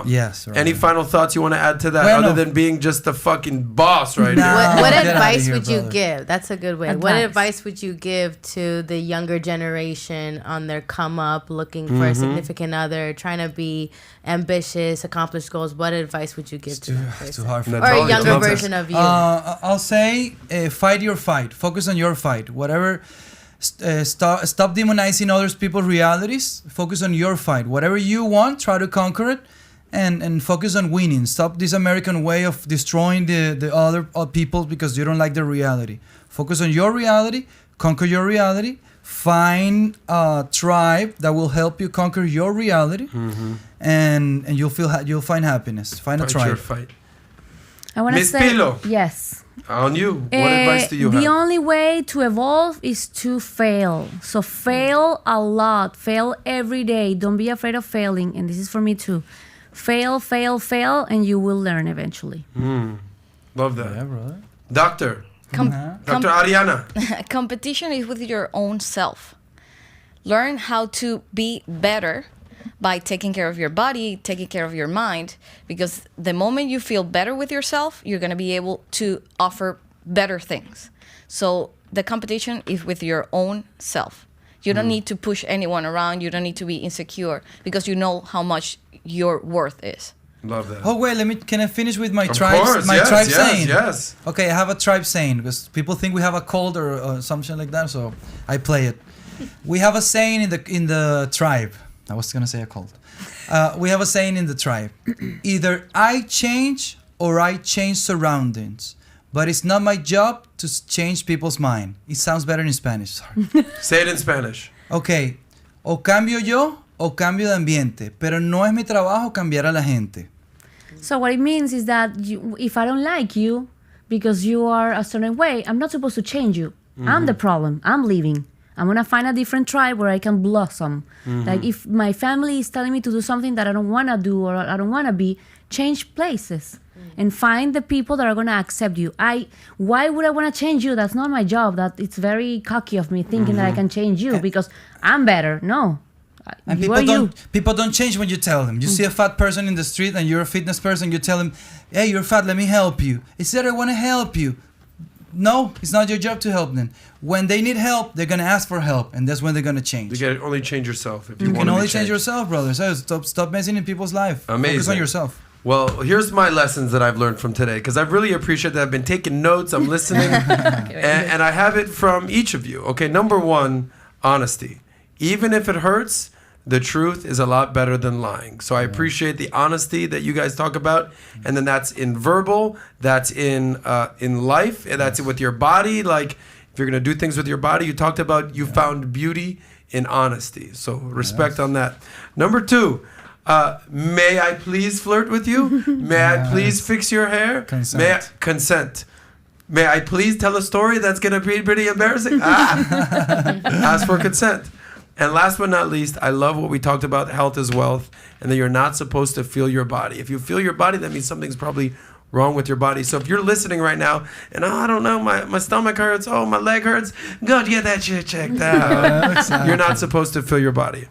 Yes. Right. Any final thoughts you want to add to that other than being just the fucking boss right now? What advice would you give? That's a good way. Advice. What advice would you give to the younger generation on their come up, looking for a significant other, trying to be ambitious, accomplish goals? What advice would you give to them? It's too hard for or a younger version of you? I'll say fight your fight. Focus on your fight. Whatever. Stop demonizing other people's realities. Focus on your fight. Whatever you want, try to conquer it. And focus on winning. Stop this American way of destroying the other people because you don't like their reality. Focus on your reality, conquer your reality, find a tribe that will help you conquer your reality, and you'll find happiness. Find a tribe. Your fight. I want to Miss say Pilo. yes. On you. What advice do you have? The only way to evolve is to fail. So fail a lot. Fail every day. Don't be afraid of failing. And this is for me too. Fail, and you will learn eventually. Love that. Yeah, brother. Doctor. Dr. Arianna. Competition is with your own self. Learn how to be better by taking care of your body, taking care of your mind, because the moment you feel better with yourself, you're going to be able to offer better things. So the competition is with your own self. You don't need to push anyone around. You don't need to be insecure because you know how much your worth is. Love that. Oh wait, can I finish with my Of tribe? course, My yes, tribe yes, saying. yes. Okay, I have a tribe saying because people think we have a cult or something like that, so I play it. We have a saying in the tribe. I was gonna say a cult. We have a saying in the tribe. Either I change or I change surroundings. But it's not my job to change people's mind. It sounds better in Spanish. Sorry. Say it in Spanish. Okay. O cambio yo o cambio de ambiente. Pero no es mi trabajo cambiar a la gente. So what it means is that if I don't like you because you are a certain way, I'm not supposed to change you. I'm the problem. I'm leaving. I'm going to find a different tribe where I can blossom. Like if my family is telling me to do something that I don't want to do or I don't want to be, change places and find the people that are going to accept you. Why would I want to change you? That's not my job. That it's very cocky of me thinking that I can change you because I'm better. No. And people don't change when you tell them. You see a fat person in the street and you're a fitness person, you tell them, hey, you're fat, let me help you. It's that I want to help you. No, it's not your job to help them. When they need help, they're going to ask for help, and that's when they're going to change. You can only change yourself if You want can to only be change changed. yourself, brother. So stop messing in people's life. Amazing. Focus on yourself. Well, here's my lessons that I've learned from today because I really appreciate that. I've been taking notes, I'm listening, and I have it from each of you. Okay, number one, honesty. Even if it hurts, the truth is a lot better than lying. So I appreciate the honesty that you guys talk about, and then that's in verbal, that's in life, and that's with your body. Like if you're gonna do things with your body, you talked about you found beauty in honesty. So respect on that. Number two. May I please flirt with you? May I please fix your hair? Consent. May I please tell a story that's going to be pretty embarrassing? Ask for consent. And last but not least, I love what we talked about, health is wealth, and that you're not supposed to feel your body. If you feel your body, that means something's probably wrong with your body. So if you're listening right now and I don't know, my stomach hurts, my leg hurts, go get that shit checked out. Exactly. You're not supposed to feel your body.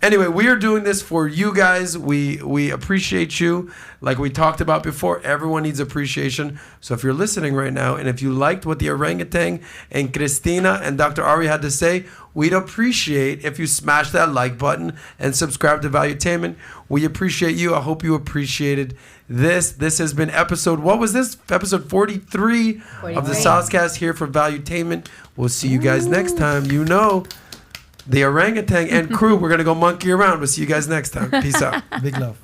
Anyway, we are doing this for you guys. We appreciate you. Like we talked about before, everyone needs appreciation. So if you're listening right now and if you liked what the orangutan and Cristina and Dr. Ari had to say, we'd appreciate if you smash that like button and subscribe to Valuetainment. We appreciate you. I hope you appreciated this. This has been episode, what was this? Episode 43 of the Soscast here for Valuetainment. We'll see you guys next time. You know, the orangutan and crew, we're going to go monkey around. We'll see you guys next time. Peace out. Big love.